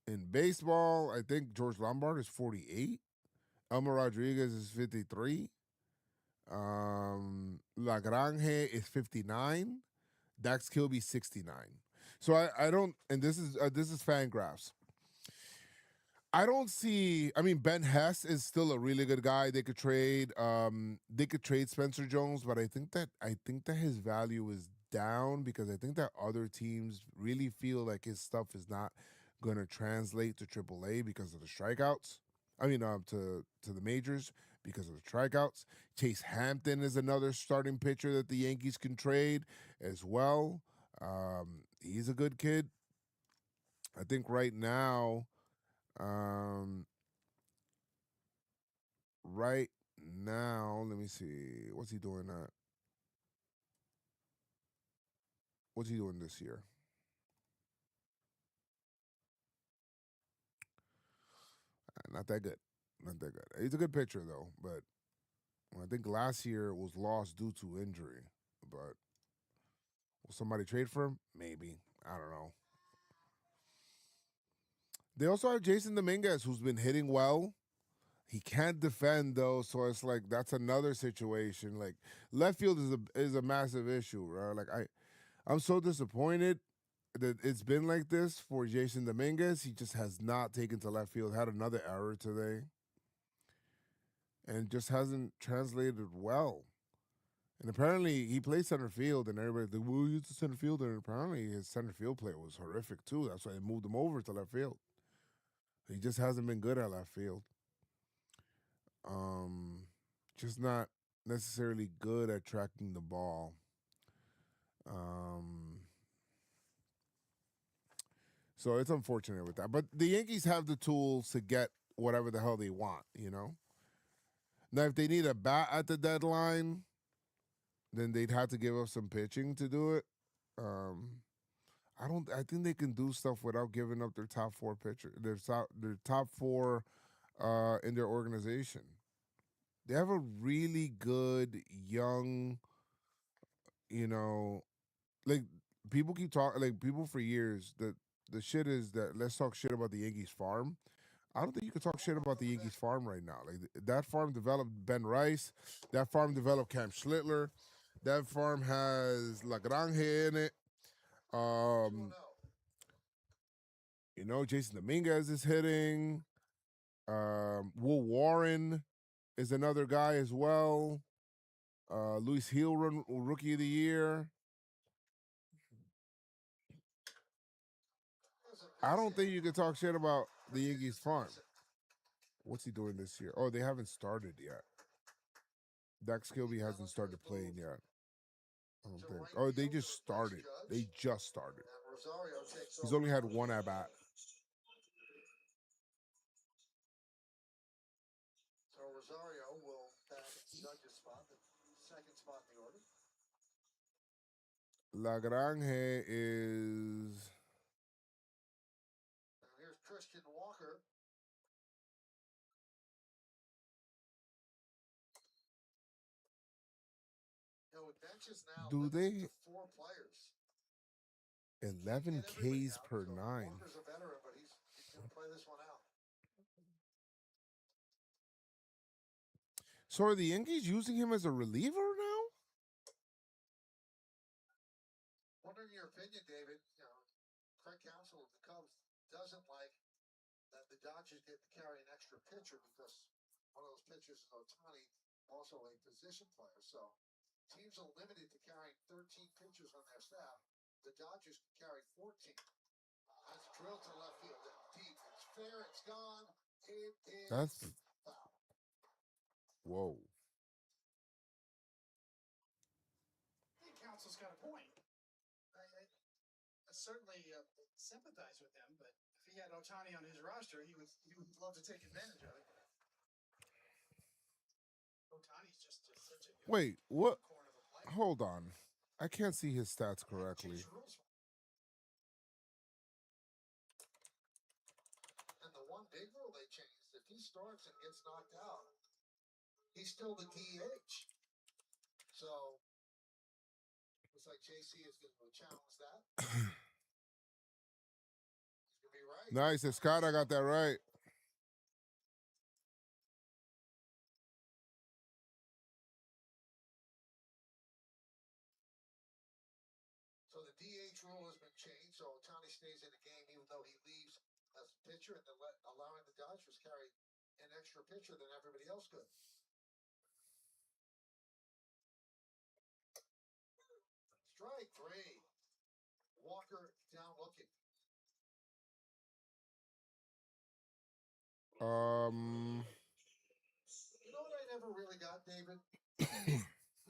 in baseball, I think George Lombard is 48. Elmer Rodriguez is 53. Lagrange is 59. Dax Kilby 69. So I don't, and this is Fangraphs. I don't see. I mean, Ben Hess is still a really good guy. They could trade. They could trade Spencer Jones, but I think that his value is down because I think that other teams really feel like his stuff is not going to translate to AAA because of the strikeouts. I mean, to the majors because of the strikeouts. Chase Hampton is another starting pitcher that the Yankees can trade as well. He's a good kid. I think right now. Right now, let me see. What's he doing What's he doing this year? Not that good. Not that good. He's a good pitcher though, but I think last year was lost due to injury. But will somebody trade for him? Maybe. I don't know. They also have Jason Dominguez, who's been hitting well. He can't defend though, so it's like that's another situation. Like left field is a massive issue, right? Like I'm so disappointed it's been like this for Jason Dominguez. He just has not taken to left field. Had another error today, and just hasn't translated well. And apparently, he plays center field, and everybody's like, "Well, he's a center fielder." And apparently, his center field play was horrific too. That's why they moved him over to left field. He just hasn't been good at left field. Just not necessarily good at tracking the ball. So it's unfortunate with that. But the Yankees have the tools to get whatever the hell they want, you know? Now, if they need a bat at the deadline, then they'd have to give up some pitching to do it. I think they can do stuff without giving up their top four pitcher, their top four in their organization. They have a really good young, you know, like people keep talking, like people for years. The shit is that let's talk shit about the Yankees farm. I don't think you can talk shit about the Yankees farm right now. Like that farm developed Ben Rice, that farm developed Cam Schlittler, that farm has La Granja in it. You know, Jason Dominguez is hitting. Will Warren is another guy as well. Luis Heel, rookie of the year. I don't think you can talk shit about the Yankees farm. What's he doing this year? Oh, they haven't started yet. Dax Kilby hasn't started playing yet. I don't think. Oh, they just started. They just started. He's only had one at bat. So Rosario will back Judge's spot, the second spot in the order. La Granja is. Now here's Christian Walker. You know, with benches now, Do they? 4 players. 11 Ks per 9. Walker's a veteran, but he's going to play this one out. So are the Yankees using him as a reliever now? Wondering your opinion, David. You know, Craig Counsell of the Cubs doesn't like that the Dodgers get to carry an extra pitcher because one of those pitchers is Ohtani, also a position player. So teams are limited to carrying 13 pitchers on their staff. The Dodgers can carry 14. That's drilled to left field. Deep. It's fair. It's gone. It is foul. Whoa. I think Council's got a point. I certainly sympathize with him, but if he had Ohtani on his roster, he would love to take advantage of it. Ohtani's just such a good Wait, what? corner of a player. Hold on. I can't see his stats correctly. And the one big rule they changed, if he starts and gets knocked out, he's still the DH. So looks like JC is going to challenge that. He's going to be right. Nice. Scott, I got that right. So the DH rule has been changed. So Ohtani stays in the game even though he leaves as a pitcher, and then allowing the Dodgers carry an extra pitcher than everybody else could. Strike 3. Walker down looking. You know what I never really got, David? You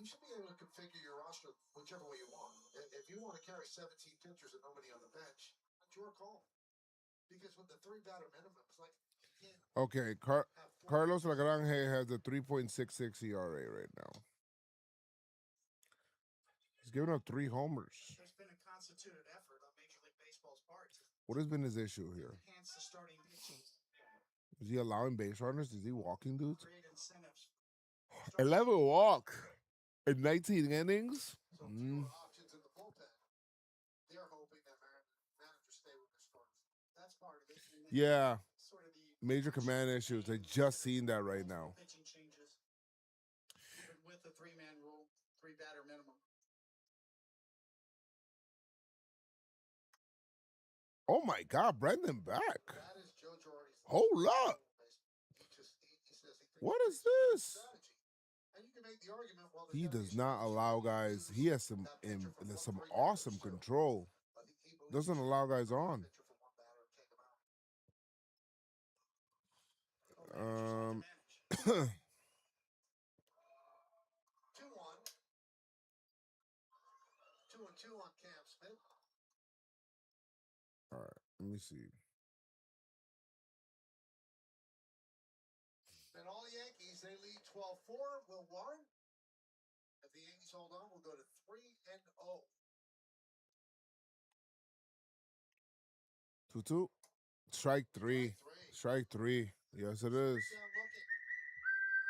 should be able to configure your roster whichever way you want. If you want to carry 17 pitchers and nobody on the bench, that's your call. Because with the 3 batter minimum, it's like you can't. Okay, Carlos Lagrange has a 3.66 ERA right now. He's given up 3 homers. There's been a constituted effort on Major League Baseball's part to What has been his issue here? enhance the starting pitching. Is he allowing base runners? Is he walking dudes? Create incentives. 11 walks in 19 innings? So fewer options in the bullpen. They're hoping that managers stay with their starters. That's part of it. Yeah. Sort of the Major command issues. I just seen that right now. pitching changes. Even with the 3-man rule, 3 batter minimum. Oh my God, Brendan back. That is Joe Girardi's. Hold up. He says What is this? strategy. And you can make the argument, well, He does not allow guys. He has some awesome control. Doesn't allow guys on. 2-1. 2-2 on Cam Smith. All right, let me see. And all Yankees, they lead 12-4. Will Warren? If the Yankees hold on, we'll go to 3-0. 2-2. Strike three. Strike three. Yes, it is.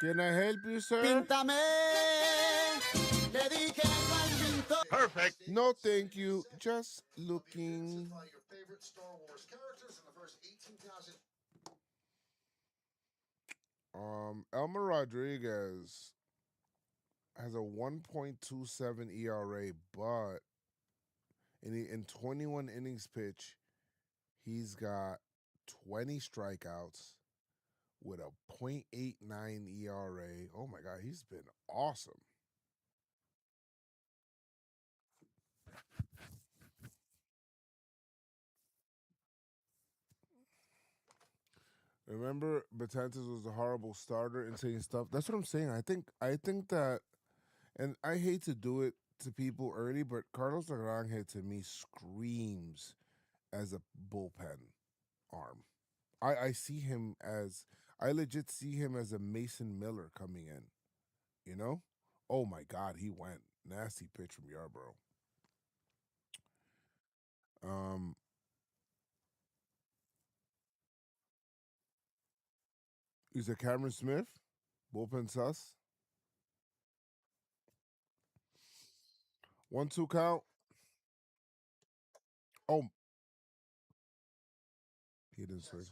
Can I help you, sir? Píntame, le dije al pintor. Perfect. No, thank you. Just looking. Your favorite Star Wars characters in the first 18,000. Elmer Rodriguez has a 1.27 ERA, but in 21 innings pitch, he's got 20 strikeouts with a .89 ERA. Oh my God, he's been awesome. Remember, Betances was a horrible starter and saying stuff. That's what I'm saying. I think that, and I hate to do it to people early, but Carlos Naranjo to me screams as a bullpen arm. I see him as, I legit see him as a Mason Miller coming in. You know? Oh my God, he went. Nasty pitch from Yarborough. Is it Cameron Smith? Bullpen sus? 1-2 count. Oh, he didn't swing.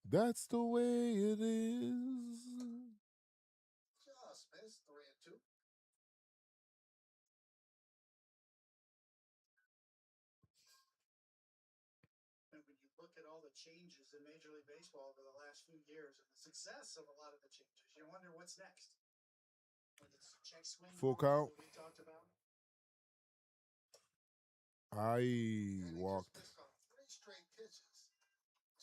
That's the way it is. Just missed 3-2. And when you look at all the changes in Major League Baseball over the last few years and the success of a lot of the changes, you wonder what's next. When it's check swing Full count. that we talked about. I walked. Missed on 3 straight pitches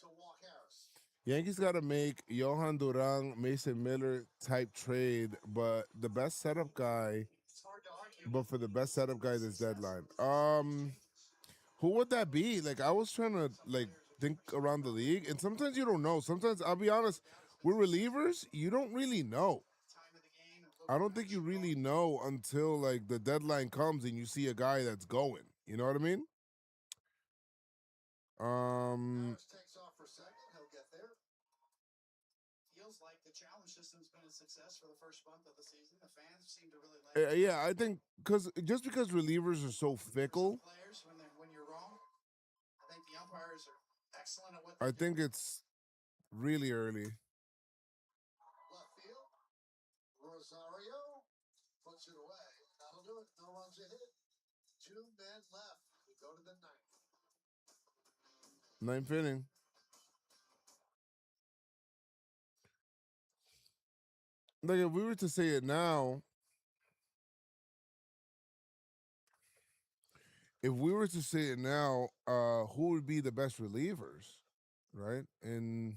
to Walk Harris. Yankees got to make Johan Duran, Mason Miller type trade, but the best setup guy, but for the best setup guy this deadline. Who would that be? Like, I was trying to like think around the league, and sometimes you don't know. Sometimes, I'll be honest, with relievers, you don't really know. I don't think you really know until like the deadline comes and you see a guy that's going. You know what I mean? Harris takes off for second. He'll get there. Feels like the challenge system's been a success for the first month of the season. The fans seem to really like it. Yeah, I think because relievers are so fickle. Players, when you're wrong, I think the umpires are excellent at what I think it's really early. Left field. Rosario puts it away. That'll do it. No runs a hit. 2 men left. We go to the 9th. 9th inning. Like, if we were to say it now, who would be the best relievers, right? And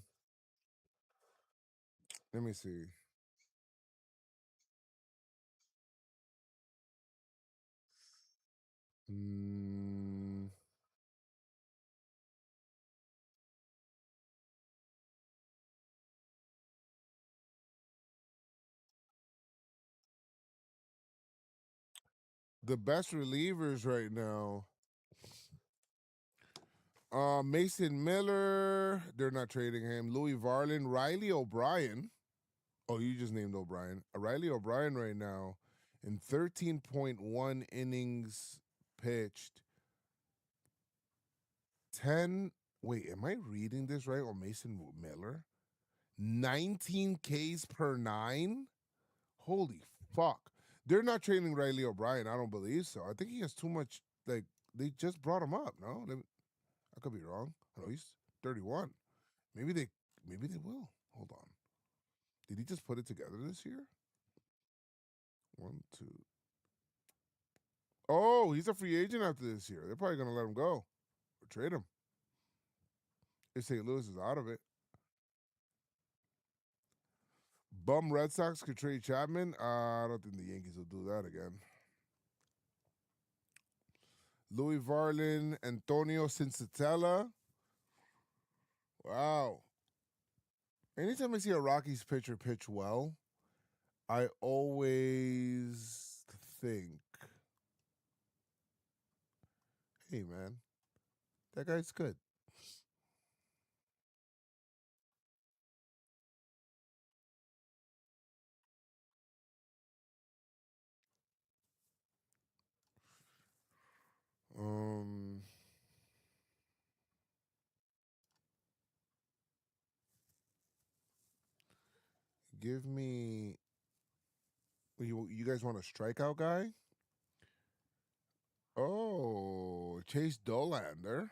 let me see. The best relievers right now. Mason Miller, they're not trading him. Louis Varlin, Riley O'Brien. Oh, you just named O'Brien. Riley O'Brien right now in 13.1 innings pitched. 10 Wait, am I reading this right? Or Mason Miller? 19 Ks per 9? Holy fuck. They're not trading Riley O'Brien. I don't believe so. I think he has too much. Like, they just brought him up, no? I could be wrong. I know he's 31. Maybe they will. Hold on. Did he just put it together this year? 1, 2. Oh, he's a free agent after this year. They're probably gonna let him go or trade him if St. Louis is out of it. Bum Red Sox could trade Chapman. I don't think the Yankees will do that again. Louis Varlin, Antonio Cincitella. Wow. Anytime I see a Rockies pitcher pitch well, I always think, hey man, that guy's good. Give me. You guys want a strikeout guy? Oh, Chase Dolander.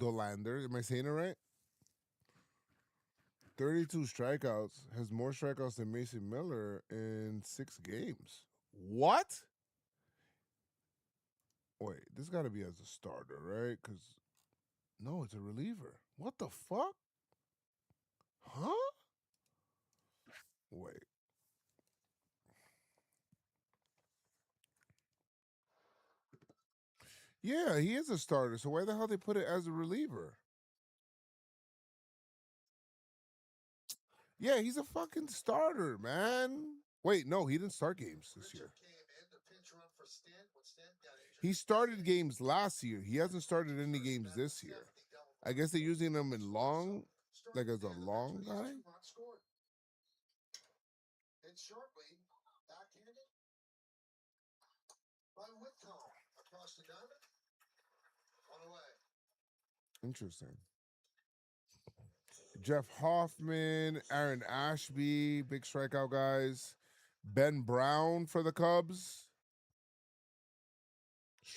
Am I saying it right? 32 strikeouts. Has more strikeouts than Mason Miller in 6 games. What? Wait, this got to be as a starter, right? Because, no, it's a reliever. What the fuck? Huh? Wait. Yeah, he is a starter. So why the hell they put it as a reliever? Yeah, he's a fucking starter, man. Wait, no, he didn't start games this year. He started games last year. He hasn't started any games this year. I guess they're using him in long, like as a long guy. It's shortly backhanded by Whitcomb across the diamond. On away. Interesting. Jeff Hoffman, Aaron Ashby, big strikeout guys. Ben Brown for the Cubs.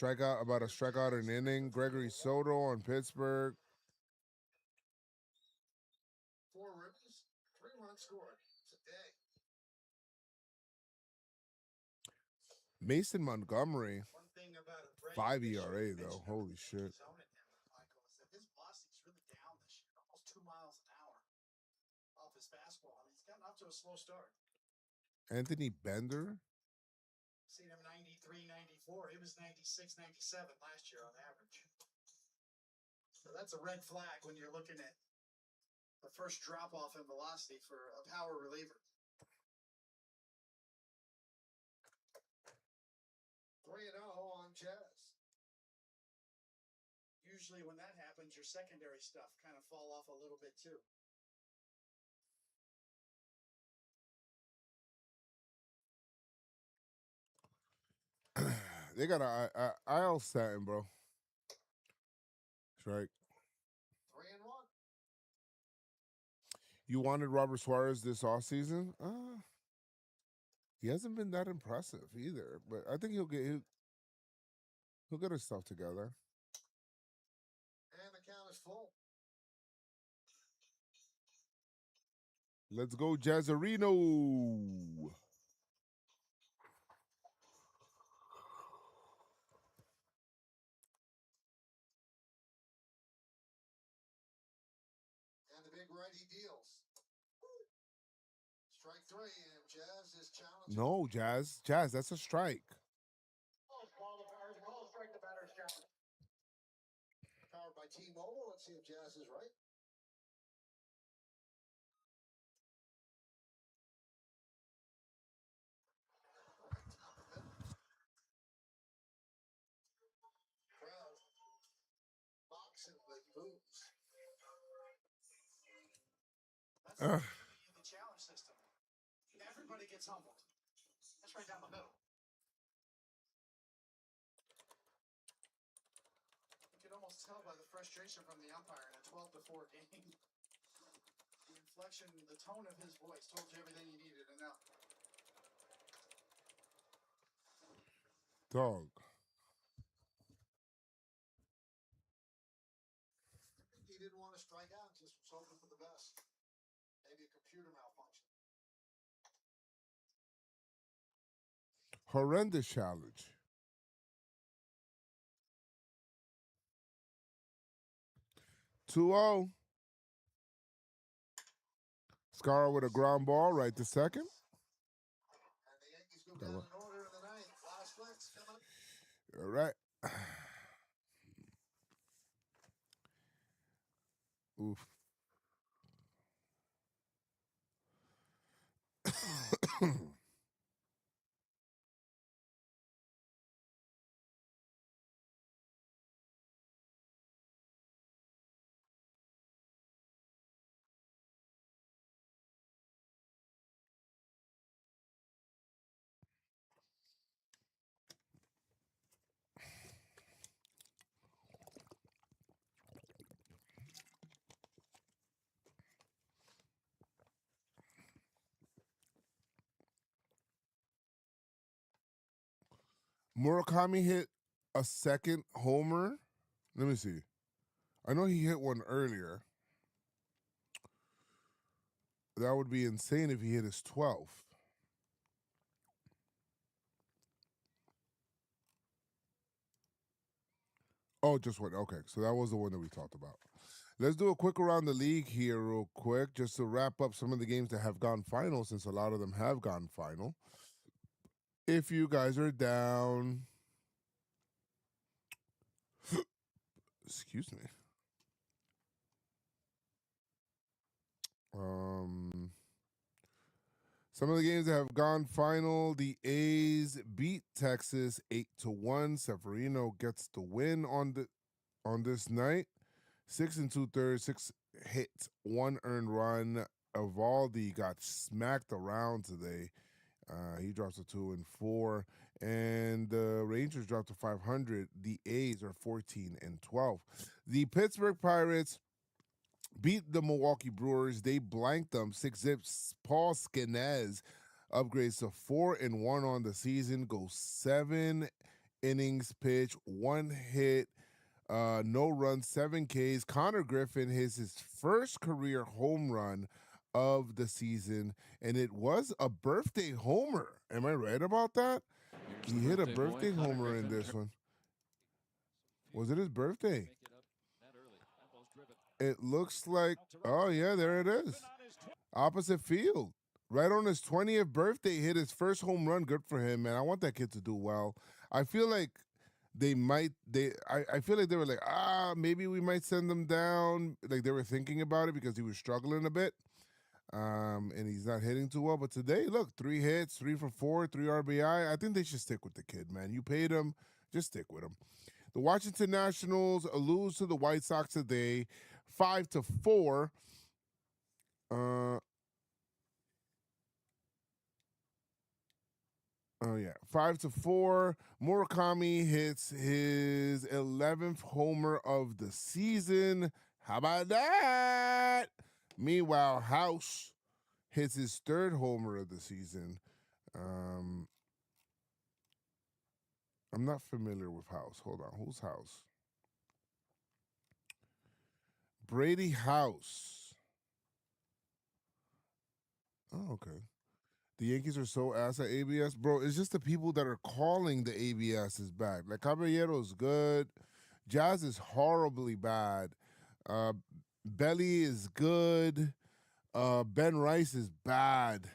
About a strikeout an inning. Gregory Soto on Pittsburgh. 4 ribbies, 3 runs scored today. Mason Montgomery. 5 ERA though. Holy shit. His velocity's really down this year, almost 2 miles an hour off his fastball. I mean, he's gotten off to a slow start. Anthony Bender. Seen him 93, 94. He was 96, 97 last year on average. So that's a red flag when you're looking at the first drop off in velocity for a power reliever. 3-0 on Jazz. Usually when that happens, your secondary stuff kind of fall off a little bit too. They got a IL Stanton, bro. Strike. 3-1. You wanted Robert Suarez this offseason? He hasn't been that impressive either, but I think he'll get his stuff together. And the count is full. Let's go, Jazzarino. And the big righty deals. Strike 3, and Jazz is challenging. No, Jazz, that's a strike. Call strike the batter's challenge. Powered by T-Mobile. Let's see if Jazz is right. Crowd boxing with boots. That's the beauty of the challenge system. Everybody gets humbled. That's right down the middle. You can almost tell by the frustration from the umpire in a 12-4 game. The inflection, the tone of his voice told you everything you needed to know. Dog. He didn't want to strike out, just was hoping for the best. Maybe a computer malfunction. Horrendous challenge. Two-zero. Scar with a ground ball right to second. And the Yankees go down in order in the ninth. Last flicks coming up. All right. Oof. Murakami hit a second homer. Let me see. I know he hit one earlier. That would be insane if he hit his 12th. Oh, just one. Okay, so that was the one that we talked about. Let's do a quick around the league here real quick, just to wrap up some of the games that have gone final, since a lot of them have gone final. If you guys are down, excuse me. Some of the games that have gone final, the A's beat Texas 8-1. Severino gets the win on this night. 6 2/3, 6 hits, 1 earned run. Evaldi got smacked around today. He drops to 2-4, and the Rangers dropped to 500. The A's are 14-12. The Pittsburgh Pirates beat the Milwaukee Brewers. They blanked them 6-0. Paul Skenes upgrades to 4-1 on the season. Goes 7 innings pitched, 1 hit, no runs, 7 Ks. Connor Griffin hits his first career home run of the season, and it was a birthday homer. Am I right about that? He hit a birthday homer in this one. Was it his birthday? It looks like, oh yeah, there it is. Opposite field. Right on his 20th birthday, hit his first home run. Good for him, man. I want that kid to do well. I feel like I feel like they were like, maybe we might send them down. Like they were thinking about it because he was struggling a bit. And he's not hitting too well. But today, look, 3 hits, 3 for 4, 3 RBI. I think they should stick with the kid, man. You paid him, just stick with him. The Washington Nationals lose to the White Sox today, 5-4. Oh yeah, 5-4. Murakami hits his 11th homer of the season. How about that? Meanwhile, House hits his 3rd homer of the season. I'm not familiar with House. Hold on, who's House? Brady House. Oh, okay. The Yankees are so ass at ABS. Bro, it's just the people that are calling the ABS is bad. Like Caballero's good. Jazz is horribly bad. Belly is good. Ben Rice is bad.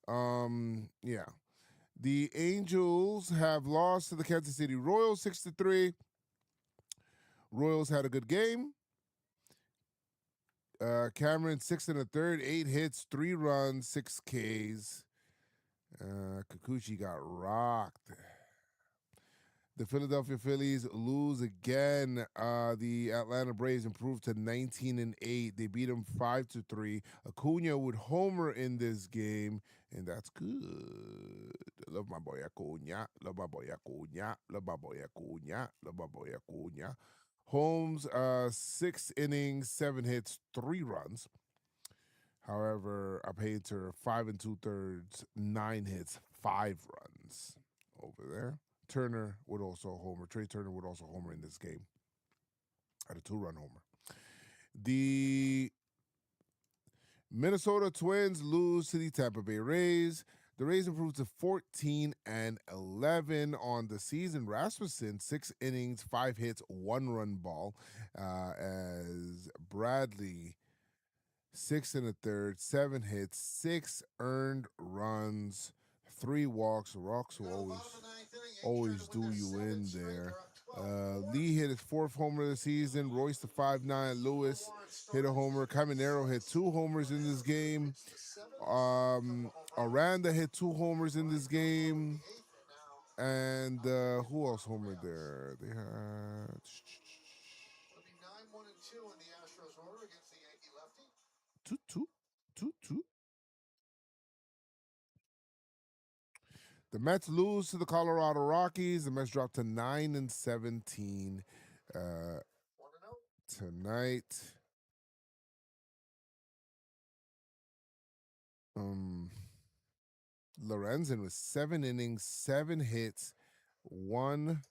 Yeah. The Angels have lost to the Kansas City Royals 6-3. Royals had a good game. Cameron 6 1/3, 8 hits, 3 runs, 6 Ks. Kikuchi got rocked. The Philadelphia Phillies lose again. The Atlanta Braves improved to 19-8. They beat them 5-3. Acuna would homer in this game, and that's good. Love my boy Acuna. Love my boy Acuna. Love my boy Acuna. Love my boy Acuna. Holmes, 6 innings, 7 hits, 3 runs. However, a Painter, 5 2/3, 9 hits, 5 runs over there. Turner would also homer. Trey Turner would also homer in this game. At a 2-run homer. The Minnesota Twins lose to the Tampa Bay Rays. The Rays improved to 14-11 on the season. Rasmussen, 6 innings, 5 hits, 1-run ball. As Bradley, 6 1/3, 7 hits, 6 earned runs, 3 walks. Rocks will always do you in there. Lee hit his 4th homer of the season. Royce the 5'9". Lewis hit a homer. Caminero hit 2 homers in this game. Aranda hit 2 homers in this game. And who else homered there? They had... It'll be 9-1-2 in the Astros order against the Yankee lefty. 2-2. The Mets lose to the Colorado Rockies. The Mets drop to 9-17 tonight. Lorenzen with 7 innings, 7 hits, 1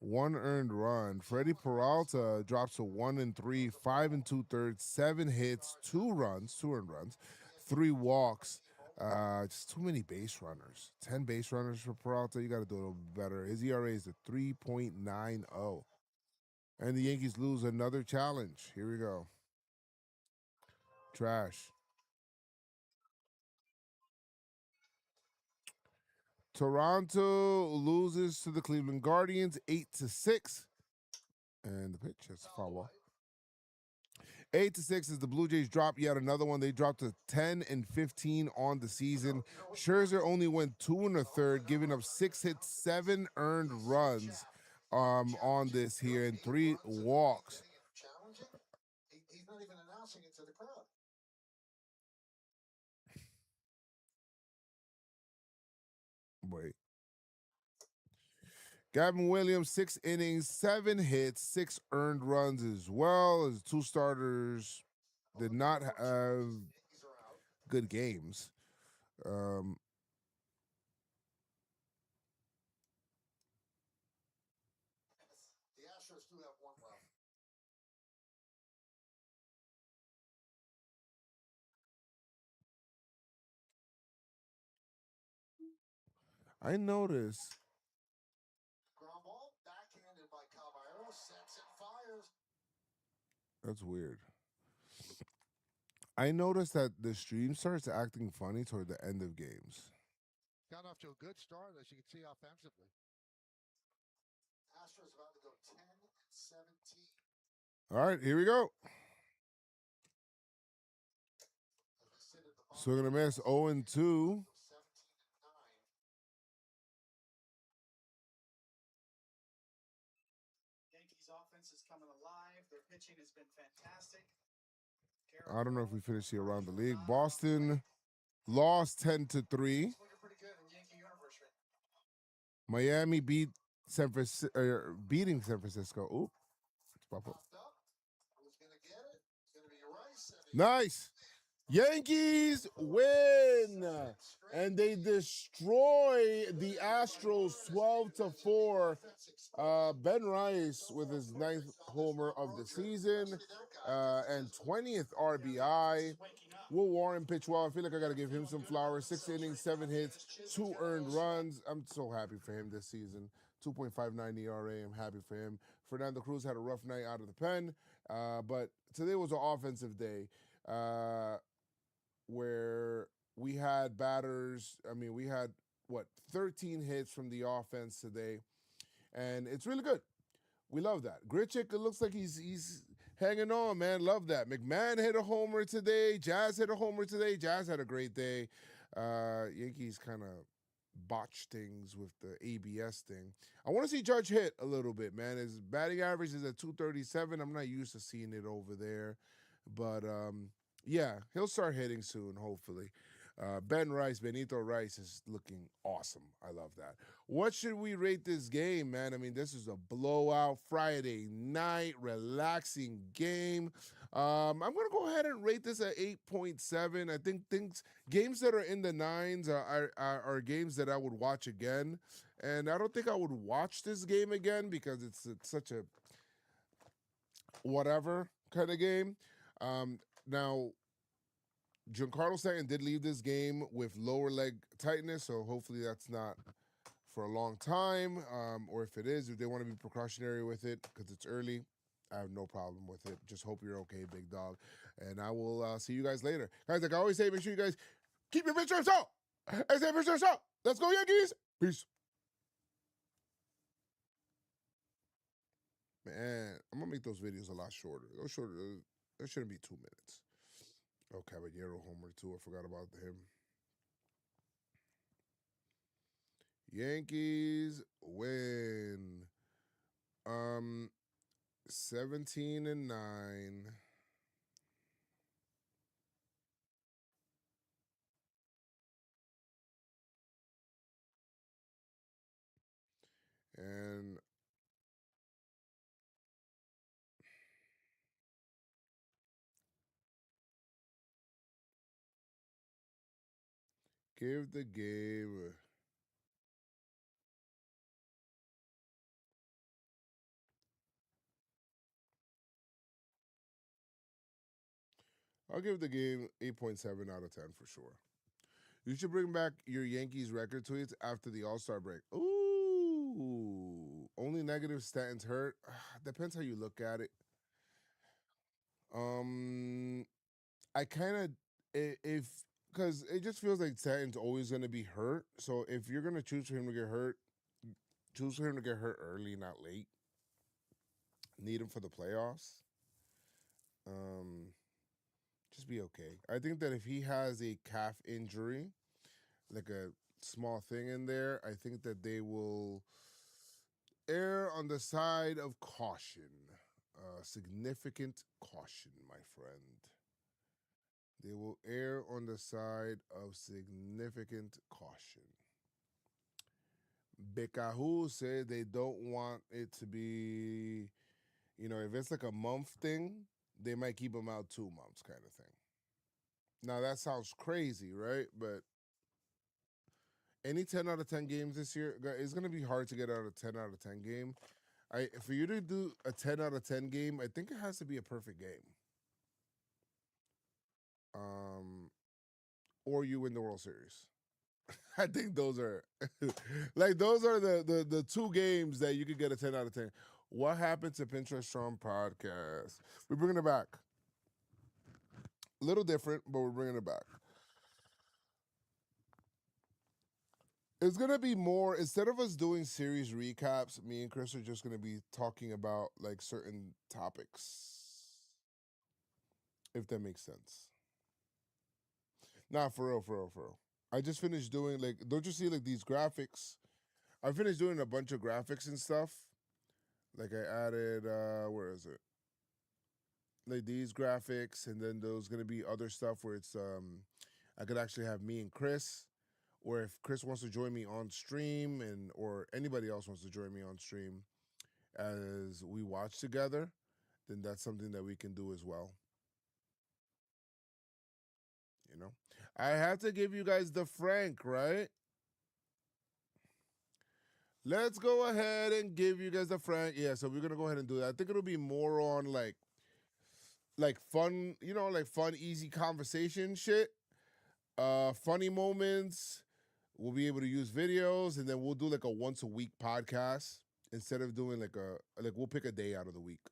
earned run. Freddie Peralta drops to 1-3, 5 2/3, 7 hits, 2 runs, 2 earned runs, 3 walks. Just too many base runners. 10 base runners for Peralta. You got to do a little better. His ERA is a 3.90. And the Yankees lose another challenge. Here we go. Trash. Toronto loses to the Cleveland Guardians 8-6. And the pitch is foul ball. 8-6 as the Blue Jays drop yet another one. They dropped to 10-15 on the season. Scherzer only went 2 1/3, giving up 6 hits, 7 earned runs on this here, and 3 walks. He's not even announcing it to the crowd. Wait. Gavin Williams, 6 innings, 7 hits, 6 earned runs as well. As 2 starters did not have good games. The Astros do have 1 left. I noticed. Ground ball, backhanded by Caballero, sets and fires. That's weird. I noticed that the stream starts acting funny toward the end of games. Got off to a good start, as you can see offensively. Astros about to go 10-17. All right, here we go. Swing and a miss, 0-2. Yankees offense is coming alive. Their pitching has been fantastic. I don't know if we finished here around the league. Boston lost 10-3. Miami beat beating San Francisco. Oop. Nice. Yankees win. And they destroy the Astros 12-4. Ben Rice with his 9th homer of the season and 20th RBI. Will Warren pitch well? I feel like I got to give him some flowers. 6 innings, 7 hits, 2 earned runs. I'm so happy for him this season. 2.59 ERA. I'm happy for him. Fernando Cruz had a rough night out of the pen, but today was an offensive day where we had batters. I mean, we had, 13 hits from the offense today, and it's really good. We love that. Grichuk, it looks like he's hanging on, man. Love that. McMahon hit a homer today. Jazz hit a homer today. Jazz had a great day. Yankees kind of botched things with the ABS thing. I want to see Judge hit a little bit, man. His batting average is at 237. I'm not used to seeing it over there. But, yeah, he'll start hitting soon, hopefully. Benito Rice is looking awesome. I love that. What should we rate this game, man? I mean, this is a blowout Friday night, relaxing game. I'm gonna go ahead and rate this at 8.7. I think games that are in the nines are games that I would watch again, and I don't think I would watch this game again because it's such a whatever kind of game. Now, Giancarlo Stanton did leave this game with lower leg tightness, so hopefully that's not for a long time. Or if it is, if they want to be precautionary with it because it's early, I have no problem with it. Just hope you're okay, big dog. And I will see you guys later. Guys, like I always say, make sure you guys keep your pictures up. I say pictures up. Let's go, Yankees. Peace. Man, I'm going to make those videos a lot shorter. Those shorter. That shouldn't be 2 minutes. Oh, Caballero homer too. I forgot about him. Yankees win. 17-9. And give the game. I'll give the game 8.7 out of 10 for sure. You should bring back your Yankees record tweets after the All-Star break. Ooh. Only negative Stanton's hurt. Depends how you look at it. I kind of, if, because it just feels like Stanton's always going to be hurt. So if you're going to choose for him to get hurt, choose for him to get hurt early, not late. Need him for the playoffs. Just be okay. I think that if he has a calf injury, like a small thing in there, I think that they will err on the side of caution. Significant caution, my friend. They will err on the side of significant caution. Bekahu said they don't want it to be, if it's like a month thing, they might keep him out 2 months kind of thing. Now, that sounds crazy, right? But any 10 out of 10 games this year, it's going to be hard to get out a 10 out of 10 game. For you to do a 10 out of 10 game, I think it has to be a perfect game. Or you win the World Series. I think those are those are the 2 games that you could get a 10 out of 10. What happened to Pinterest Strong podcast? We're bringing it back. A little different, but we're bringing it back. It's going to be more, instead of us doing series recaps, me and Chris are just going to be talking about like certain topics. If that makes sense. Nah, for real. I just finished doing don't you see like these graphics? I finished doing a bunch of graphics and stuff. Like I added, where is it? Like these graphics, and then there's gonna be other stuff where it's I could actually have me and Chris, or if Chris wants to join me on stream, or anybody else wants to join me on stream as we watch together, then that's something that we can do as well. I had to give you guys the Frank, right? Let's go ahead and give you guys the Frank. Yeah, so we're gonna go ahead and do that. I think it'll be more on like fun, like fun, easy conversation shit. Funny moments. We'll be able to use videos, and then we'll do like a once a week podcast instead of doing like we'll pick a day out of the week.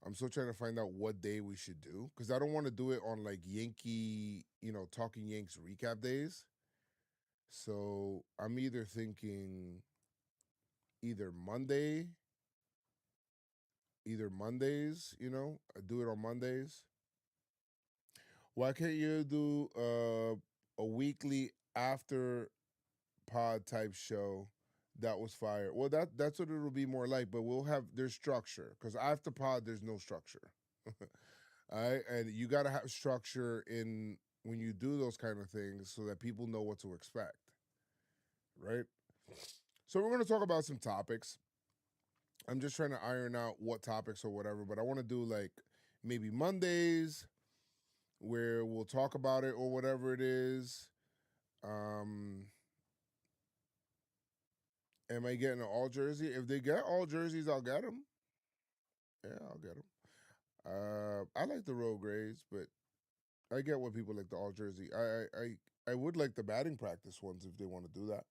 I'm still trying to find out what day we should do because I don't want to do it on like Yankee, Talking Yanks recap days. So I'm either thinking either Mondays, do it on Mondays. Why can't you do a weekly after pod type show? That was fire. Well, that's what it'll be more like, but there's structure because after pod there's no structure. All right, and you got to have structure in when you do those kind of things so that people know what to expect, right? So we're going to talk about some topics. I'm just trying to iron out what topics or whatever, but I want to do like maybe Mondays where we'll talk about it or whatever it is. Am I getting an all jersey? If they get all jerseys, I'll get them. Yeah, I'll get them. I like the road grays, but I get what people like the all jersey. I would like the batting practice ones if they want to do that.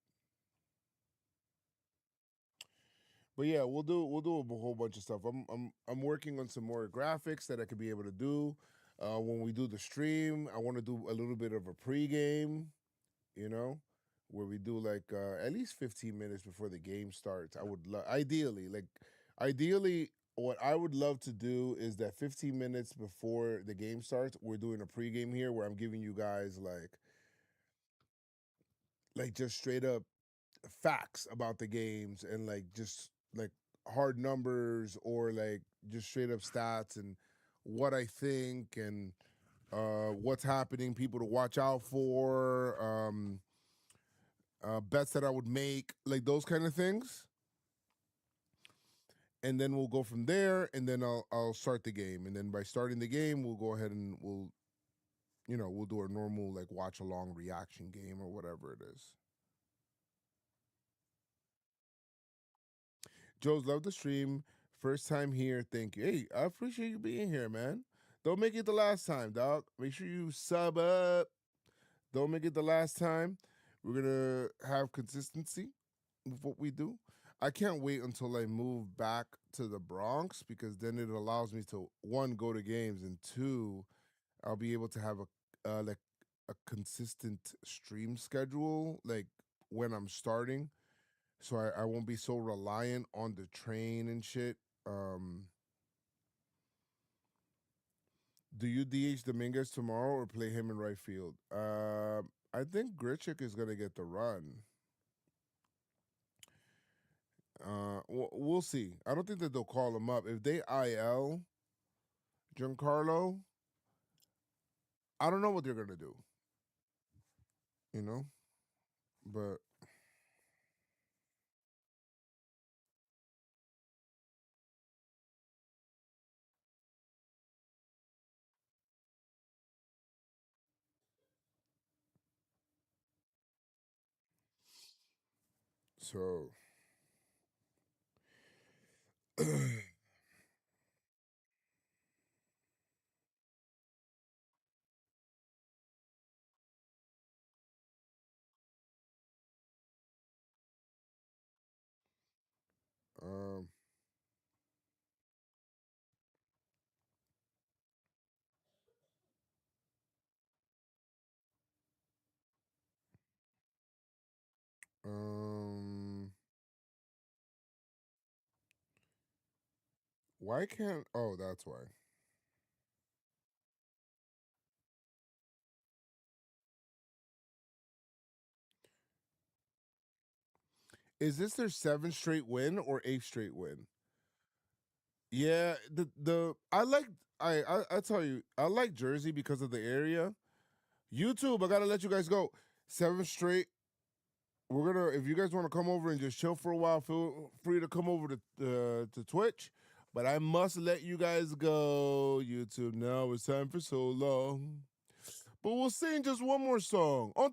But yeah, we'll do a whole bunch of stuff. I'm working on some more graphics that I could be able to do. When we do the stream, I want to do a little bit of a pregame, you know, where we do like at least 15 minutes before the game starts. I would ideally, what I would love to do is that 15 minutes before the game starts, we're doing a pregame here where I'm giving you guys like just straight up facts about the games and like just like hard numbers or like just straight up stats and what I think and what's happening, people to watch out for, bets that I would make, like those kind of things. And then we'll go from there, and then I'll start the game, and then by starting the game, we'll go ahead and we'll do a normal like watch along reaction game or whatever it is. Joe's love the stream. First time here. Thank you. Hey, I appreciate you being here, man. Don't make it the last time, dog. Make sure you sub up. Don't make it the last time. We're going to have consistency with what we do. I can't wait until I move back to the Bronx because then it allows me to, one, go to games, and two, I'll be able to have like a consistent stream schedule, like when I'm starting. So I won't be so reliant on the train and shit. Do you DH Dominguez tomorrow or play him in right field? I think Grichuk is gonna get the run. We'll see. I don't think that they'll call him up if they IL Giancarlo. I don't know what they're gonna do. You know, but so. um. Um. Why can't? Oh, that's why. Is this their seventh straight win or eighth straight win? Yeah, the I tell you, I like Jersey because of the area. YouTube, I gotta let you guys go. Seventh straight. We're gonna, if you guys want to come over and just chill for a while, feel free to come over to Twitch. But I must let you guys go. YouTube, now it's time for so long. But we'll sing just one more song. On